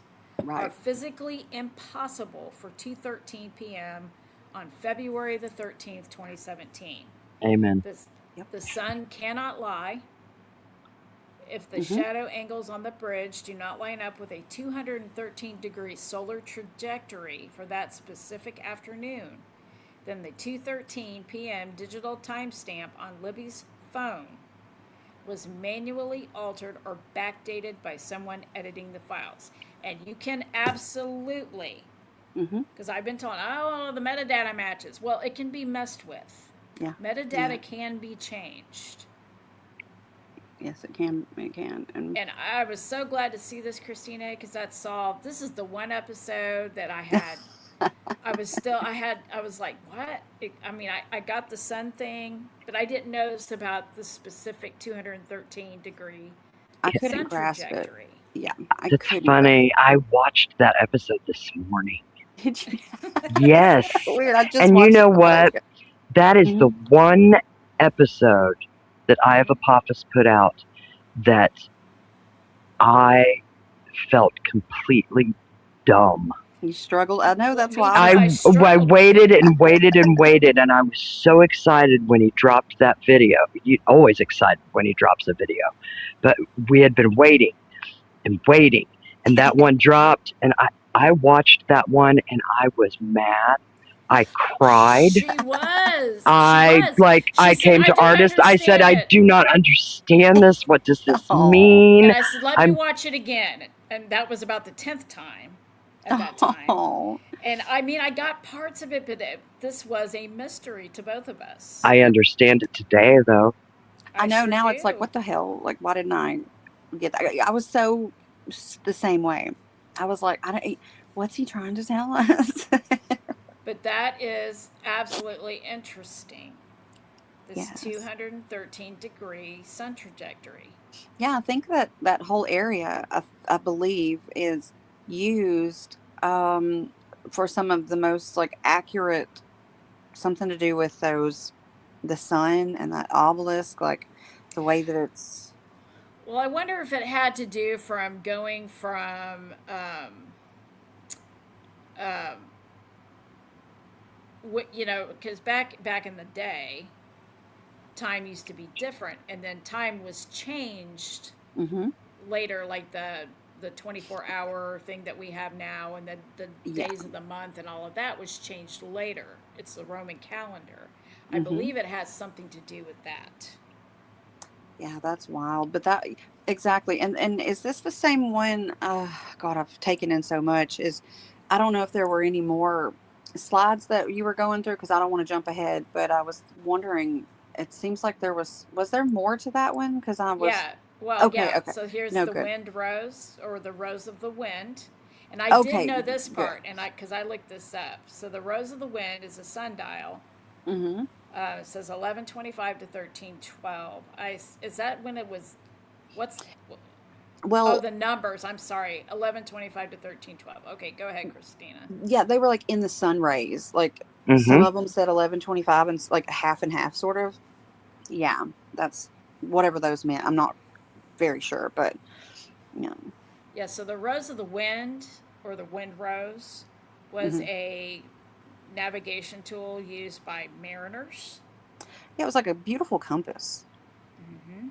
are physically impossible for 2:13 p.m. on February the 13th, 2017. Amen. The sun cannot lie. If the shadow angles on the bridge do not line up with a 213-degree solar trajectory for that specific afternoon, then the 2:13 p.m. digital timestamp on Libby's phone was manually altered or backdated by someone editing the files. And you can absolutely, because I've been told, oh, the metadata matches. Well, it can be messed with. Yeah. Metadata can be changed. Yes, it can. It can. And I was so glad to see this, Christina, because that's solved. This is the one episode that I had. I was like, what? I got the sun thing, but I didn't notice about the specific 213-degree I couldn't sun grasp trajectory. it. Yeah, It's funny. I watched that episode this morning. Did you? Yes. Weird. I just and you know what? Okay. That is the one episode that I have Apophis put out that I felt completely dumb. You struggled. I know, that's why I waited and waited and waited, and I was so excited when he dropped that video. You're always excited when he drops a video. But we had been waiting and waiting, and that one dropped, and I watched that one, and I was mad. I cried. She was. I came to Artist. I said, I do not understand this. What does this mean? And I said, let me watch it again. And that was about the 10th time at that time. And I got parts of it, but this was a mystery to both of us. I understand it today, though. I know now. It's like, what the hell? Like, why didn't I get that? I was so the same way. I was like, what's he trying to tell us? But that is absolutely interesting. This Yes. 213-degree sun trajectory. Yeah, I think that that whole area, I believe, is used for some of the most like accurate, something to do with those, the sun and that obelisk, like the way that it's. Well, I wonder if it had to do from going from, um, because back in the day, time used to be different, and then time was changed Mm-hmm. later, like the 24-hour thing that we have now, and then the Yeah. days of the month and all of that was changed later. It's the Roman calendar. I Mm-hmm. believe it has something to do with that. Yeah, that's wild. But that, exactly. And is this the same one? God, I've taken in so much. Is, I don't know if there were any more slides that you were going through because I don't want to jump ahead, but I was wondering. It seems like there was there more to that one? Because I was. Yeah, well, Okay, yeah. okay. So here's No the good. wind rose, or the rose of the wind. And I did Okay, know this good. part, and because I looked this up. So the rose of the wind is a sundial. Mm-hmm. It says 1125 to 1312. Is that when it was? What's Oh, Well, the numbers. I'm sorry. 1125 to 1312. Okay, go ahead, Christina. yeah, they were like in the sun rays. Like some Mm-hmm. of them said 11:25 and like half and half, sort of. Yeah, that's whatever those meant. I'm not very sure, but yeah. Yeah, so the rose of the wind, or the wind rose, was Hmm. a navigation tool used by mariners. Yeah, it was like a beautiful compass. Mm-hmm.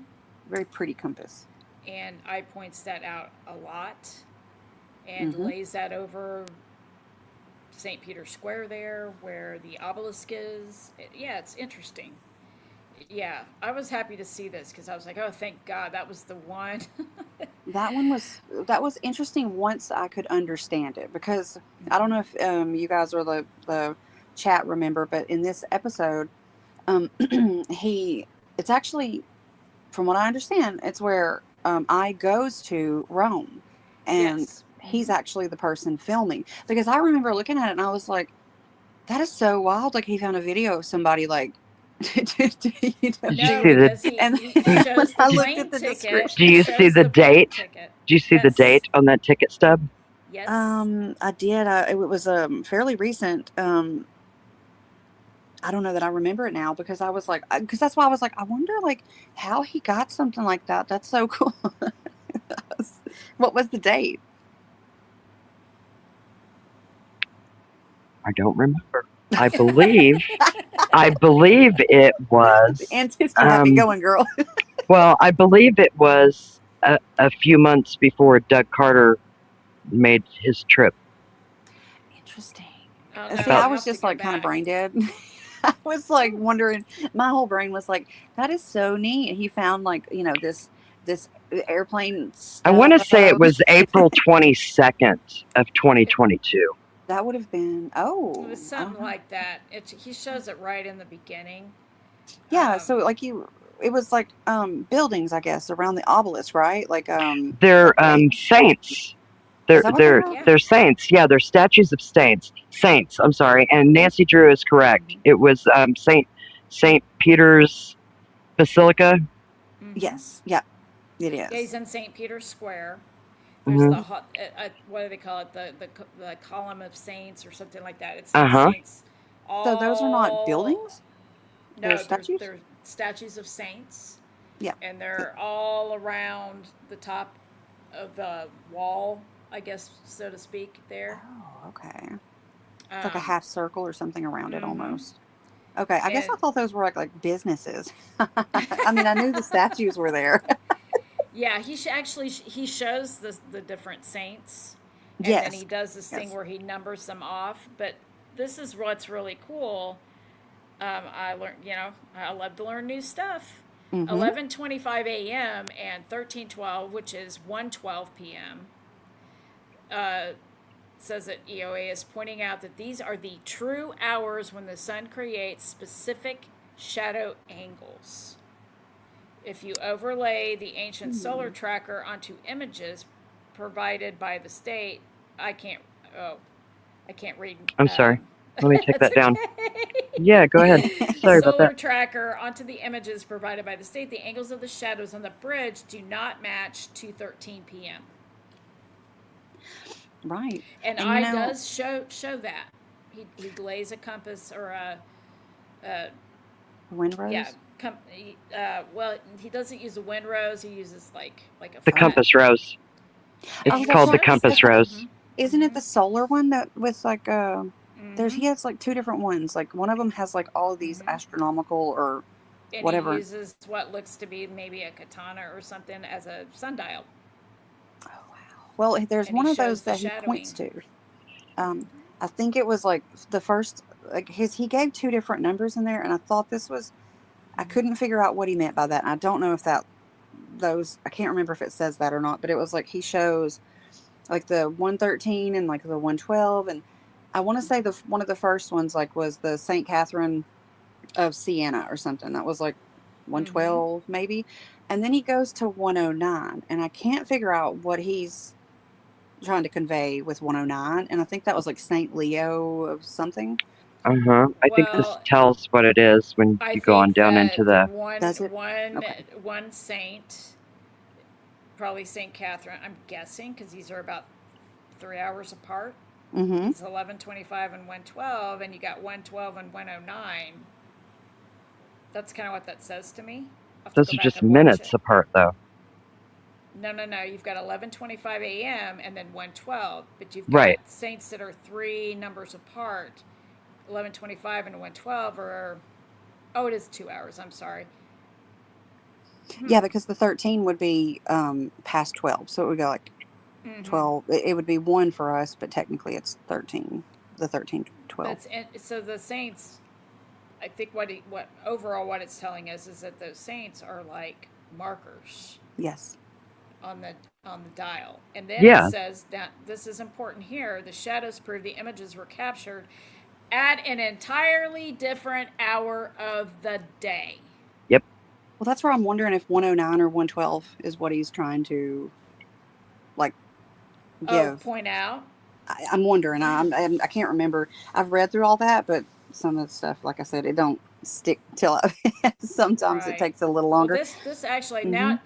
Very pretty compass. And I points that out a lot and Hmm. lays that over St. Peter's Square there, where the obelisk is. Yeah, it's interesting. Yeah, I was happy to see this because I was like, oh, thank God, that was the one. That was interesting once I could understand it, because I don't know if you guys or the chat remember, but in this episode, he it's actually, from what I understand, it's where I goes to Rome, and Yes. he's actually the person filming. Because I remember looking at it and I was like, that is so wild. Like he found a video of somebody like, Did you No, see doing, the? because and he when shows the I looked at plane the ticket. Do He description, you see shows the the plane date? ticket. Do you see the Yes. date on that ticket stub? Yes. I did. It was fairly recent. I don't know that I remember it now because I was like, because that's why I was like, I wonder like how he got something like that. That's so cool. What was the date? I don't remember. I believe. I believe it The was. antenna's gonna have me going, girl. Well, I believe it was a few months before Doug Carter made his trip. Interesting. Oh no, See, I'll I About was have to just go like kind of back. brain dead. I was like wondering, my whole brain was like, that is so neat. He found like, this airplane I want stuff. to say it was April 22nd of It, 2022. That would have been, it was I something don't know. like that. He shows it right in the beginning. Yeah, so like it was like buildings, I guess, around the obelisk, right? Like They're they, saints. is They're that what they they're were? Yeah. they're saints. Yeah, they're statues of saints. Saints. I'm sorry. And Nancy Drew is correct. Mhm. It was Saint Peter's Basilica. Mm-hmm. Yes, yeah, it Yeah, he's is. in St. Peter's Square. There's Hmm. the what do they call it? The column of saints or something like that. It's Uh the huh. saints So those are not all. buildings; they're No, statues. they're statues of saints, Yeah. and Okay. they're all around the top of the wall, I guess, so to speak. There. Oh, okay. It's like a Um, half circle or something around it mm-hmm. almost. Okay, I guess And I thought those were like businesses. I mean, I knew the statues were there. yeah, he shows the different saints, and then he Yes. does this thing Yes. where he numbers them off. But this is what's really cool. I learned, I love to learn new stuff. Mm-hmm. 11:25 a.m. and 13:12, which is 1:12 p.m. Uh, says that EOA is pointing out that these are the true hours when the sun creates specific shadow angles. If you overlay the ancient solar Hmm. tracker onto images provided by the state, I can't. Oh, I can't read. I'm sorry. Let me take That's that down. okay. Yeah, go ahead. Sorry about Solar that. tracker onto the images provided by the state. The angles of the shadows on the bridge do not match 2:13 p.m. Right. And And you I know, does show that he lays a compass or a yeah Windrose. well, he doesn't use a wind rose. He uses like a The flat compass rose. Oh, It's that's called the right. angles. The compass rose. isn't it the solar one that with like there's Mm-hmm. he has like two different ones. Like one of them has like all of these Mm-hmm. astronomical or And he whatever. uses what looks to be maybe a katana or something as a sundial, Oh wow. Well, there's and he one of shows those the that he points shadowing. to. I think it was like the first like his he gave two different numbers in there, and I thought this was I couldn't figure out what he meant by that. And I don't know if that those I can't remember if it says that or not, but it was like he shows like the 113 and like the 112, and I want to say the one of the first ones like was the St. Catherine of Siena or something. That was like Mm-hmm. 112 maybe. And then he goes to 109, and I can't figure out what he's trying to convey with 109, and I think that was like Saint Leo of something. Uh-huh. I think And this Well, tells what it is when I you go on think down into that the does it? one Okay. one saint, probably Saint Catherine. I'm guessing because these are about 3 hours apart. Mm-hmm. It's 11:25 and 1:12, and you got 1:12 and 1:09. That's kind of what that says to me. I'll have to those go are back just and watch it. minutes apart though. No. You've got 11:25 a.m. and then 1:12, but you've got Right. saints that are three numbers apart. 11:25 and 1:12 are, oh, it is 2 hours. I'm sorry. Yeah, because the 13 would be past 12. So it would go like Mm-hmm. 12. It would be 1 for us, but technically it's 13. The 13, 12. So the saints. I think what overall what it's telling us is that those saints are like markers Yes. on the dial. And then it Yeah. says that this is important here. The shadows prove the images were captured at an entirely different hour of the day. Yep. Well, that's where I'm wondering if 109 or 112 is what he's trying to like Oh, give. point out. I'm wondering. I can't remember. I've read through all that, but some of the stuff, like I said, it don't stick till sometimes it Right. takes a little Well, longer. this actually Mm-hmm. now,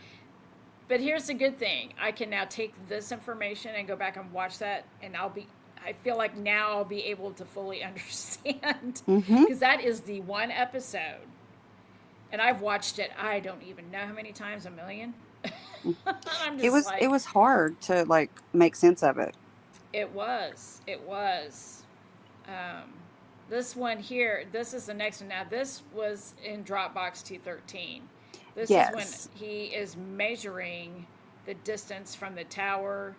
but here's the good thing. I can now take this information and go back and watch that, and I feel like now I'll be able to fully understand Mm-hmm. because that is the one episode, and I've watched it. I don't even know how many times, a million. I'm just It like, was hard to like make sense of it. it was. Um, this one here, this is the next one. Now, this was in Dropbox 213. This is when Yes. he is measuring the distance from the tower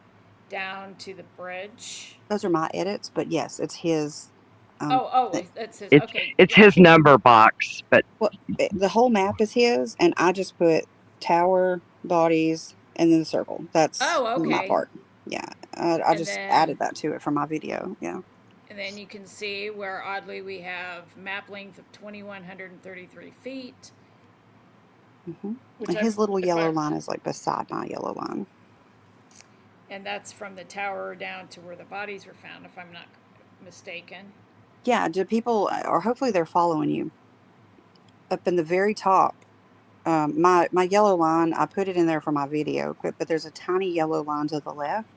down to the bridge. Those are my edits, but yes, it's his Oh, thing. that's his. It's Okay, it's yeah. his number box, but Well, the whole map is his, and I just put tower, bodies, and then the circle. That's Oh, my okay. part. Yeah, I And just added then that to it for my video. Yeah. and then you can see where oddly we have map length of 2,133 feet, Hmm. which And I'm his little if yellow I line is like beside my yellow line. and that's from the tower down to where the bodies were found, if I'm not mistaken. Yeah. Do people, or hopefully they're following you up in the very top? My yellow line, I put it in there for my video, but there's a tiny yellow line to the left,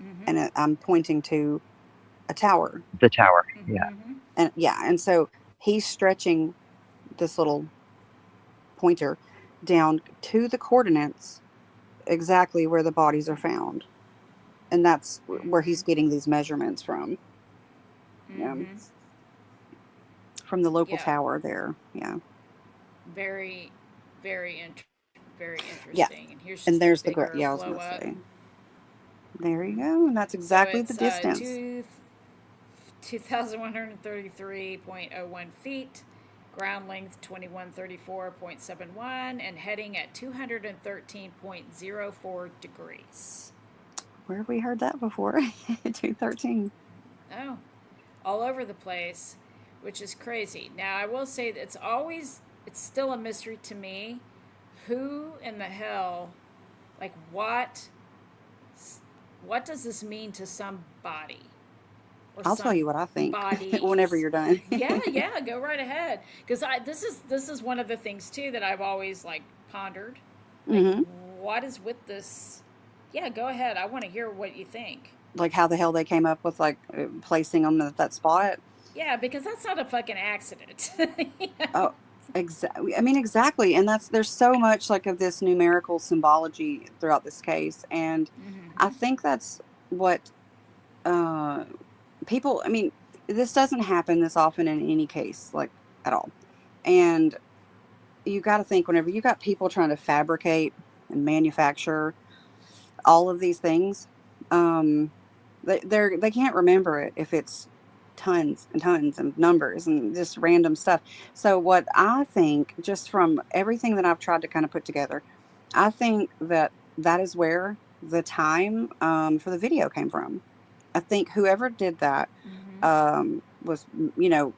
Mm-hmm. and I'm pointing to a tower. the tower. Yeah. Mm-hmm. And yeah, and so he's stretching this little pointer down to the coordinates exactly where the bodies are found. And that's where Mm-hmm. he's getting these measurements from. Yeah. Mm-hmm. From the local Yeah. tower there. Yeah. Very, very, very Yeah. interesting. And here's And just a there's the bigger yeah, I was blow gonna up. say. There you go. And that's So exactly the it's distance. 2,133.01 feet, ground length 2134.71, and heading at 213.04 degrees. Where have we heard that before? 213. Oh, all over the place, which is crazy. Now, I will say that it's still a mystery to me. Who in the hell, what does this mean to somebody? or I'll tell some you what I think whenever bodies. you're done. Yeah, yeah, go right ahead. Because this is one of the things too that I've always like pondered. Like, Hmm. what is with this? Yeah, go ahead. I want to hear what you think. Like how the hell they came up with like placing them at that spot. Yeah, because that's not a fucking accident. You know? Oh, exactly. I mean, exactly. And there's so much like of this numerical symbology throughout this case. And I Mm-hmm. think that's what uh, people, I mean, this doesn't happen this often in any case, like at all. And you got to think whenever you got people trying to fabricate and manufacture all of these things, um, they can't remember it if it's tons and tons of numbers and just random stuff. So what I think, just from everything that I've tried to kind of put together, I think that that is where the time for the video came from. I think whoever did that Mm-hmm. was, you know,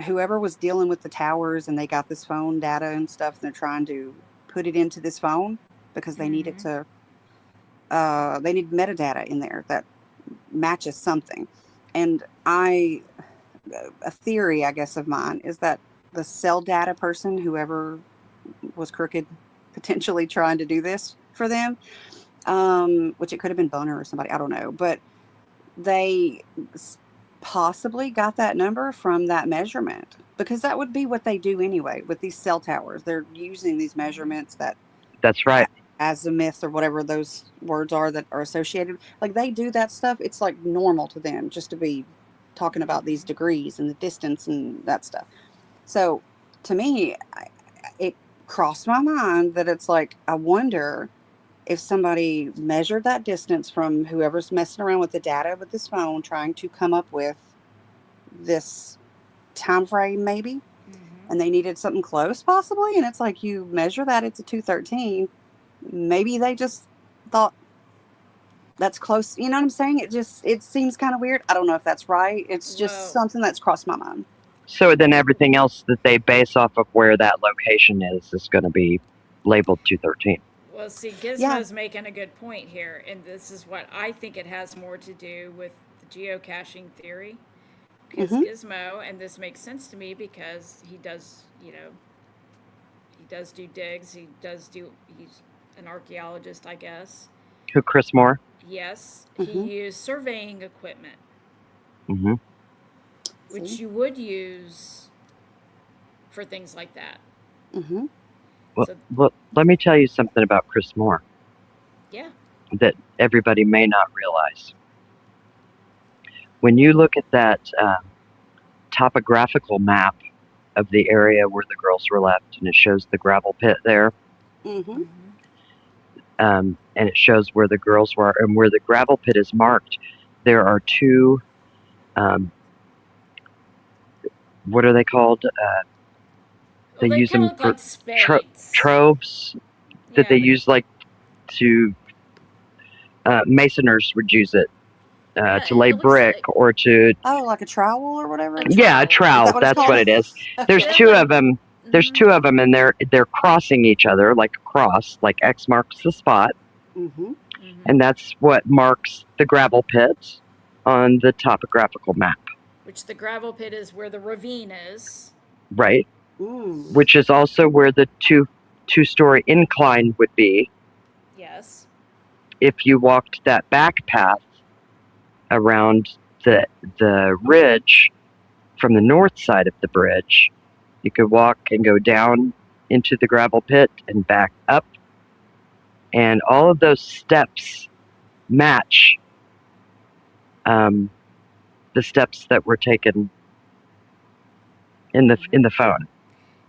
whoever was dealing with the towers and they got this phone data and stuff, and they're trying to put it into this phone because they need it Mm-hmm. to, they need metadata in there that matches something. And a theory, I guess, of mine is that the cell data person, whoever was crooked, potentially trying to do this for them, which it could have been Boner or somebody, I don't know, but they possibly got that number from that measurement because that would be what they do anyway with these cell towers. They're using these Mm-hmm. measurements that That's right. azimuth or whatever those words are that are associated. Like they do that stuff. It's like normal to them just to be talking about these Mm-hmm. degrees and the distance and that stuff. So to me, it crossed my mind that it's like, I wonder if somebody measured that distance from whoever's messing around with the data with this phone, trying to come up with this time frame, maybe, Mm-hmm. and they needed something close, possibly. And it's like you measure that it's a 213. Maybe they just thought that's close. You know what I'm saying? It seems kind of weird. I don't know if that's right. It's just Well, something that's crossed my mind. So then everything else that they base off of where that location is going to be labeled 213. well, see, Yeah. Gizmo's making a good point here, and this is what I think it has more to do with the geocaching theory. Because Mm-hmm. Gizmo, and this makes sense to me because he does, he does do digs. He's an archaeologist, I guess. Who, Chris Moore? Yes, he Mm-hmm. used surveying equipment, Hmm. which See. you would use for things like that. Mm-hmm. Well, So, well, let me tell you something about Chris Moore yeah. that everybody may not realize. When you look at that topographical map of the area where the girls were left, and it shows the gravel pit there, Mm-hmm. Mm-hmm. and it shows where the girls were, and where the gravel pit is marked, there are two, um, what are they called? Well, They they use kind them of look for like spades. troves that they Yeah, use, like to masoners would use it yeah. to lay It looks brick like or to, Oh, like a trowel or a whatever. yeah, a trowel. Is that trowel. what it's That's what called? it is. There's They Okay. look two like. of them. There's Mm-hmm. two of them, and they're crossing each other like a cross, like X marks the spot, Mm-hmm. Mm-hmm. and that's what marks the gravel pit on the topographical map, Which the gravel pit is where the ravine is. right? Mm. Which is also where the two-story incline would be Yes. if you walked that back path around the ridge from the north side of the bridge. You could walk and go down into the gravel pit and back up, and all of those steps match the steps that were taken in the phone.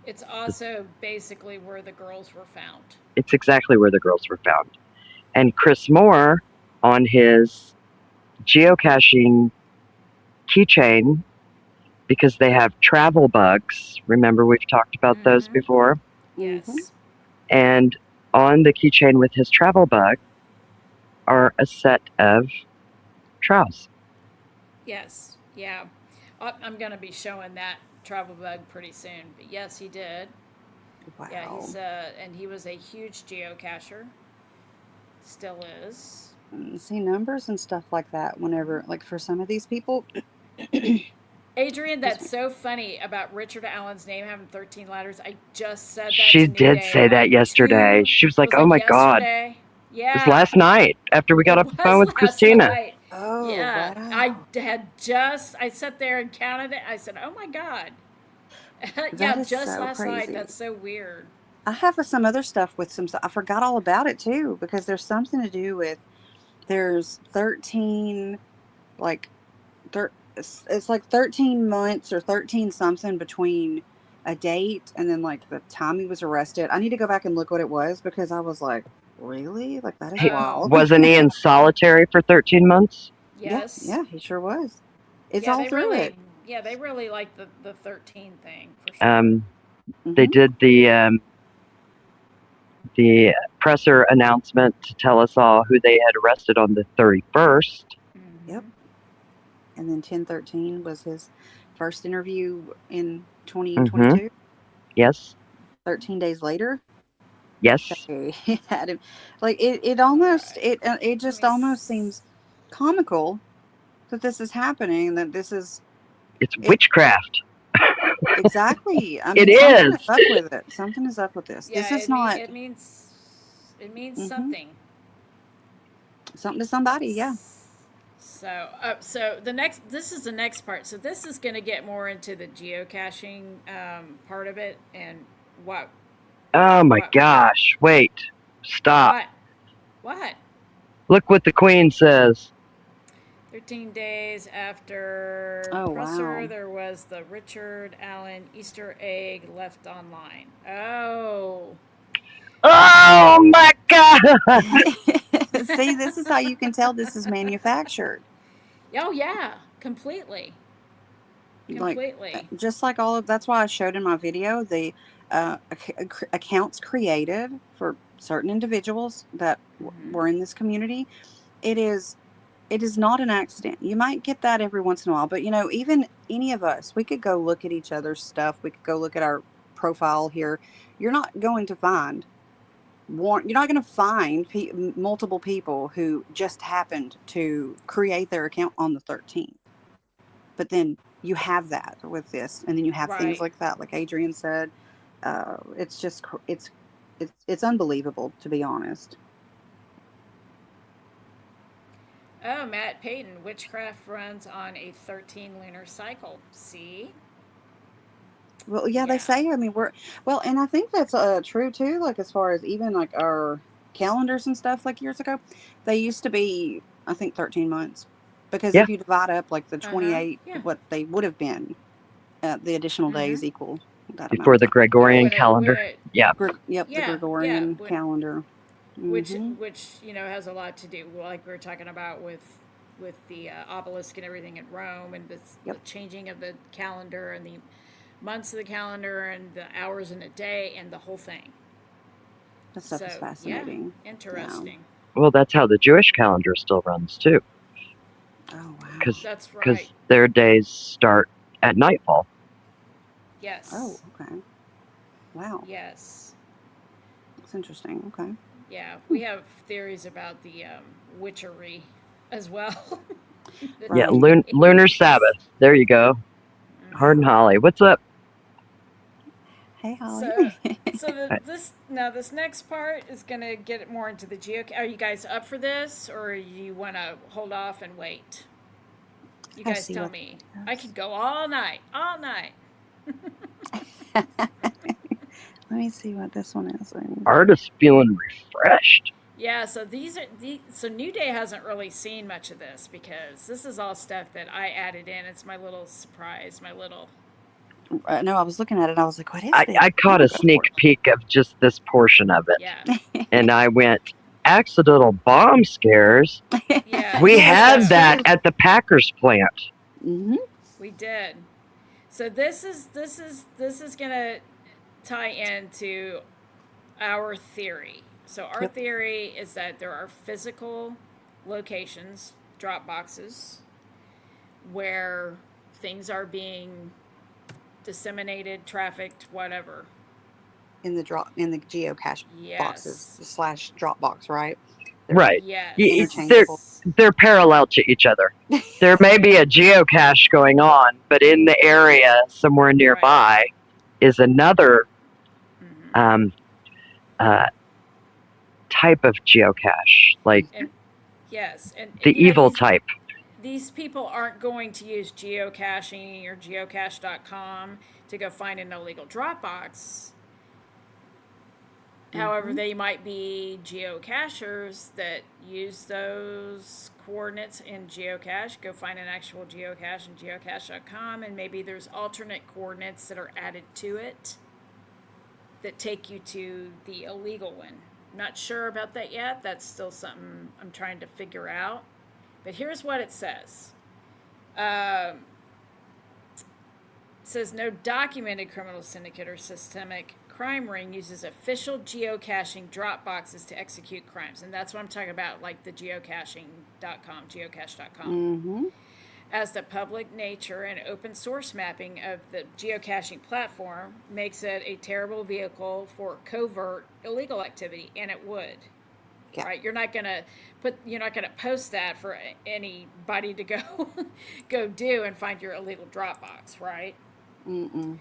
It's also basically where the girls were found. It's exactly where the girls were found. And Chris Moore, on his geocaching keychain, because they have travel bugs. Remember, we've talked about those Mm-hmm. before. Mm-hmm. Yes. And on the keychain with his travel bug are a set of trowels. Yes. Yeah. I'm going to be showing that travel bug pretty soon. But yes, he did. Yeah, Wow. and he was a huge geocacher. Still is. See numbers and stuff like that. Whenever, like for some of these people, Adrian, Excuse that's me. so funny about Richard Allen's name having 13 letters. I just said that She to New did Day say that like yesterday. She was like, "Oh my God!" yesterday. It was Yeah, last night after we got it off the phone was with last Christina. night. Oh, Yeah, I wow. had just, I sat there and counted it. I said, oh my God. That Yeah, is just so last night. crazy. That's so weird. I have some other stuff with some, I forgot all about it too, because there's something to do with, there's 13, like, it's like 13 months or 13 something between a date and then like the time he was arrested. I need to go back and look what it was because I was like, really? Like, that is He, Oh, wild. wasn't he in solitary for 13 months? Yeah, yes. yeah, he sure was. It's Yeah, all through it. they really like the 13 thing for sure. Um, they Hmm. did the presser announcement to tell us all who they had arrested on the 31st. Yep. Hmm. And then 1013 was his first interview in Mm-hmm. 2022. Yes. 13 days later, Yes. they had him. Like, it almost, Right. it Let just me. almost seems comical that this is happening, that this is It's it. witchcraft. Exactly. I It mean, something is. is up with it. Something is up with this. Yeah, This is not it means hmm something. something to somebody. Yeah. So this is the next part. So this is going to get more into the geocaching part of it, and what Oh my what gosh. Wait. Stop. what what Look what the queen says. 13 days after Oh, Presser, wow. there was the Richard Allen Easter egg left online. Oh, Oh my God. See, this is how you can tell this is manufactured. oh yeah, completely, Like, completely. just like all of that's why I showed in my video the accounts created for certain individuals that Hmm. were in this community. It is it is not an accident. You might get that every once in a while, but even any of us, we could go look at each other's stuff. We could go look at our profile here. You're not going to find you're not going to find multiple people who just happened to create their account on the 13th. But then you have that with this, and then you have things Right. like that, like Adrian said. It's just it's unbelievable, to be honest. Oh, Matt Payton, witchcraft runs on a 13 lunar cycle. See? Well, yeah, they Yeah. say. I mean, well, and I think that's true too. Like, as far as even like our calendars and stuff, like years ago, they used to be, I think, 13 months, because Yeah. if you divide up like the Uh huh. 28, Yeah. what they would have been, the additional Mm hmm. days equal that amount Before of the time. Yeah, Gregorian calendar. Yeah. Yep, the yeah, yeah, Gregorian calendar. Hmm. which has a lot to do, like we were talking about with the obelisk and everything in Rome, and the Yep, changing of the calendar and the months of the calendar and the hours in a day and the whole thing. that stuff is So yeah, fascinating. Yeah. interesting. Well, that's how the Jewish calendar still runs too, Oh, wow. because That's right. their days start at nightfall. Oh, Yes. okay. Wow, Yes. that's interesting. Okay. Yeah, Hmm. we have theories about the witchery as well. The Yeah. Right. Lunar days. Sabbath. There you go. Hard and Hmm. Holly. What's up? Hey, Holly. So, Uh, this next part is gonna get more into the geo. Are you guys up for this, or you want to hold off and wait? You I guys see tell what me. I this could go all night, all night. is. Let me see what this one is. Artist feeling refreshed. Yeah, so so New Day hasn't really seen much of this because this is all stuff that I added in. It's my little surprise, my little. No, I was looking at it. And I was like, "What is this?" I I'm caught gonna a go sneak for peek of just this portion of Yeah. it, and I went, accidental bomb scares. it. Yeah. We Yes, had that's So that true. at the Packers plant. Hmm. we did. So this is gonna tie into our theory. So our Yep. theory is that there are physical locations, drop boxes, where things are being disseminated, trafficked, whatever. In the geocache boxes Yes. slash Dropbox, right? Right. They're interchangeable. Yes. they're parallel to each other. There may be a geocache going on, but in the area somewhere Right. nearby is another Mm-hmm. um, uh, type of geocache, like And yes, and the you know evil type. these people aren't going to use geocaching or geocache.com to go find an illegal Dropbox. However, Mm-hmm. they might be geocachers that use those coordinates in geocache, go find an actual geocache in geocache.com, and maybe there's alternate coordinates that are added to it that take you to the illegal one. Not sure about that yet. That's still something I'm trying to figure out. But here's what it says. Um, says no documented criminal syndicate or systemic crime ring uses official geocaching drop boxes to execute crimes. And that's what I'm talking about, like the geocaching.com, geocache.com. Mm-hmm. As the public nature and open source mapping of the geocaching platform makes it a terrible vehicle for covert illegal activity, and it would. Yeah. Right, you're not gonna post that for anybody to go go do and find your illegal Dropbox, right? Mm-mm.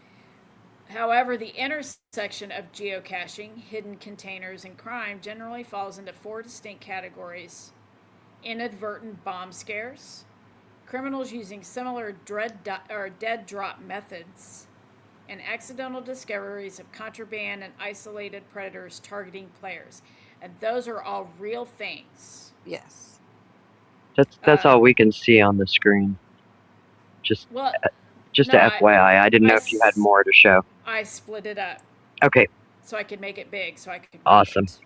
However, the intersection of geocaching, hidden containers, and crime generally falls into four distinct categories: inadvertent bomb scares, criminals using similar dead drop methods, and accidental discoveries of contraband and isolated predators targeting players. And those are all real things. Yes. That's Uh, all we can see on the screen. Just well, just no, a FYI. I didn't know if you had more to show. I split it up Okay, so I could make it big so I could read awesome. it.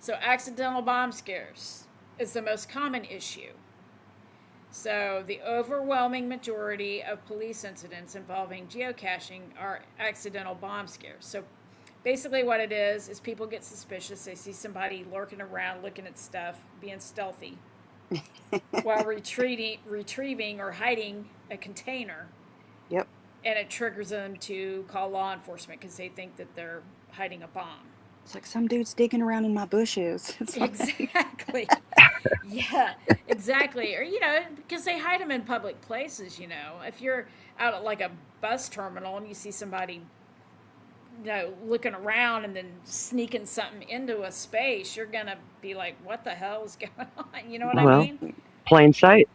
So accidental bomb scares is the most common issue. So the overwhelming majority of police incidents involving geocaching are accidental bomb scares. So basically what it is people get suspicious. They see somebody lurking around, looking at stuff, being stealthy, while retrieving or hiding a container. Yep. And it triggers them to call law enforcement because they think that they're hiding a bomb. It's like some dude's digging around in my bushes. It's like, Exactly. Yeah, exactly. Or, because they hide them in public places, If you're out at like a bus terminal and you see somebody, looking around and then sneaking something into a space, you're going to be like, what the hell is going on? You know what I Well, mean? plain sight.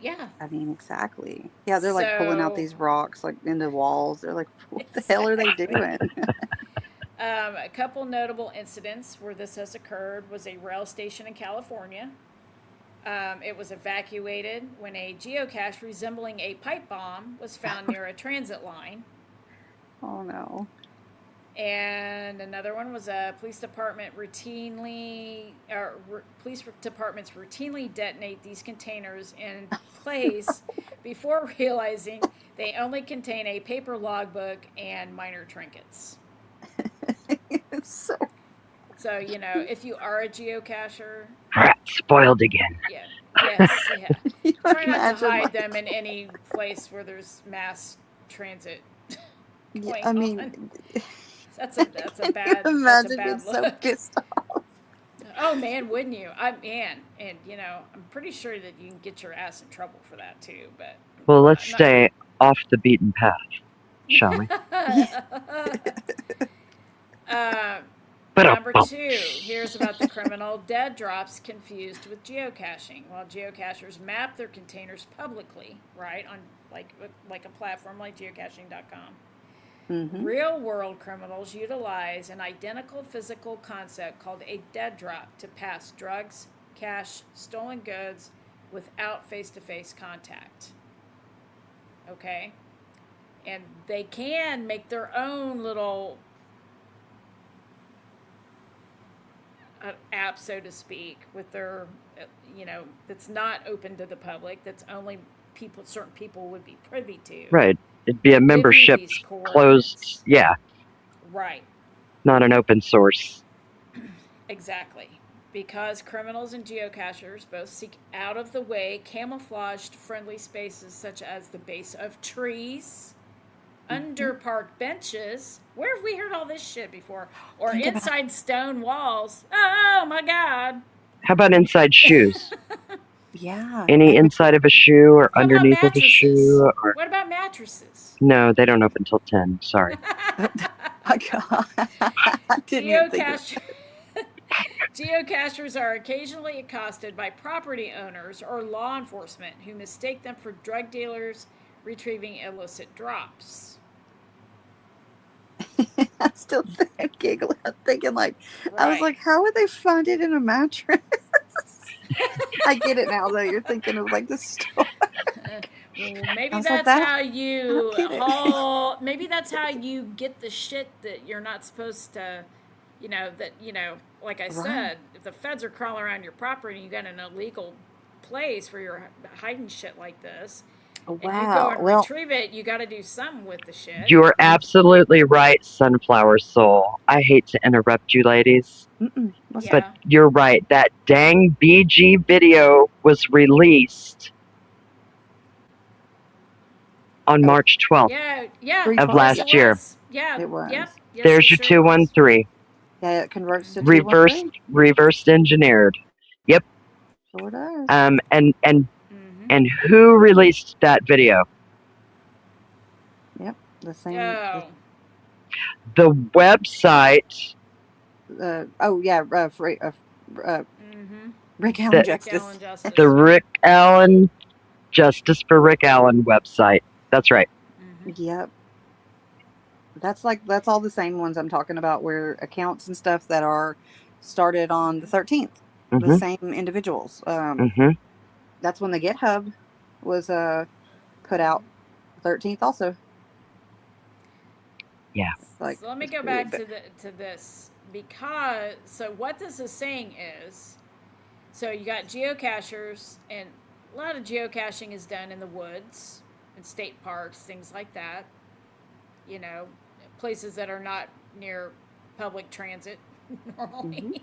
Yeah. I mean, exactly. Yeah, they're like pulling out So, these rocks like into walls. They're like, what the hell are they exactly. doing? A couple notable incidents where this has occurred was a rail station in California. It was evacuated when a geocache resembling a pipe bomb was found near a transit line. Oh no. And another one was a police departments routinely detonate these containers in place before realizing they only contain a paper logbook and minor trinkets. It's so. So, if you are a geocacher, Rat spoiled again. yeah, yes, yeah. You Try not imagine, to hide like, them in any place where there's mass transit yeah, going I on. mean, That's a bad imagine bad being so look. pissed off. Oh man, wouldn't you? I'm pretty sure that you can get your ass in trouble for that too. But Well, let's I'm not. stay off the beaten path, shall we? Number two, here's about the criminal dead drops confused with geocaching. While geocachers map their containers publicly, right, on like a platform like geocaching.com, Mm-hmm. real world criminals utilize an identical physical concept called a dead drop to pass drugs, cash, stolen goods without face to face contact. Okay? And they can make their own little app, so to speak, with their, that's not open to the public, that's only certain people would be privy to. Right. It'd be a membership closed, yeah. Right. Not an open source. Exactly. Because criminals and geocachers both seek out of the way camouflaged friendly spaces such as the base of trees, under parked benches. Where have we heard all this shit before? Or Think about inside stone walls. Oh my God. How about inside shoes? Yeah. Any inside of a shoe or How about underneath of a mattresses? shoe? Or What about mattresses? no, they don't open till 10. Sorry. My God. I didn't even think of Geocache- Geocachers are occasionally accosted by property owners or law enforcement who mistake them for drug dealers retrieving illicit drops. I still giggling. I'm thinking like, I was Right. like, how would they find it in a mattress? I get it now though. You're thinking of like the story. Well, I maybe was like, that's that how I don't you get it. haul. Maybe that's how you get the shit that you're not supposed to. Like I Right. said, if the feds are crawling around your property and you got an illegal place where you're hiding shit like this, and you go Wow. and Well, retrieve it, you got to do something with the shit. You're absolutely right, Sunflower Soul. I hate to interrupt you, ladies, what's but Yeah. you're right. That dang BG video was released on Oh, March 12th Yeah. Yeah. of 312? Yes, Yeah, it last year. was. Yeah. it was. Yep. Yes, There's it your sure was. 213. Yeah, it converts to Reversed 213. engineered. Yep. Sure does. And who released that video? Yep. The same. Oh. The website Oh yeah. Mm-hmm. Rick Allen The- Rick Justice. Allen Justice. the Rick Allen Justice for Rick Allen website. That's right. Mm-hmm. Yep. That's all the same ones I'm talking about, where accounts and stuff that are started on the 13th. The Mhm. same individuals. Mhm. That's when the GitHub was put out. 13th also. Yeah. Like, So let me it's go pretty back bad. to this, because what this is saying is, so you got geocachers, and a lot of geocaching is done in the woods, in state parks, things like that. You know, places that are not near public transit normally.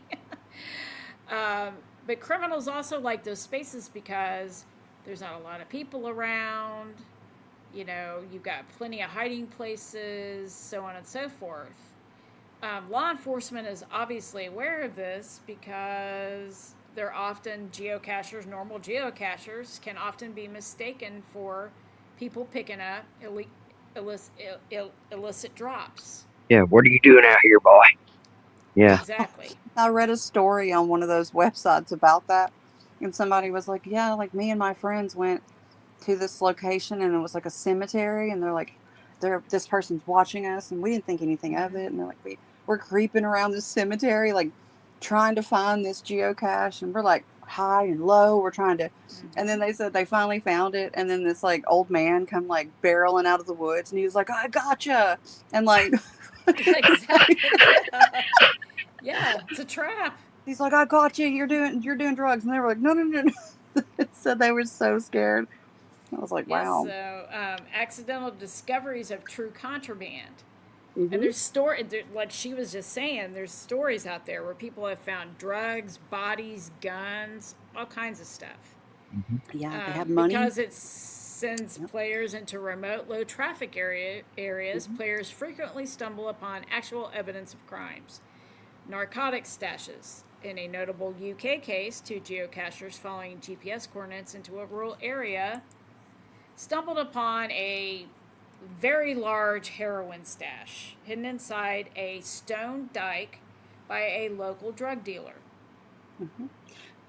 But criminals also like those spaces because there's not a lot of people around. You know, you've got plenty of hiding places, so on and so forth. Law enforcement is obviously aware of this because they're often geocachers. Normal geocachers can often be mistaken for people picking up illicit drops. Yeah. What are you doing out here, boy? Yeah. Exactly. I read a story on one of those websites about that, and somebody was like, yeah, like me and my friends went to this location, and it was like a cemetery, and they're like, this person's watching us, and we didn't think anything of it, and they're like, we're creeping around this cemetery, like trying to find this geocache, and we're like high and low, we're trying to, and then they said they finally found it, and then this like old man come like barreling out of the woods, and he was like, I gotcha, and like Exactly. Yeah, it's a trap. he's like, I got you, you're doing drugs, and they were like, no, no, no, no. So they were so scared. I was like, wow. Yes, so accidental discoveries of true contraband. Mhm. And like she was just saying, there's stories out there where people have found drugs, bodies, guns, all kinds of stuff. Yeah, they have money. Because it sends players into remote, low traffic areas. Players frequently stumble upon actual evidence of crimes. Narcotic stashes. In a notable UK case, 2 geocachers following GPS coordinates into a rural area stumbled upon a very large heroin stash hidden inside a stone dike by a local drug dealer.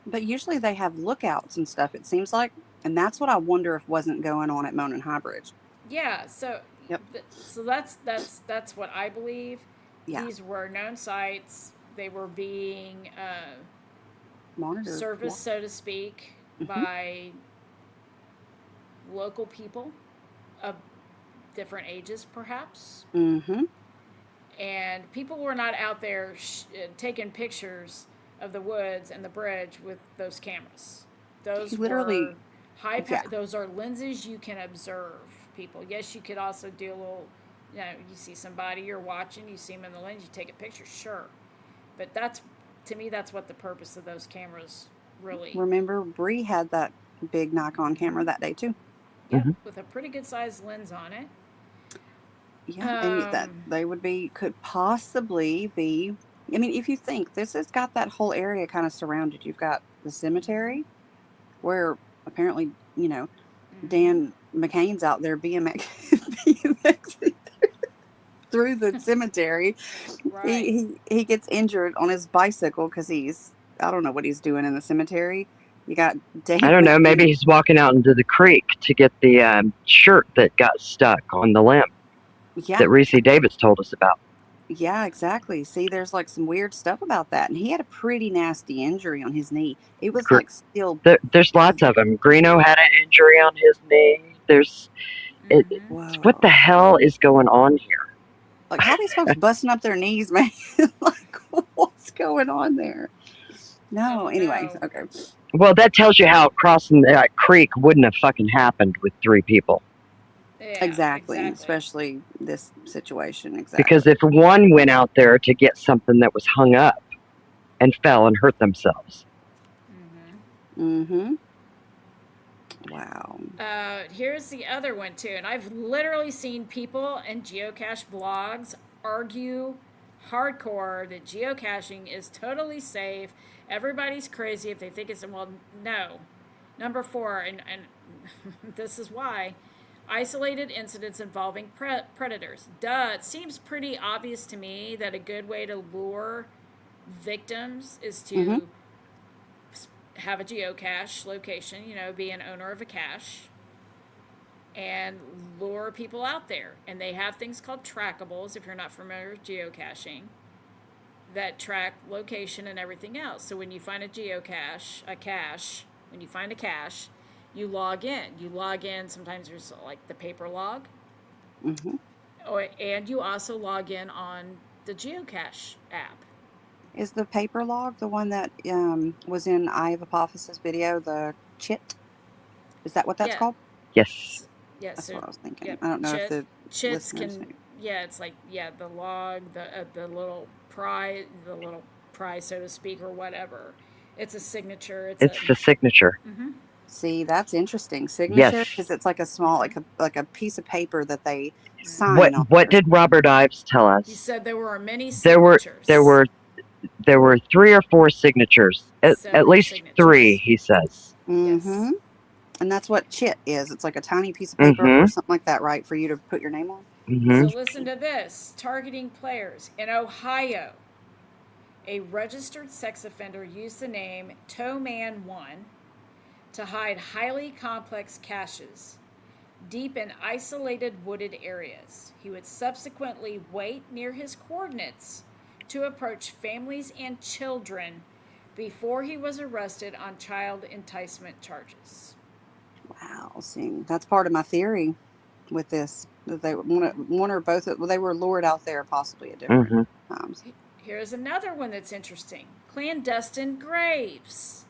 But usually they have lookouts and stuff, it seems like. And that's what I wonder if wasn't going on at Monon High Bridge. Yeah, so Yep. So that's what I believe. Yeah. These were known sites. They were being Monitored. serviced, so to speak, by local people of different ages, perhaps. Mm-hmm. And people were not out there taking pictures of the woods and the bridge with those cameras. Those Literally, were yeah. Those are lenses you can observe people. Yes, you could also do a little. You know, you see somebody you're watching, you see them in the lens, you take a picture, sure. But to me, that's what the purpose of those cameras really. Remember, Bree had that big Nikon camera that day too. Yep, with a pretty good sized lens on it. Yeah, and that they could possibly be. I mean, if you think this has got that whole area kind of surrounded, you've got the cemetery where apparently, Dan McCain's out there BMX through the cemetery. right. He gets injured on his bicycle because I don't know what he's doing in the cemetery. You got I Dave don't know. Maybe McCain. he's walking out into the creek to get the shirt that got stuck on the limb Yeah, that Reese Davis told us about. yeah, exactly. See, there's like some weird stuff about that, and he had a pretty nasty injury on his knee. It was like still. There's lots of them. Greeno had an injury on his knee. What the Whoa. hell is going on here? Like, how are these folks busting up their knees, man? Like, what's going on there? No, Oh anyway, no. okay. Well, that tells you how crossing that creek wouldn't have fucking happened with 3 people. Yeah, Exactly, exactly. especially this situation. Exactly. Because if one went out there to get something that was hung up and fell and hurt themselves. Mm-hmm. Wow. Here's the other one too, and I've literally seen people in geocache blogs argue hardcore that geocaching is totally safe. Everybody's crazy if they think it's no. Number 4, and this is why. Isolated incidents involving predators. Duh, it seems pretty obvious to me that a good way to lure victims is to have a geocache location, be an owner of a cache, and lure people out there. And they have things called trackables, if you're not familiar with geocaching, that track location and everything else. So when you find when you find a cache, you log in. You log in, sometimes there's like the paper log, and you also log in on the geocache app. Is the paper log the one that was in Eye of Apophis' video, the chit? Is that what that's called? Yes. Yes. That's what I was thinking. Yep. I don't know if the chits listeners can. knew. Yeah, it's like the log, the little pry, so to speak, or whatever. It's a signature. It's the signature. See, that's interesting. Signature, because it's like a small, like a piece of paper that they sign on. What did Robert Ives tell us? He said there were many signatures. There were 3 or 4 signatures. At least signatures. 3, he says. Mm-hmm. Yes. And that's what chit is. It's like a tiny piece of paper or something like that, right? For you to put your name on. So listen to this. Targeting players. In Ohio, a registered sex offender used the name Towman1 to hide highly complex caches deep in isolated wooded areas. He would subsequently wait near his coordinates to approach families and children before he was arrested on child enticement charges. Wow, see, that's part of my theory with this. That they one or both, they were lured out there possibly at different times. Here's another one that's interesting. Clandestine graves.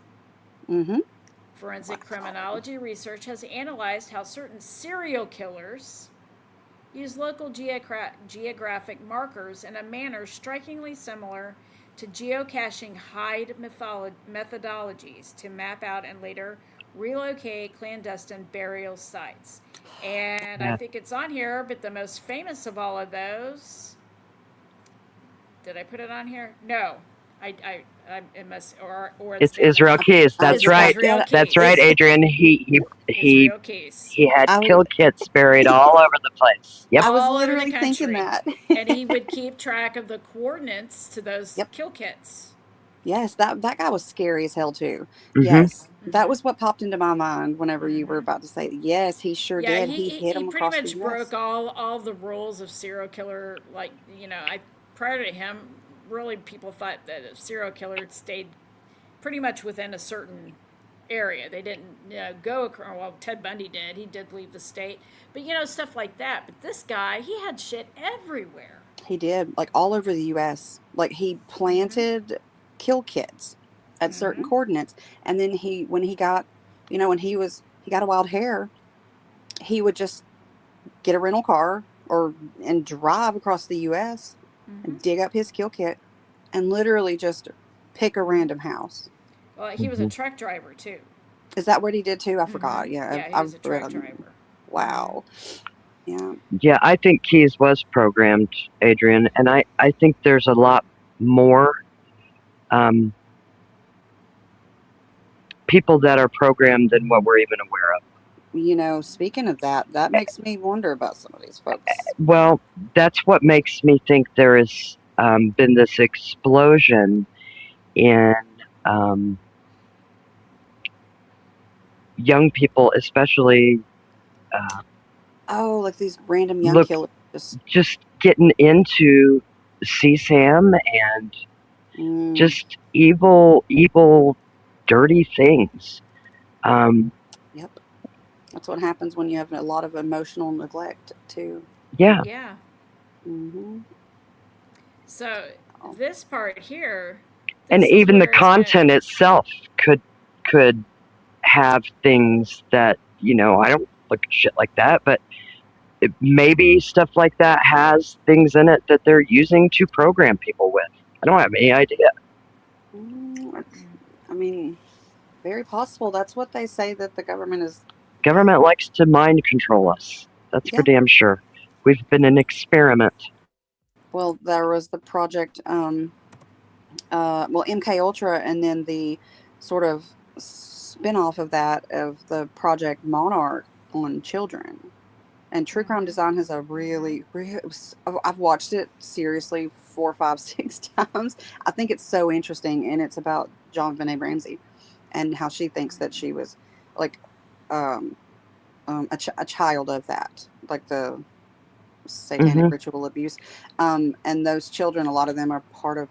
Forensic criminology research has analyzed how certain serial killers use local geographic markers in a manner strikingly similar to geocaching hide methodologies to map out and later relocate clandestine burial sites. And I think it's on here, but the most famous of all of those. Did I put it on here? No. It must, or it's Israel Keys. That's right. That's right, Adrian. He had kill kits buried all over the place. Yep. I was literally thinking that. And he would keep track of the coordinates to those kill kits. Yes, that guy was scary as hell too. Yes, that was what popped into my mind whenever you were about to say, yes, he sure did. He hit him across the US. He pretty much broke all the rules of serial killer. Like, prior to him, really people thought that a serial killer stayed pretty much within a certain area. They didn't go across. Well, Ted Bundy did. He did leave the state. But, stuff like that. But this guy, he had shit everywhere. He did, like all over the U.S. Like he planted kill kits at certain coordinates, and then when he got a wild hair, he would just get a rental car and drive across the U.S. and dig up his kill kit and literally just pick a random house. Well, he was a truck driver too. Is that what he did too? I forgot. Yeah, he was a truck driver. Wow. Yeah. Yeah, I think Keys was programmed, Adrian, and I think there's a lot more um, people that are programmed than what we're even aware of. You know, speaking of that, that makes me wonder about some of these folks. Well, that's what makes me think there has been this explosion in um, young people, especially uh, Oh, like these random young look killers just getting into CSAM and mm, just evil, dirty things. Um, yep. That's what happens when you have a lot of emotional neglect too. yeah, Yeah. Hmm. So Oh, this part here, and this is even the where it's gonna. content itself could have things that I don't look at shit like that, but maybe stuff like that has things in it that they're using to program people with. I don't have any idea. I mean, very possible. That's what they say that the government is. Government likes to mind control us. That's for Yeah. damn sure. We've been an experiment. Well, there was the project, well, MK Ultra, and then the sort of spin-off of that of the Project Monarch on children. And True Crime Mm-hmm. Design has a I've watched it seriously 4, 5, 6 times. I think it's so interesting, and it's about John Benet Ramsey and how she thinks that she was like um, a child of that, like the satanic Hmm. ritual abuse. And those children, a lot of them are part of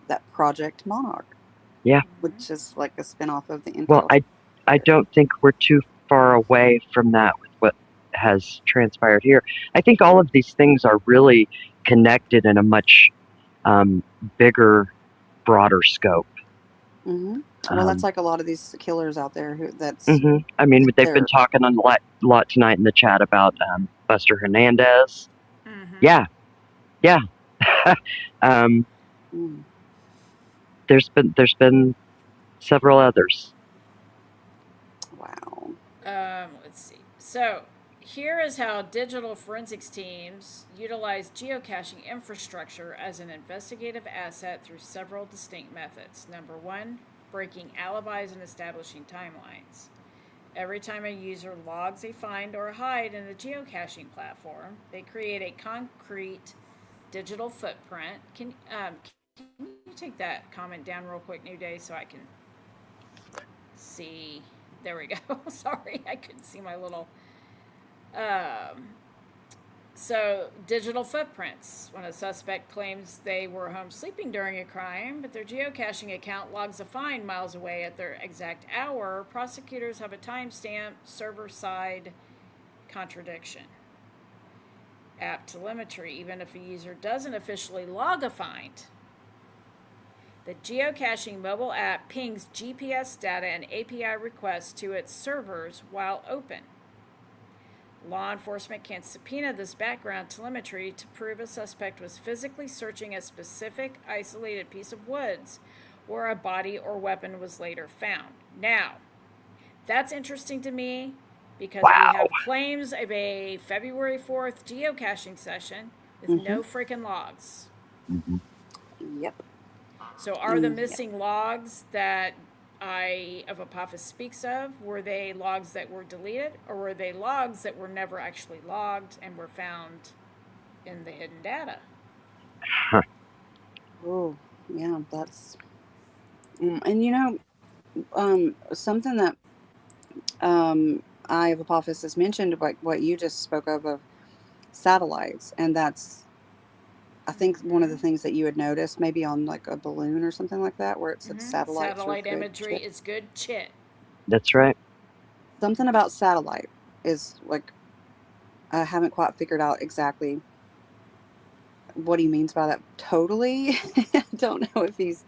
that Project Monarch, Yeah. Mm-hmm. which is like a spinoff of the MK Well, Ultra. I don't think we're too far away from that with what has transpired here. I think all of these things are really connected in a much um, bigger, broader scope. Hmm. Well, that's Um, like a lot of these killers out there who that's I mean, they've been they're. talking a lot tonight in the chat about Buster Hernandez. Mm-hmm. Yeah, yeah. um, Mm, there's been several others. wow. Let's see. So here is how digital forensics teams utilize geocaching infrastructure as an investigative asset through several distinct methods. Number one, breaking alibis and establishing timelines. Every time a user logs a find or a hide in a geocaching platform, they create a concrete digital footprint. Can you take that comment down real quick, New Day, so I can see? There we go. Sorry, I couldn't see my little. Um, so, digital footprints. When a suspect claims they were home sleeping during a crime, but their geocaching account logs a find miles away at their exact hour, prosecutors have a timestamp server side contradiction. App telemetry. Even if a user doesn't officially log a find, the geocaching mobile app pings GPS data and API requests to its servers while open. Law enforcement can subpoena this background telemetry to prove a suspect was physically searching a specific isolated piece of woods where a body or weapon was later found. Now, that's interesting to me because we Wow. have claims of a February 4th geocaching session with Hmm. no freaking logs. Hmm. Yep. So, are the Yep. missing logs that of Apophis speaks of, were they logs that were deleted, or were they logs that were never actually logged and were found in the hidden data? Huh. Oh, yeah. That's and something that I of Apophis has mentioned, like what you just spoke of satellites, and that's I think one of the Mm-hmm. things that you had noticed, maybe on like a balloon or something like that, where it said Mm-hmm. satellites were Satellite good. imagery is good shit. That's right. Something about satellite is like I haven't quite figured out exactly what he means by that totally. I don't know if he's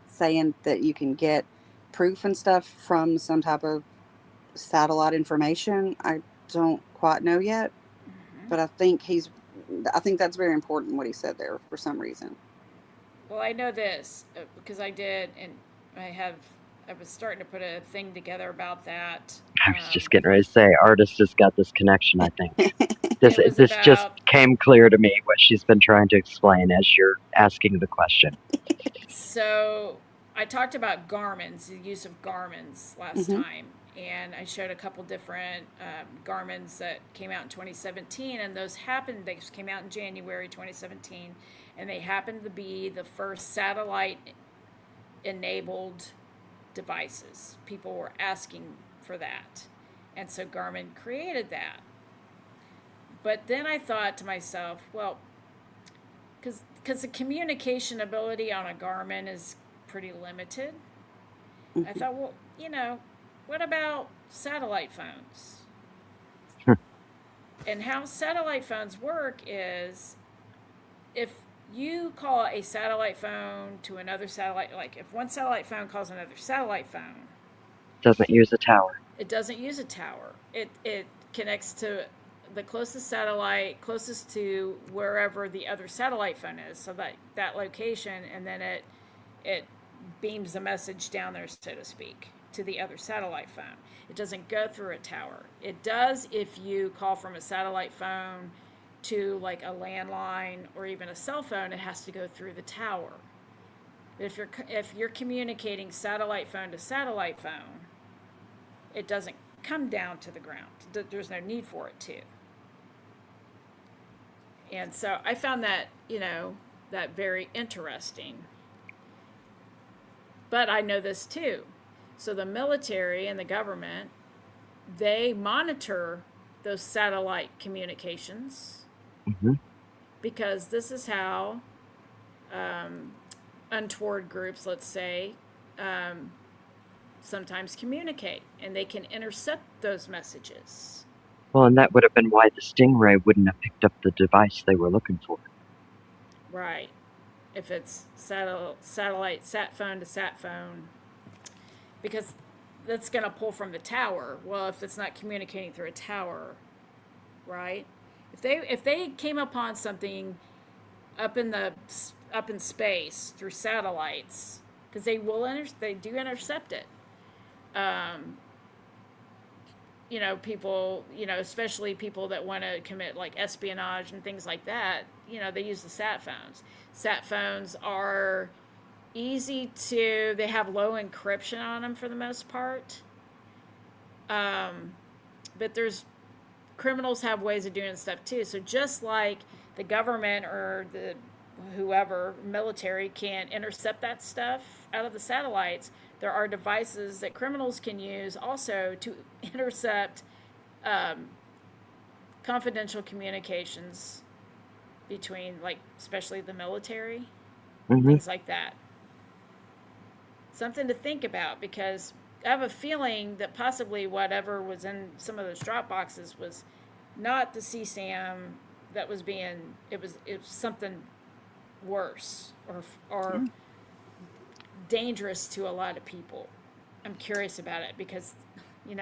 saying that you can get proof and stuff from some type of satellite information. I don't quite know yet, Mm-hmm. but I think that's very important what he said there for some reason. Well, I know this because I did, and I have. I was starting to put a thing together about that. I was just getting ready to say, artist has got this connection, I think. It was This just about, came clear to me what she's been trying to explain as you're asking the question. so I talked about Garmin's, the use of Garmin's last Mm-hmm. time, and I showed a couple different Garmin's that came out in 2017, and they came out in January 2017, and they happened to be the first satellite enabled devices. People were asking for that, and so Garmin created that. But then I thought to myself, well, because the communication ability on a Garmin is pretty limited. I Mm-hmm. thought, well, what about satellite phones? And how satellite phones work is if you call a satellite phone to another satellite, like if one satellite phone calls another satellite phone, Doesn't use a tower. it doesn't use a tower. It connects to the closest satellite, closest to wherever the other satellite phone is, so that location, and then it beams the message down there, so to speak, to the other satellite phone. It doesn't go through a tower. It does if you call from a satellite phone to like a landline or even a cell phone. It has to go through the tower. But if you're communicating satellite phone to satellite phone, it doesn't come down to the ground. There's no need for it to. And so I found that very interesting. But I know this too. So the military and the government, they monitor those satellite communications Hmm. because this is how untoward groups, let's say, sometimes communicate, and they can intercept those messages. Well, and that would have been why the Stingray wouldn't have picked up the device they were looking for. Right. If it's satellite, sat phone to sat phone, because that's going to pull from the tower. Well, if it's not communicating through a tower, right? If they came upon something up in space through satellites, because they do intercept it. People, especially people that want to commit like espionage and things like that, they use the sat phones. Sat phones are they have low encryption on them for the most part. But criminals have ways of doing stuff too. So just like the government or the whoever military can intercept that stuff out of the satellites, there are devices that criminals can use also to intercept confidential communications between, like, especially the military, Hmm. things like that. Something to think about, because I have a feeling that possibly whatever was in some of those drop boxes was not the CSAM that was being. It was something worse or Yeah. dangerous to a lot of people. I'm curious about it because you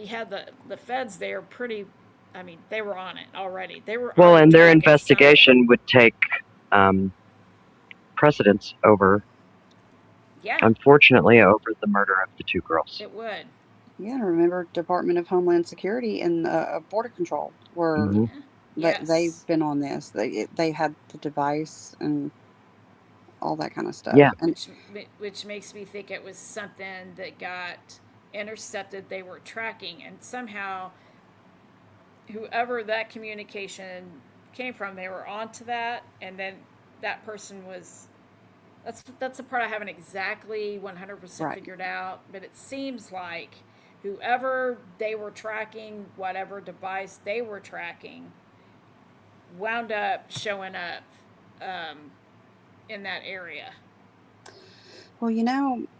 had the feds there pretty. I mean, they were on it already. They were Well, already and their tracking investigation something. would take precedence over, Yeah, unfortunately, over the murder of the two girls. it would. Yeah, I remember Department of Homeland Security and Border Control were Hmm. Yeah. they've Yes. been on this. They had the device and all that kind of Yeah. stuff. And Which makes me think it was something that got intercepted. They were tracking, and somehow whoever that communication came from, they were onto that, and then that person was. That's the part I haven't exactly 100% right. figured out, but it seems like whoever they were tracking, whatever device they were tracking, wound up showing up um, in that area. Well,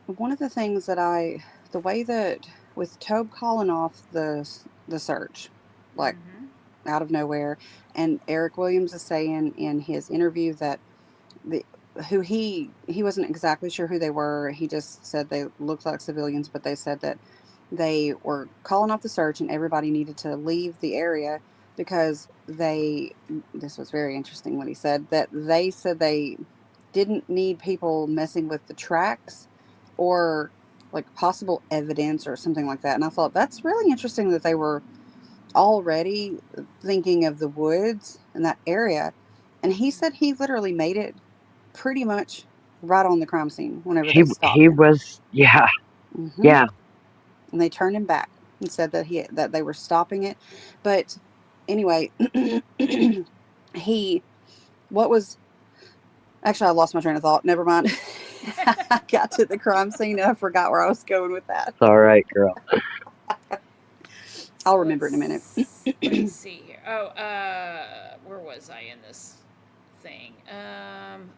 one of the things the way that with Tobe calling off the search, like Mm-hmm. out of nowhere, and Eric Williams is saying in his interview that the who he wasn't exactly sure who they were. He just said they looked like civilians, but they said that they were calling off the search and everybody needed to leave the area because this was very interesting when he said that they said they didn't need people messing with the tracks or like possible evidence or something like that. And I thought that's really interesting that they were already thinking of the woods and that area. And he said he literally made it pretty much right on the crime scene whenever they stopped He him. was, yeah, Hmm. yeah. And they turned him back and said that they were stopping it. But anyway, he what was actually I lost my train of thought. Never mind. I got to the crime scene and I forgot where I was going with that. It's all right, girl. So I'll remember in a minute. let's see here. Oh, where was I in this thing?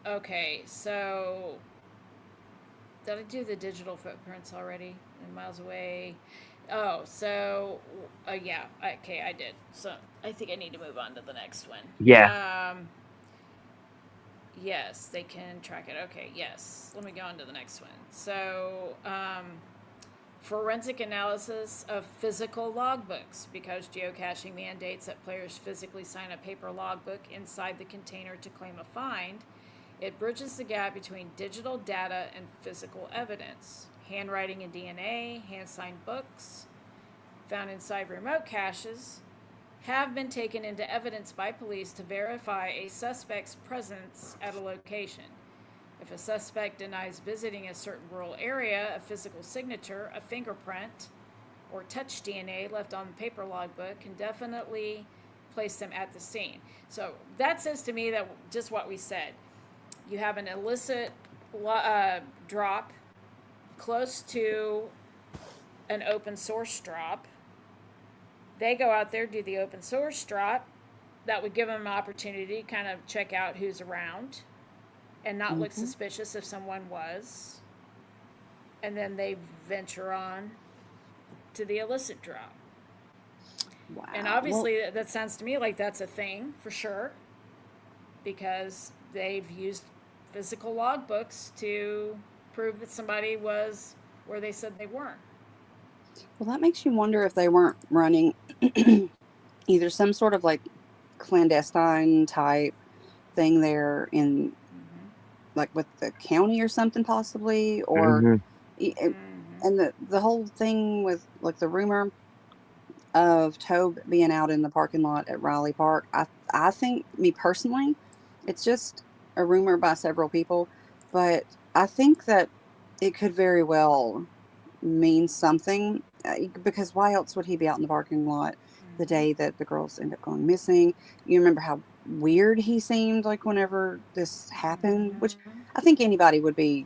Okay, so did I do the digital footprints already? And miles away. Oh, so yeah, okay, I did. So I think I need to move on to the next one. Yeah. Yes, they can track it. Okay, yes. Let me go on to the next one. So, forensic analysis of physical logbooks, because geocaching mandates that players physically sign a paper logbook inside the container to claim a find. It bridges the gap between digital data and physical evidence. Handwriting and DNA, hand signed books found inside remote caches have been taken into evidence by police to verify a suspect's presence at a location. If a suspect denies visiting a certain rural area, a physical signature, a fingerprint, or touch DNA left on the paper logbook can definitely place them at the scene. So that says to me that just what we said. You have an illicit drop close to an open source drop. They go out there, do the open source drop. That would give them an opportunity to kind of check out who's around and not look suspicious if someone was. And then they venture on to the illicit drop. Wow. And obviously, that sounds to me like that's a thing for sure, because they've used physical logbooks to prove that somebody was where they said they weren't. Well, that makes you wonder if they weren't running either some sort of like clandestine type thing there in like with the county or something possibly, or Hmm. and the whole thing with like the rumor of Tobe being out in the parking lot at Riley Park. I think, me personally, it's just a rumor by several people, but I think that it could very well mean something, because why else would he be out in the parking lot the day that the girls end up going missing? You remember how weird he seemed like whenever this happened, which I think anybody would be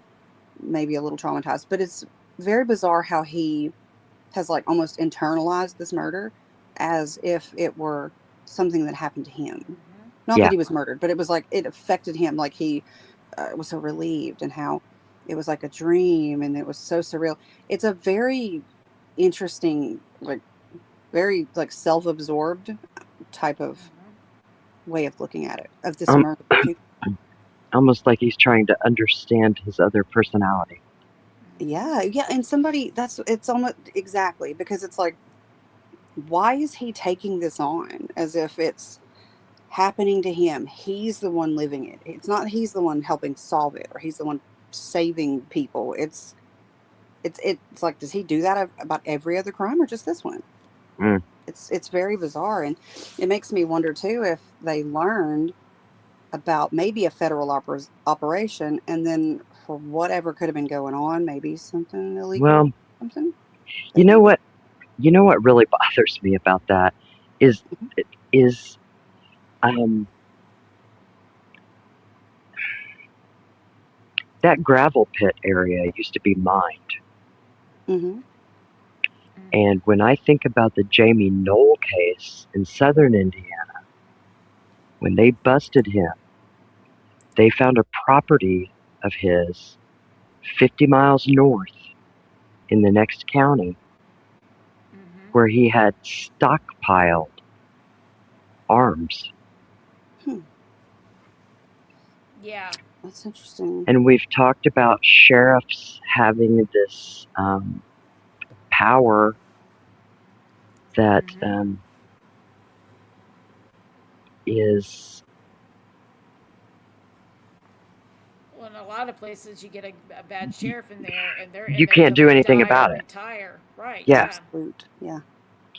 maybe a little traumatized, but it's very bizarre how he has like almost internalized this murder as if it were something that happened to him. Not Yeah. that he was murdered, but it was like it affected him. Like he was so relieved, and how it was like a dream, and it was so surreal. It's a very interesting, like very like self-absorbed type of way of looking at it, of this Um, murder too. almost like he's trying to understand his other personality. Yeah, yeah, and it's almost exactly, because it's like, why is he taking this on as if it's happening to him? He's the one living it. It's not he's the one helping solve it, or he's the one saving people. It's like, does he do that about every other crime or just this one? Mm. It's very bizarre, and it makes me wonder too if they learned about maybe a federal operation, and then for whatever could have been going on, maybe something illegal, Well, something. you They know didn't. what? You know what really bothers me about that is is um that gravel pit area used to be mined. Mm-hmm. And when I think about the Jamie Knoll case in southern Indiana, when they busted him, they found a property of his 50 miles north in the next county where he had stockpiled arms. Yeah. That's interesting. And we've talked about sheriffs having this power that is. Well, in a lot of places, you get a bad sheriff in there, and You they can't do come anything die or about it. retire. Right? Yeah. Yeah. Absolute. Yeah.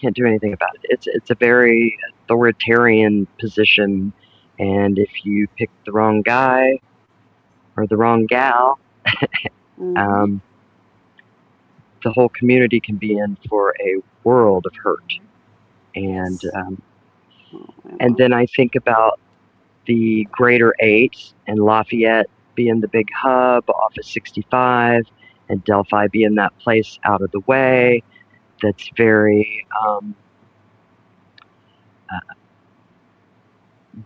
can't do anything about it. It's a very authoritarian position, and if you pick the wrong guy or the wrong gal, Mm-hmm. um, the whole community can be in for a world of hurt. And Yes. Oh, and well. then I think about the Greater Eight and Lafayette being the big hub off of 65, and Delphi being that place out of the way that's very uh,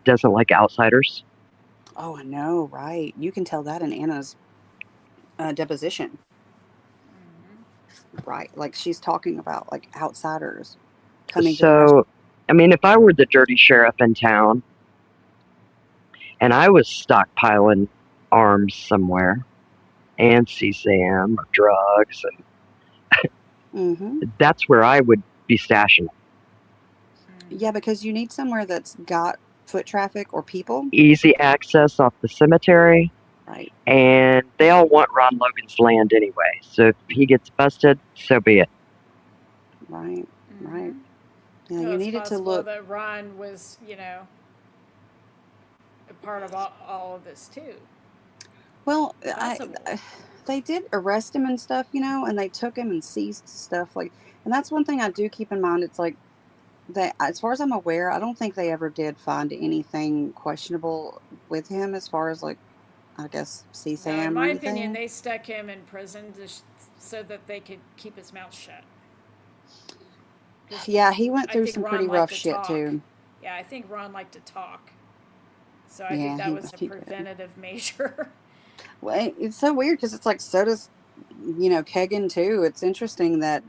doesn't like outsiders. Oh, I know, right? You can tell that in Anna's deposition, right? Like she's talking about like outsiders coming to the restaurant. So, I mean, if I were the dirty sheriff in town and I was stockpiling arms somewhere and CSAM or drugs, and Mm-hmm. that's where I would be stashing it. Yeah, because you need somewhere that's got foot traffic or people, Easy access off the cemetery, right? and they all want Ron Logan's land anyway. So if he gets busted, so be it. Right, right. Mm-hmm. Yeah, Well, you it's needed to possible look. that Ron was, a part of all of this too. Well, Possible. they did arrest him and stuff, and they took him and seized stuff like, and that's one thing I do keep in mind. It's like they, as far as I'm aware, I don't think they ever did find anything questionable with him as far as like, I guess, No, in CSAM or my opinion, anything. they stuck him in prison so that they could keep his mouth shut. Because Yeah, he went I through think some pretty Ron liked rough to shit talk. too. Yeah, I think Ron liked to talk. So I think Yeah, that was a he did. preventative measure. Well, it's so weird because it's like so does, Kegan too. It's interesting that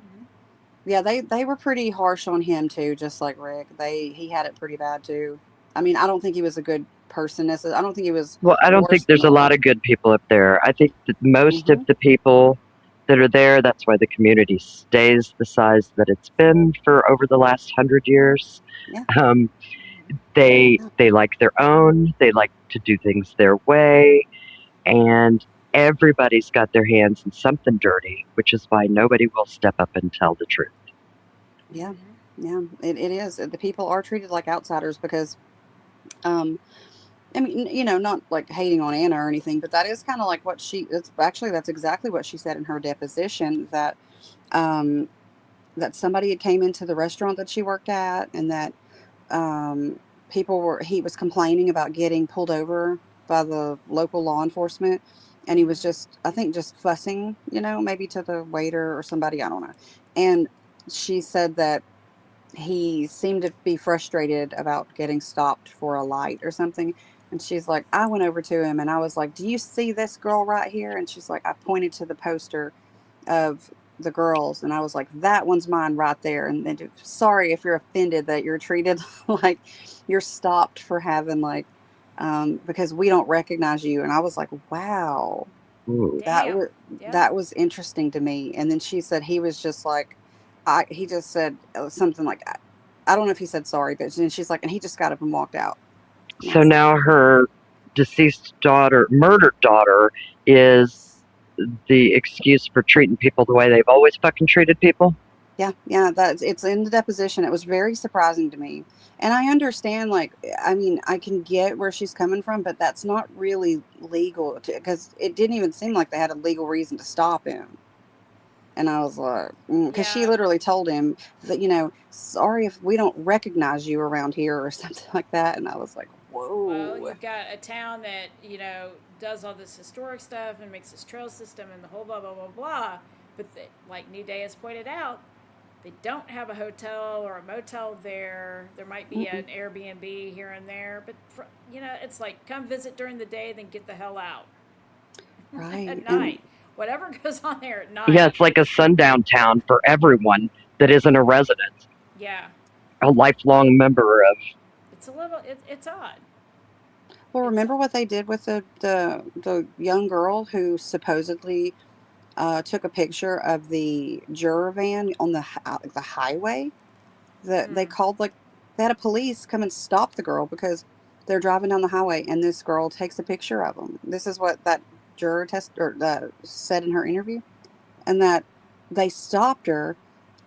yeah, they were pretty harsh on him too, just like Rick. He had it pretty bad too. I mean, I don't think he was a good person. I don't think he was Well, I don't worse think than there's the a lot rest. of good people up there. I think that most of Mm-hmm. the people that are there, that's why the community stays the size that it's been for over the last 100 years. Yeah. Um, they like their own. They like to do things their way, and everybody's got their hands in something dirty, which is why nobody will step up and tell the truth. Yeah. Yeah. It is. The people are treated like outsiders because um I mean, not like hating on Anna or anything, but that is kind of like what that's exactly what she said in her deposition um that somebody had came into the restaurant that she worked at and that um he was complaining about getting pulled over by the local law enforcement, and he was just, I think, just fussing, maybe to the waiter or somebody, I don't know. And she said that he seemed to be frustrated about getting stopped for a light or something. And she's like, I went over to him and I was like, do you see this girl right here? And she's like, I pointed to the poster of the girls and I was like, that one's mine right there. And then, sorry if you're offended that you're treated like you're stopped for having like, because we don't recognize you. And I was like, wow, Ooh. that Damn. was Yeah. that was interesting to me. And then she said he was just like, he just said something like, I don't know if he said sorry, but then she's like, and he just got up and walked out. And I So was like, now her deceased daughter, murdered daughter, is the excuse for treating people the way they've always fucking treated people. yeah, yeah, it's in the deposition. It was very surprising to me. And I understand, like, I mean, I can get where she's coming from, but that's not really legal because it didn't even seem like they had a legal reason to stop him. And I was like, because she Yeah. literally told him that, sorry if we don't recognize you around here or something like that. And I was like, Well, whoa. you've got a town that, does all this historic stuff and makes this trail system and the whole blah, blah, blah, blah. But like New Day has pointed out, they don't have a hotel or a motel there. There might be Mm-mm. an Airbnb here and there, but it's like come visit during the day, then get the hell out Right. at And night. Whatever goes on there at Yeah, night. it's like a sundown town for everyone that isn't a resident, Yeah, a lifelong member of. it's a little. It's odd. well, It's remember what they did with the young girl who supposedly took a picture of the juror van on the highway? That they mm, called, like, they had a police come and stop the girl because they're driving down the highway and this girl takes a picture of them. This is what that juror said in her interview, and that they stopped her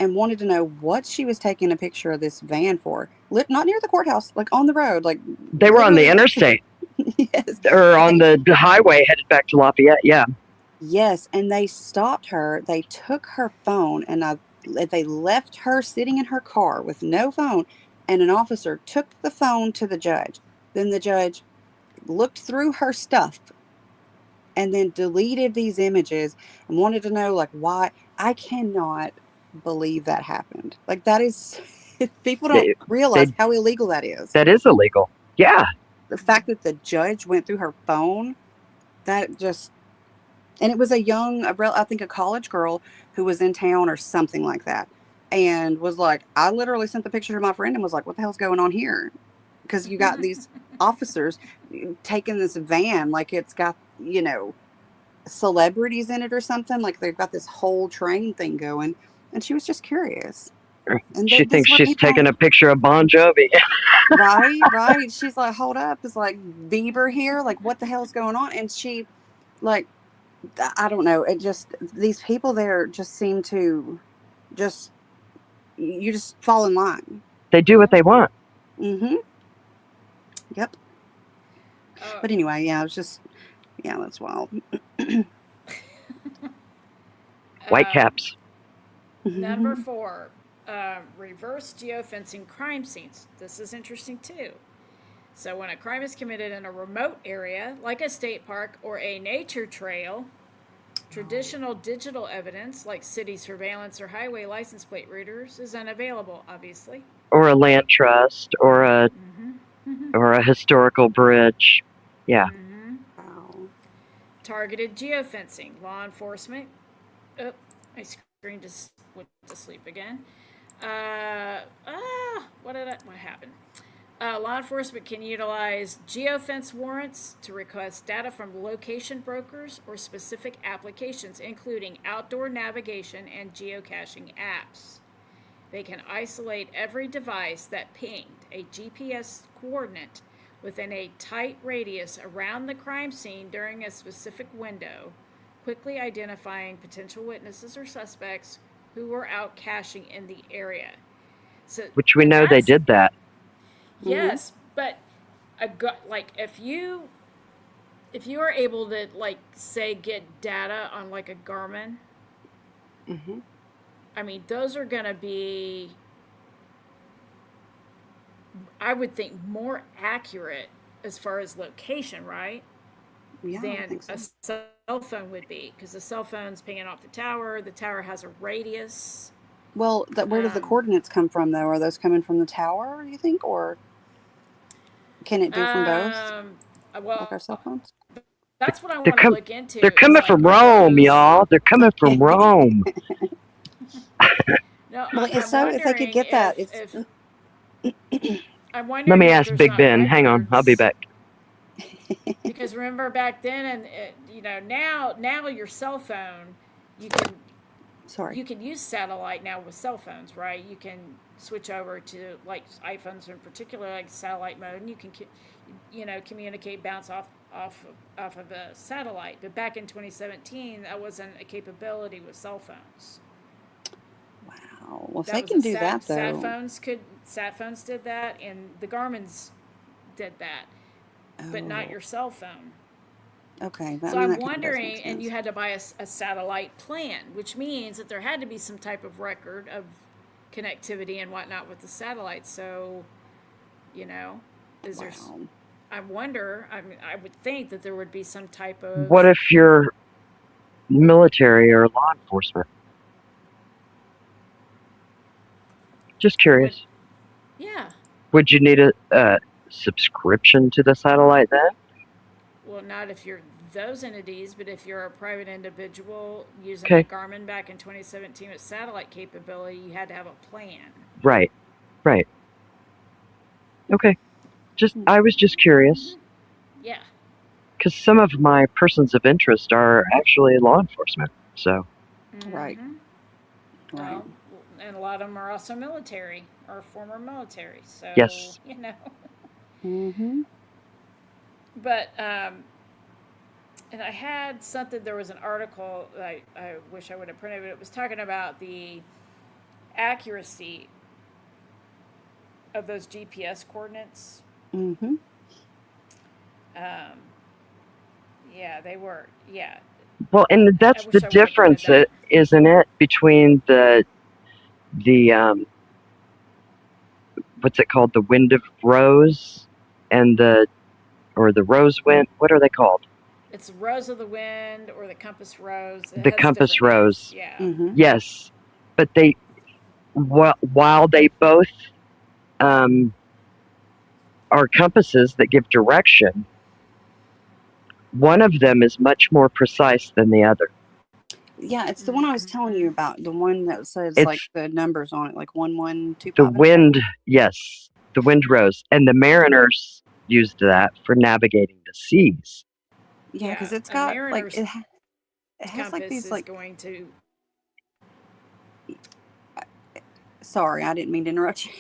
and wanted to know what she was taking a picture of this van for. Not near the courthouse, like on the road, like They were on the literally. interstate Yes. or And on the highway headed back to Lafayette. Yeah. yes, and they stopped her. They took her phone, and they left her sitting in her car with no phone. And an officer took the phone to the judge. Then the judge looked through her stuff and then deleted these images and wanted to know, like, why. I cannot believe that happened. Like, that is, people don't They, realize they how illegal that is. that is illegal. Yeah. The fact that the judge went through her phone, that just, and it was a young, I think a college girl who was in town or something like that, and was like, I literally sent the picture to my friend and was like, what the hell's going on here? Because you got these officers taking this van like it's got, celebrities in it or something. Like they've got this whole train thing going. And she was just curious. And She these thinks were she's people. taking a picture of Bon Jovi. Right, right. She's like, hold up. It's like Bieber here. Like, what the hell is going on? And she, like, I don't know. It just, these people there just seem to just, you just fall in line. They do what they want. Mm-hmm. Yep. Uh, But anyway, yeah, it was just, yeah, that's wild. Whitecaps. Number 4, reverse geofencing crime scenes. This is interesting too. So when a crime is committed in a remote area, like a state park or a nature trail, traditional digital evidence, like city surveillance or highway license plate readers, is unavailable, obviously. Or a land trust or a historical bridge. Yeah. Wow. Targeted geofencing. Law enforcement. Oh, my screen just went to sleep again. What happened? Law enforcement can utilize geofence warrants to request data from location brokers or specific applications, including outdoor navigation and geocaching apps. They can isolate every device that pinged a GPS coordinate within a tight radius around the crime scene during a specific window, quickly identifying potential witnesses or suspects who were out caching in the area. So, Which we know they did that. Yes, but like if you are able to, like, say, get data on like a Garmin, I mean, those are going to be, I would think, more accurate as far as location, right? Yeah, I Than think so. a cell phone would be, because the cell phone's pinging off the tower. The tower has a radius. Well, where do the coordinates come from, though? Are those coming from the tower, you think, or can it do from both, Well, like our cell phones? that's what I want to look into. They're coming from Rome, y'all. They're coming from Rome. No, Well, I'm so if they could wondering get that, if I'm Let wondering me if ask there's Big not Ben. Hang on, I'll be records. back. Because remember back then, and now your cell phone, you Sorry. can use satellite now with cell phones, right? You can switch over to, like, iPhones in particular, like satellite mode, and you can communicate, bounce off of a satellite. But back in 2017, that wasn't a capability with cell phones. Wow. Well, if That they was can do that, sat though. phones did that, and the Garmin's did that, but not your cell phone. Okay. So I'm that does make wondering, and sense. you had to buy a satellite plan, which means that there had to be some type of record of connectivity and whatnot with the satellite. So, is there? Wow. I wonder. I mean, I would think that there would be some type of. What if you're military or law enforcement? Just curious. Yeah. Would you need a subscription to the satellite then? Well, not if you're those entities, but if you're a private individual using Okay. a Garmin back in 2017 with satellite capability, you had to have a plan. Right. Okay. I was just curious. Yeah. Because some of my persons of interest are actually law enforcement. So. Right. Right. Well, and a lot of them are also military or former military. So, Yes. But, and I had something, there was an article that I wish I would have printed, but it was talking about the accuracy of those GPS coordinates. Mm-hmm. Um, yeah, they were. Yeah, Well, and I that's the wish I would have printed difference, that. isn't it, between the what's it called, the wind of rose and the rose wind. What are they called? It's Rose of the Wind or the Compass Rose. It The has compass different names. rose. Yeah. Mm-hmm. Yes, but while they both um, are compasses that give direction, one of them is much more precise than the other. Yeah, it's the one I was Mm-hmm. telling you about. The one that says like It's the numbers on it, like 1, 1, 2, the 5, and 7. wind, yes, the wind rose, and the mariners used that for navigating the seas. Yeah, Yeah, because it's a got like mariner's it has like compass these is like. going to. Sorry, I didn't mean to interrupt you.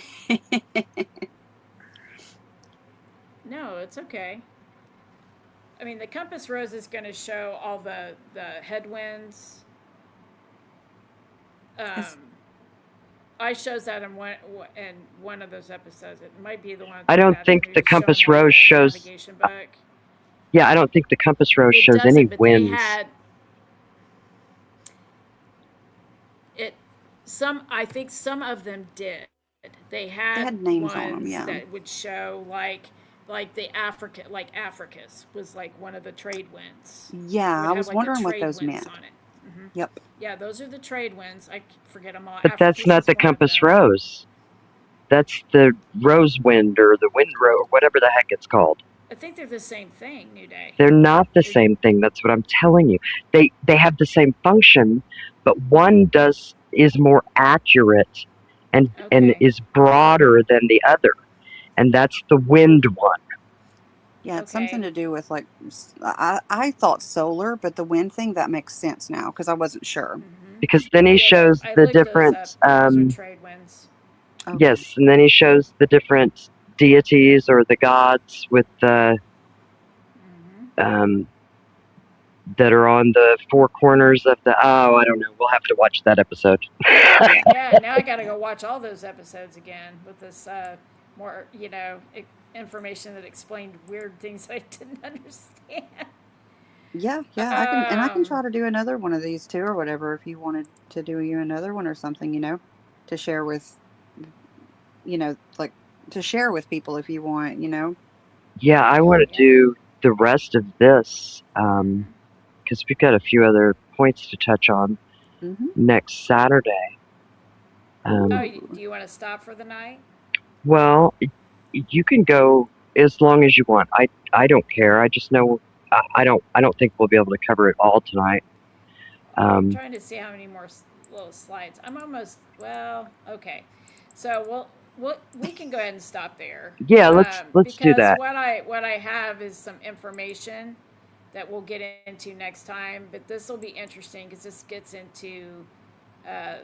No, it's okay. I mean, the compass rose is going to show all the headwinds. It's, Um, I shows that in one of those episodes. It might be the one I don't that think the maybe showing compass one of rose the shows. navigation book. Yeah, I don't think the compass rose It shows any doesn't, but they winds. had it. Some I think some of them did. They they had had names on them. ones Yeah, that would show like the Africa like Africus was like one of the trade winds. It yeah. would I have was like the wondering what trade those winds meant. on it. Hmm. Yep. Yeah, those are the trade winds. I forget them all. But that's Africus not is the one of compass them. rose. That's the rose wind or the wind rose, or whatever the heck it's called. I think they're the same thing, New Day. They're not the They're, same thing. That's what I'm telling you. They have the same function, but one is more accurate and okay. is broader than the other, and that's the wind one. Yeah, it's something Okay. to do with like I thought solar, but the wind thing that makes sense now because I wasn't sure. Mm-hmm. Because then he Yeah, no, shows I the looked those up. different Those are trade winds. Okay. yes, and then he shows the different deities or the gods with the Mm-hmm. um, that are on the four corners of the. Oh, I don't know. We'll have to watch that episode. Yeah. Yeah, now I got to go watch all those episodes again with this more, information that explained weird things I didn't understand. Yeah, yeah, I can try to do another one of these too or whatever if you wanted to do you another one or something, to share with, like to share with people if you want. Yeah, I want to Yeah. do the rest of this Mm-hmm. because we've got a few other points to touch on Mhm. next Saturday. Oh, Um, do Ooh. you want to stop for the night? well, you can go as long as you want. I don't care. I just know I don't think we'll be able to cover it all tonight. I'm Um, trying to see how many more little slides. I'm almost, well, okay. So we can go ahead and stop there, yeah, let's do because that. what I have is some information that we'll get into next time. But this will be interesting because this gets into uh,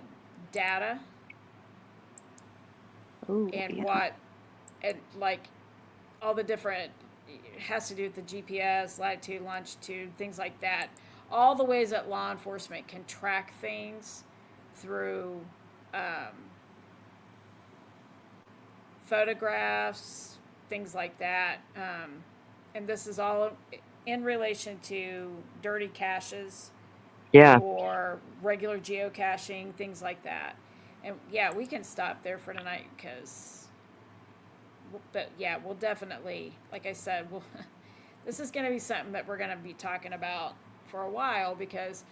data Ooh, and yeah. what and like all the different, it has to do with the GPS, latitude, longitude, things like that. All the ways that law enforcement can track things through um, photographs, things like that. And this is all in relation to dirty caches Yeah, or regular geocaching, things like that. And yeah, we can stop there for tonight because, but yeah, we'll definitely, like I said, we'll. This is going to be something that we're going to be talking about for a while because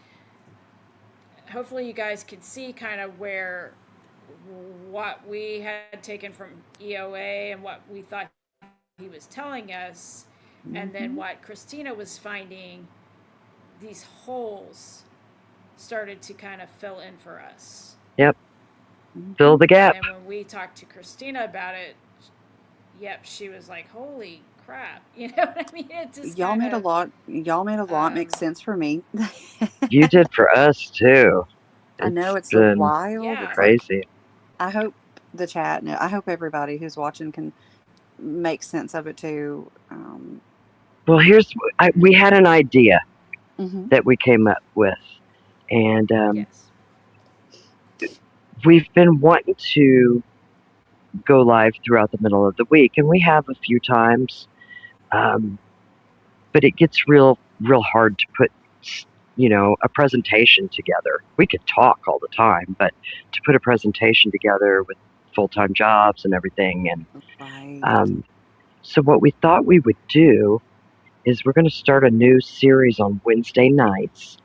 hopefully you guys can see kind of where what we had taken from EOA and what we thought he was telling us, and then Mhm. what Christina was finding, these holes started to kind of fill in for us. yep. Fill Mhm. the And gap. then when we talked to Christina about it, yep, she was like, "Holy crap!" You know what I mean? It just kind of, Y'all made a lot make um, sense for me. You did for us too. I know It's it's a been wild. yeah, It's like crazy. I hope the chat, no, I hope everybody who's watching can make sense of it too. Well, we had an idea Mhm. that we came up with, and yes, we've been wanting to go live throughout the middle of the week, and we have a few times, um, but it gets real hard to put a presentation together. We could talk all the time, but to put a presentation together with full-time jobs and everything, and Right. so what we thought we would do is we're going to start a new series on Wednesday nights,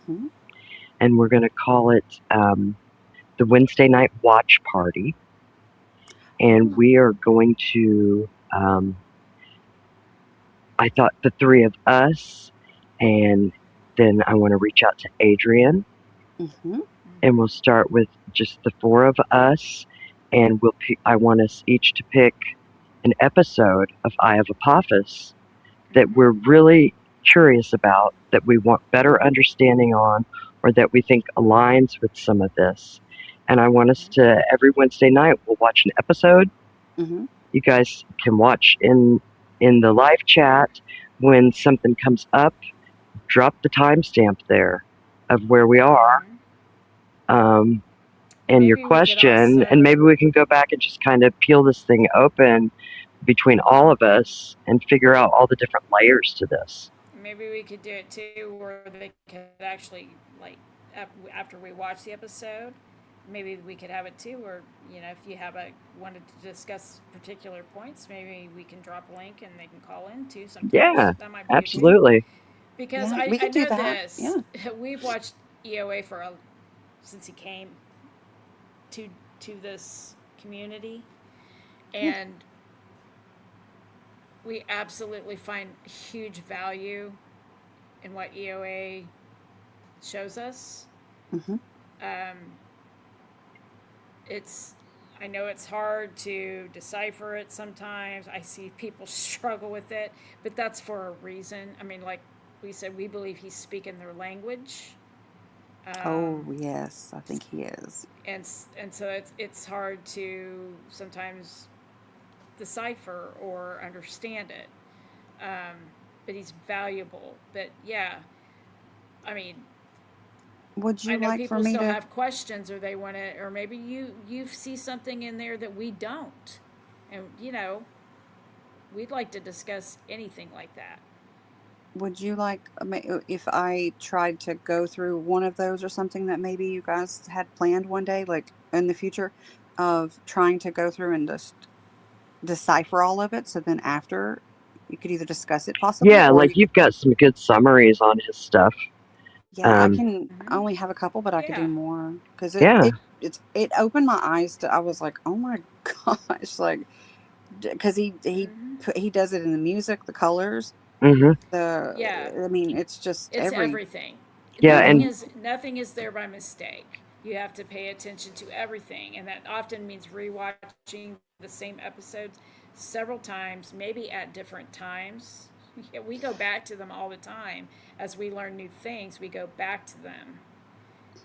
hmm and we're going to call it the Wednesday Night Watch Party, and we are going to. I thought the three of us, and then I want to reach out to Adrian, hmm and we'll start with just the four of us, and we'll pick, I want us each to pick an episode of Eye of Apophis that we're really curious about, that we want better understanding on, or that we think aligns with some of this. And I want us to, every Wednesday night, we'll watch an episode. hmm You guys can watch in the live chat. When something comes up, drop the timestamp there of where we are, and your Maybe we could question, and maybe also, we can go back and just kind of peel this thing open between all of us and figure out all the different layers to this. maybe we could do it too, where they could actually like after we watch the episode. Maybe we could have it too, where if you have a wanted to discuss particular points, maybe we can drop a link and they can call in too. Sometimes Yeah, that might be good too. absolutely. Because Yeah, I we could do know that. this. Yeah. We've watched EOA since he came to this community, Yeah. and we absolutely find huge value in what EOA shows us. hmm Um, it's I know it's hard to decipher it sometimes. I see people struggle with it, but that's for a reason. I mean, like we said, we believe he's speaking their language. Oh, Um, yes, I think he is. and so it's hard to sometimes decipher or understand it. Um, but he's valuable. But yeah, I mean, Would I you know like for people me still to? have questions, or they want to, or maybe you see something in there that we don't, and we'd like to discuss anything like that. Would you like if I tried to go through one of those or something that maybe you guys had planned one day, like in the future, of trying to go through and just decipher all of it? So then after you could either discuss it possibly, Yeah, or like you could. you've got some good summaries on his stuff. Yeah, I Um, can Mm-hmm. only have a couple, but I could Yeah. do more because yeah, it opened my eyes to. I was like, oh my gosh, like because Mm-hmm. he does it in the music, the colors, hmm Yeah. I mean, it's just It's every. everything. yeah, Nothing hmm and is nothing is there by mistake. You have to pay attention to everything, and that often means rewatching the same episodes several times, maybe at different times. Yeah, we go back to them all the time as we learn new things. We go back to them.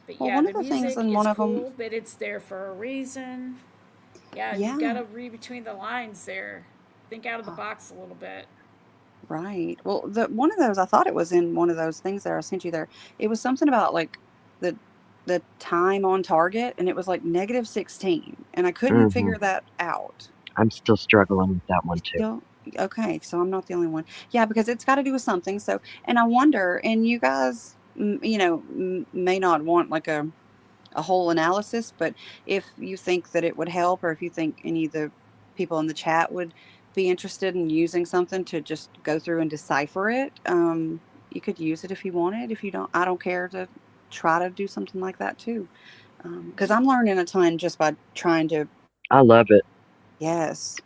But Well, yeah, one the of the things music in is one of them, cool, but it's there for a reason. Yeah, you got yeah, to read between the lines there. Think out of the box a little bit. right. Well, the one of those I thought it was in one of those things there I sent you there. It was something about like the the time on target, and it was like -16, and I couldn't hmm figure that out. I'm still struggling with that one too. Still, okay, so I'm not the only one. Yeah, because it's got to do with something. So, and I wonder, and you guys, may not want like a whole analysis, but if you think that it would help, or if you think any of the people in the chat would be interested in using something to just go through and decipher it, you could use it if you wanted. If you don't, I don't care to try to do something like that too, because I'm learning a ton just by trying to. I love it. Yes,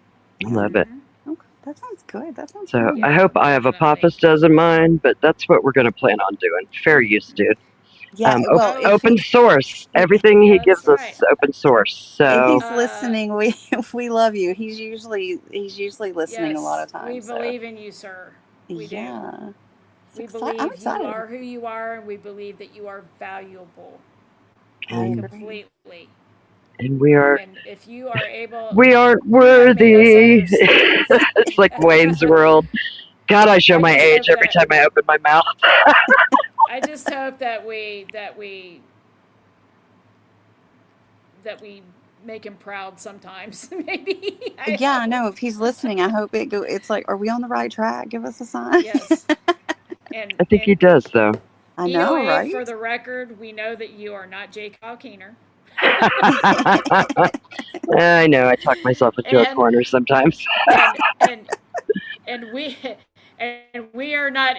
I yeah. love it. Mm-hmm. Okay, that sounds good. That sounds So I fun. Yeah, hope I have definitely. Apophis doesn't mind, but that's what we're going to plan on doing. Fair use, dude. Yeah, well, Oh, if Open he source. Everything he yeah, that's gives us right. is open source. if So he's Uh, listening, we love you. He's usually listening a lot yes, of we times. So believe in you, sir. We do. yeah, We I'm believe you excited. are who you are, and we believe that you are valuable I and agree. completely. and we are And if you are able, we aren't you have made us worthy. understand. It's like Wayne's World. God, I show I my just age hope every that time I open my mouth. I just hope that we that we make him proud sometimes. Maybe Yeah, I know. hope. If he's listening, I hope it's like, are we on the right track? Give us a sign. Yes, and I think he does, though. I know, EOA, right? for the record, we know that you are not Jay Kyle Keener. I know. I talk myself into a and corner sometimes. and and and we are not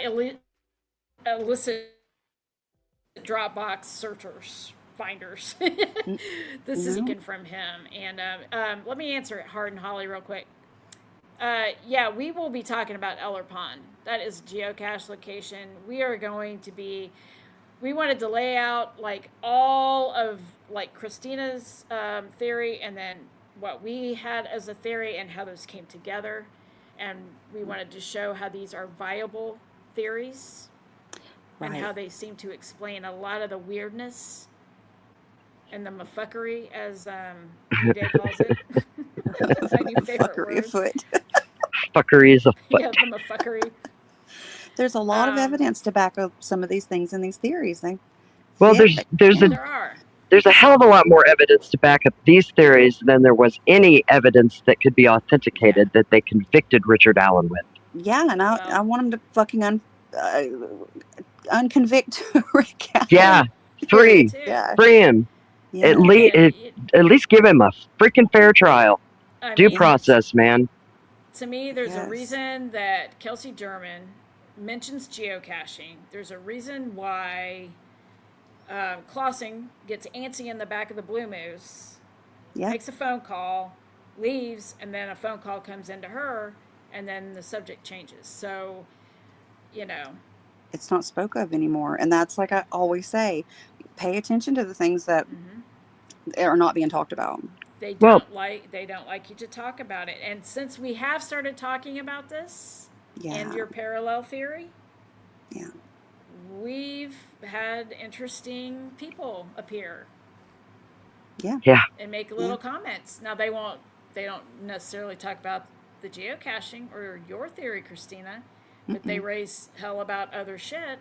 illicit Dropbox searchers finders. This is No. taken from him. And let me answer it hard and Holly real quick. Yeah, we will be talking about Eller Pond. That is geocache location. We are going to be. We wanted to lay out like all of like Christina's theory, and then what we had as a theory, and how those came together. And we wanted to show how these are viable theories, and how Right. they seem to explain a lot of the weirdness and the mafuckery, as D-Day calls it. My new favorite Fuckery word. afoot. Fuckery is afoot. Yeah, the mafuckery. There's a lot of evidence to back up some of these things and these theories. They Well, fit. There are. there's a hell of a lot more evidence to back up these theories than there was any evidence that could be authenticated that they convicted Richard Allen with. Yeah, and I Well, want them to fucking unconvict Rick Allen. Yeah, me free, too. Yeah. free him. Yeah. At least give him a freaking fair trial, I due mean, process, man. to me, there's a Yes. reason that Kelsey German mentions geocaching. There's a reason why Clausing gets antsy in the back of the Blue Moose, Yeah. makes a phone call, leaves, and then a phone call comes into her, and then the subject changes. So, you know, It's not spoke of anymore. And that's like I always say, pay attention to the things that are not being talked about. they Well- don't like you to talk about it. And since we have started talking about this Yeah. and your parallel theory, Yeah. we've had interesting people appear Yeah. Yeah. and make little comments. Now they don't necessarily talk about the geocaching or your theory, Christina, but they raise hell about other shit.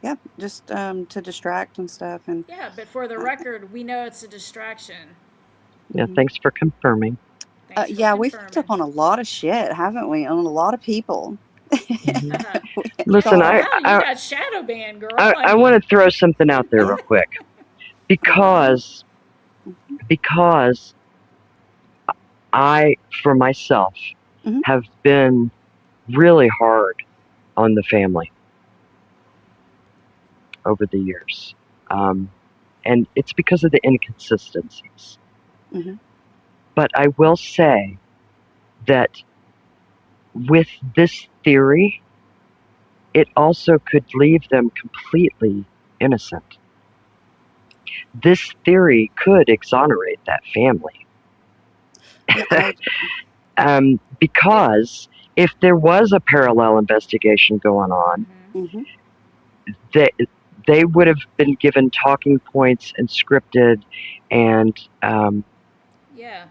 Yeah. Just to distract and stuff. And Yeah, but for the record, we know it's a distraction. Yeah, thanks for confirming. Thanks for yeah, we've picked up confirming. on a lot of shit, haven't we? On a lot of people. Listen, Wow, I you got shadow banned, girl. I want to throw something out there real quick, because I, for myself, Mhm. have been really hard on the family over the years, and it's because of the inconsistencies. Mhm. But I will say that with this theory, it also could leave them completely innocent. This theory could exonerate that family. Yeah, Because if there was a parallel investigation going on, Mhm. they would have been given talking points and scripted, and Yeah.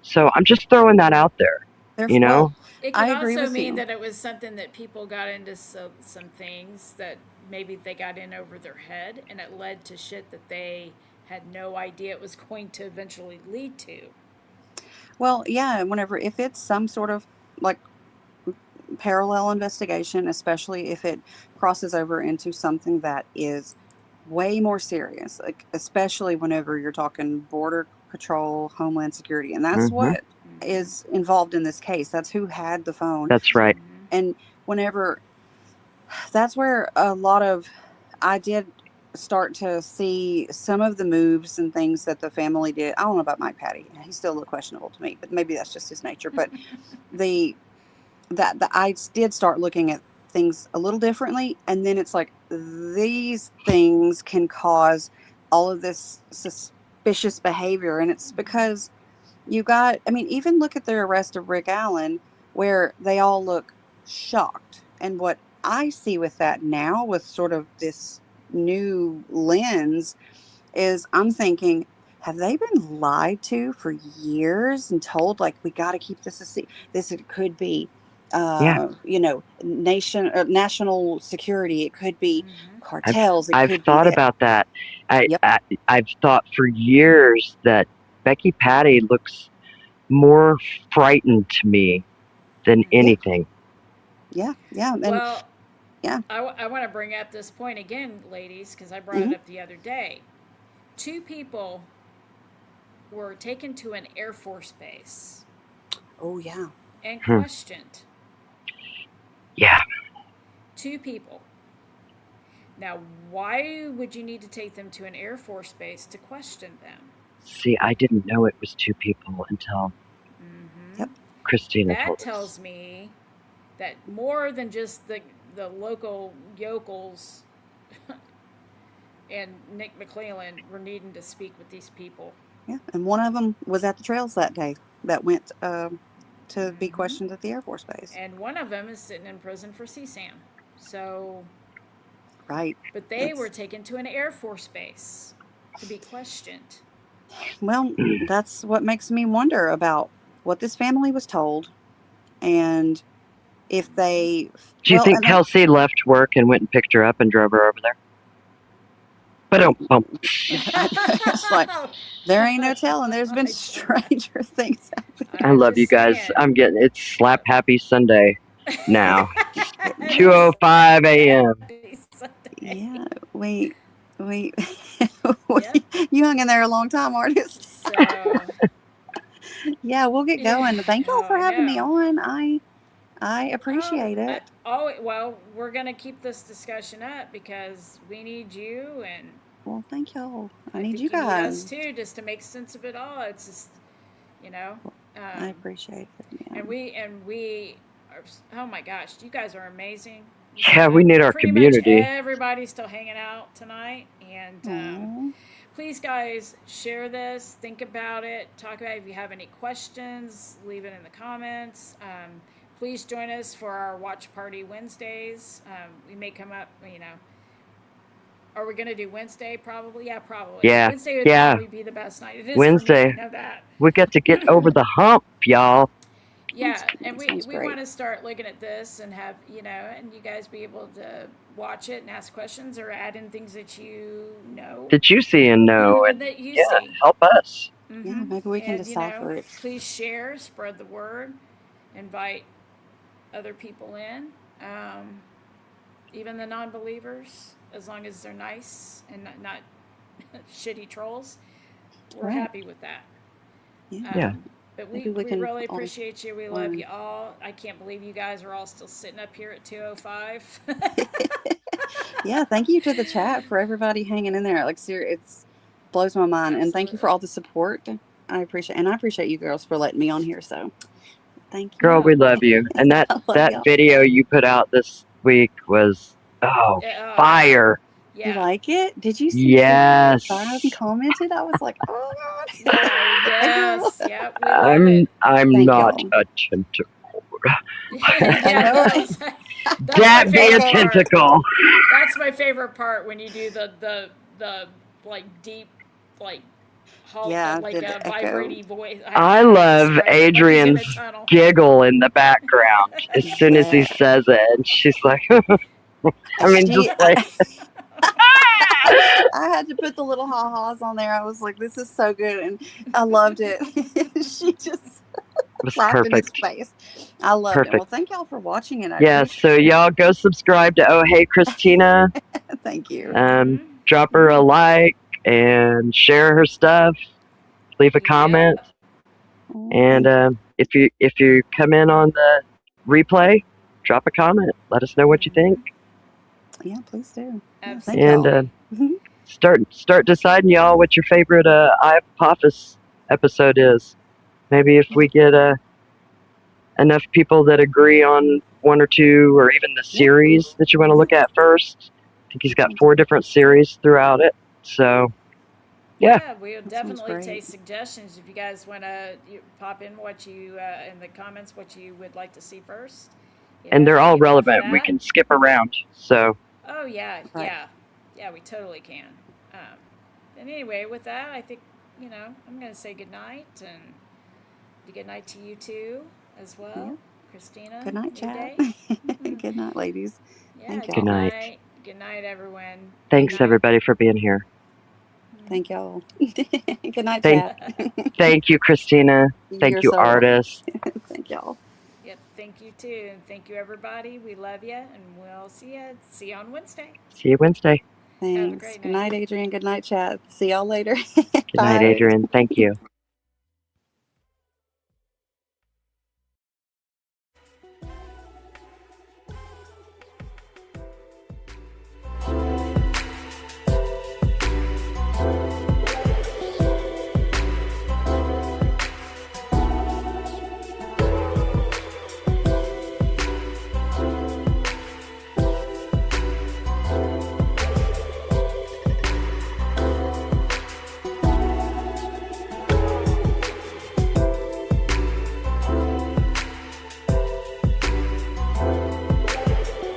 so I'm just throwing that out there. There's, You know? well, It I could agree also with mean you. that it was something that people got into some things that maybe they got in over their head, and it led to shit that they had no idea it was going to eventually lead to. Well, yeah, if it's some sort of like parallel investigation, especially if it crosses over into something that is way more serious, like especially whenever you're talking border patrol, homeland security, and that's Mhm. what is involved in this case. That's who had the phone. That's right. And whenever that's where a lot of I did start to see some of the moves and things that the family did. I don't know about Mike Patty. He's still a little questionable to me, but maybe that's just his nature. But I did start looking at things a little differently, and then it's like these things can cause all of this suspicious behavior, and it's because even look at the arrest of Rick Allen, where they all look shocked. And what I see with that now, with sort of this new lens, is I'm thinking, have they been lied to for years and told, like, we got to keep this a secret? This it could be Yeah. National security. It could be Mm-hmm. cartels. It I've could be thought that. about that. I, Yep. I I've thought for years that Becky Patty looks more frightened to me than Yeah. anything. Yeah. Yeah. And Well, yeah. I want to bring up this point again, ladies, because I brought Hmm. it up the other day. Two people were taken to an Air Force base Oh yeah. and Hmm. questioned. Yeah. Two people. Now, why would you need to take them to an Air Force base to question them? See, I didn't know it was two people until Mm-hmm. Yep. Christina That told us. tells me that more than just the local yokels and Nick McClellan were needing to speak with these people. Yeah. And one of them was at the trails that day that went to be Mm-hmm. questioned at the Air Force Base. And one of them is sitting in prison for CSAM. So, Right. but they were It's taken to an Air Force base to be questioned. well, that's what makes me wonder about what this family was told and if they Do you think and I, Kelsey left work and went and picked her up and drove her over there? But don't. it's like there ain't no telling. There's been I don't. stranger things happen. I I'm love just you guys. saying. I'm getting it's slap happy Sunday now. Yes. 2:05 a.m. Happy Sunday. Yeah. We we, Yep. you hung in there a long time, artist. So, Yeah, we'll get yeah. going. Thank y'all Oh, for I having me know. on. I appreciate it. Well, we're gonna keep this discussion up because we need you, and Well, thank y'all. I I need you think you need us guys. too, just to make sense of it all. It's just, you know, Well, I um, appreciate it. Yeah. and we are. Oh my gosh, you guys are amazing. We still Yeah, we have need our pretty much community. everybody still hanging out tonight, and Aw. please, guys, share this. Think about it. Talk about it. If you have any questions, leave it in the comments. Please join us for our watch party Wednesdays. We may come up, Are we going to do Wednesday? Probably. Yeah, probably. Yeah, Wednesday would yeah. probably be the best night. It is for me. I Wednesday. know that. We got to get over the hump, y'all. Yeah, and That we, sounds we want great. to start looking at this and have, and you guys be able to watch it and ask questions or add in things that you know That you see and know, and and that you yeah, see. help us. Yeah, maybe we can And, decipher it. please share, spread the word, invite other people in, even the non believers, as long as they're nice and not shitty trolls. We're Right. happy with that. Yeah. Yeah. But Maybe we we can really all appreciate you. We love learn. you all. I can't believe you guys are all still sitting up here at 2:05. Yeah, thank you to the chat for everybody hanging in there. Like, it's blows my mind, and thank you for Absolutely. all the support. I appreciate you girls for letting me on here. So, thank Girl, you. we Oh, love you. And that I love that y'all. video you put out this week was yeah. fire. You Yeah. like it? Did you see Sherry Byron Yes. commented? I was like, oh God, Yeah. hey girl. Yes. Yep. We love it. I'm Thank not y'all. a tentacle. I Yeah. know. That's my That be a favorite part. tentacle. That's my favorite part when you do the like deep like Yeah, like the a echo. vibrating voice. I don't I know how to love describe it. Like he's in a Adrian's tunnel. giggle in the background as soon as he Yeah, says it. And she's like, I mean, she. just like, I had to put the little ha-has on there. I was like, this is so good, and I loved it. She just it was laughed in his perfect. face. I loved it. Well, Perfect. thank y'all for watching it. I Yeah, so appreciate y'all go subscribe to Oh Hey Christina. it. Thank you. Drop her a like and share her stuff. Leave a Yep. comment. Oh, And thank you. if you come in on the replay, drop a comment. Let us know what you think, Yeah, please do. Yeah, thank and y'all. start deciding, y'all, what your favorite Eye of Apophis episode is. Maybe if Yeah, we get enough people that agree on one or two, or even the yeah, series that you want to look at first. I think he's got sounds 4 different series throughout it. So yeah, Yeah, we'll that sounds definitely great. take suggestions if you guys want to pop in what you in the comments what you would like to see first. and they're So all be there for relevant. We that. can skip around. So Oh yeah, Right. yeah, we totally can. And anyway, with that, I think I'm going to say good night and good night to you too as well. Yeah. Christina. Good night, New chat. day. Good night, ladies. Yeah. Thank Good y'all. night. Good night, everyone. Thanks, Good night. everybody, for being here. Thank y'all. Good night, Thank- chat. Thank you, Christina. Thank You're you, so welcome. artists. Thank y'all. Yep. Thank you too, and thank you, everybody. We love you, and we'll see you. See you on Wednesday. See you Wednesday. Have a Thanks. great Good night. night, Adrian. Good night, chat. See y'all later. Good night, Bye. Adrian. Thank you.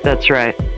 That's right.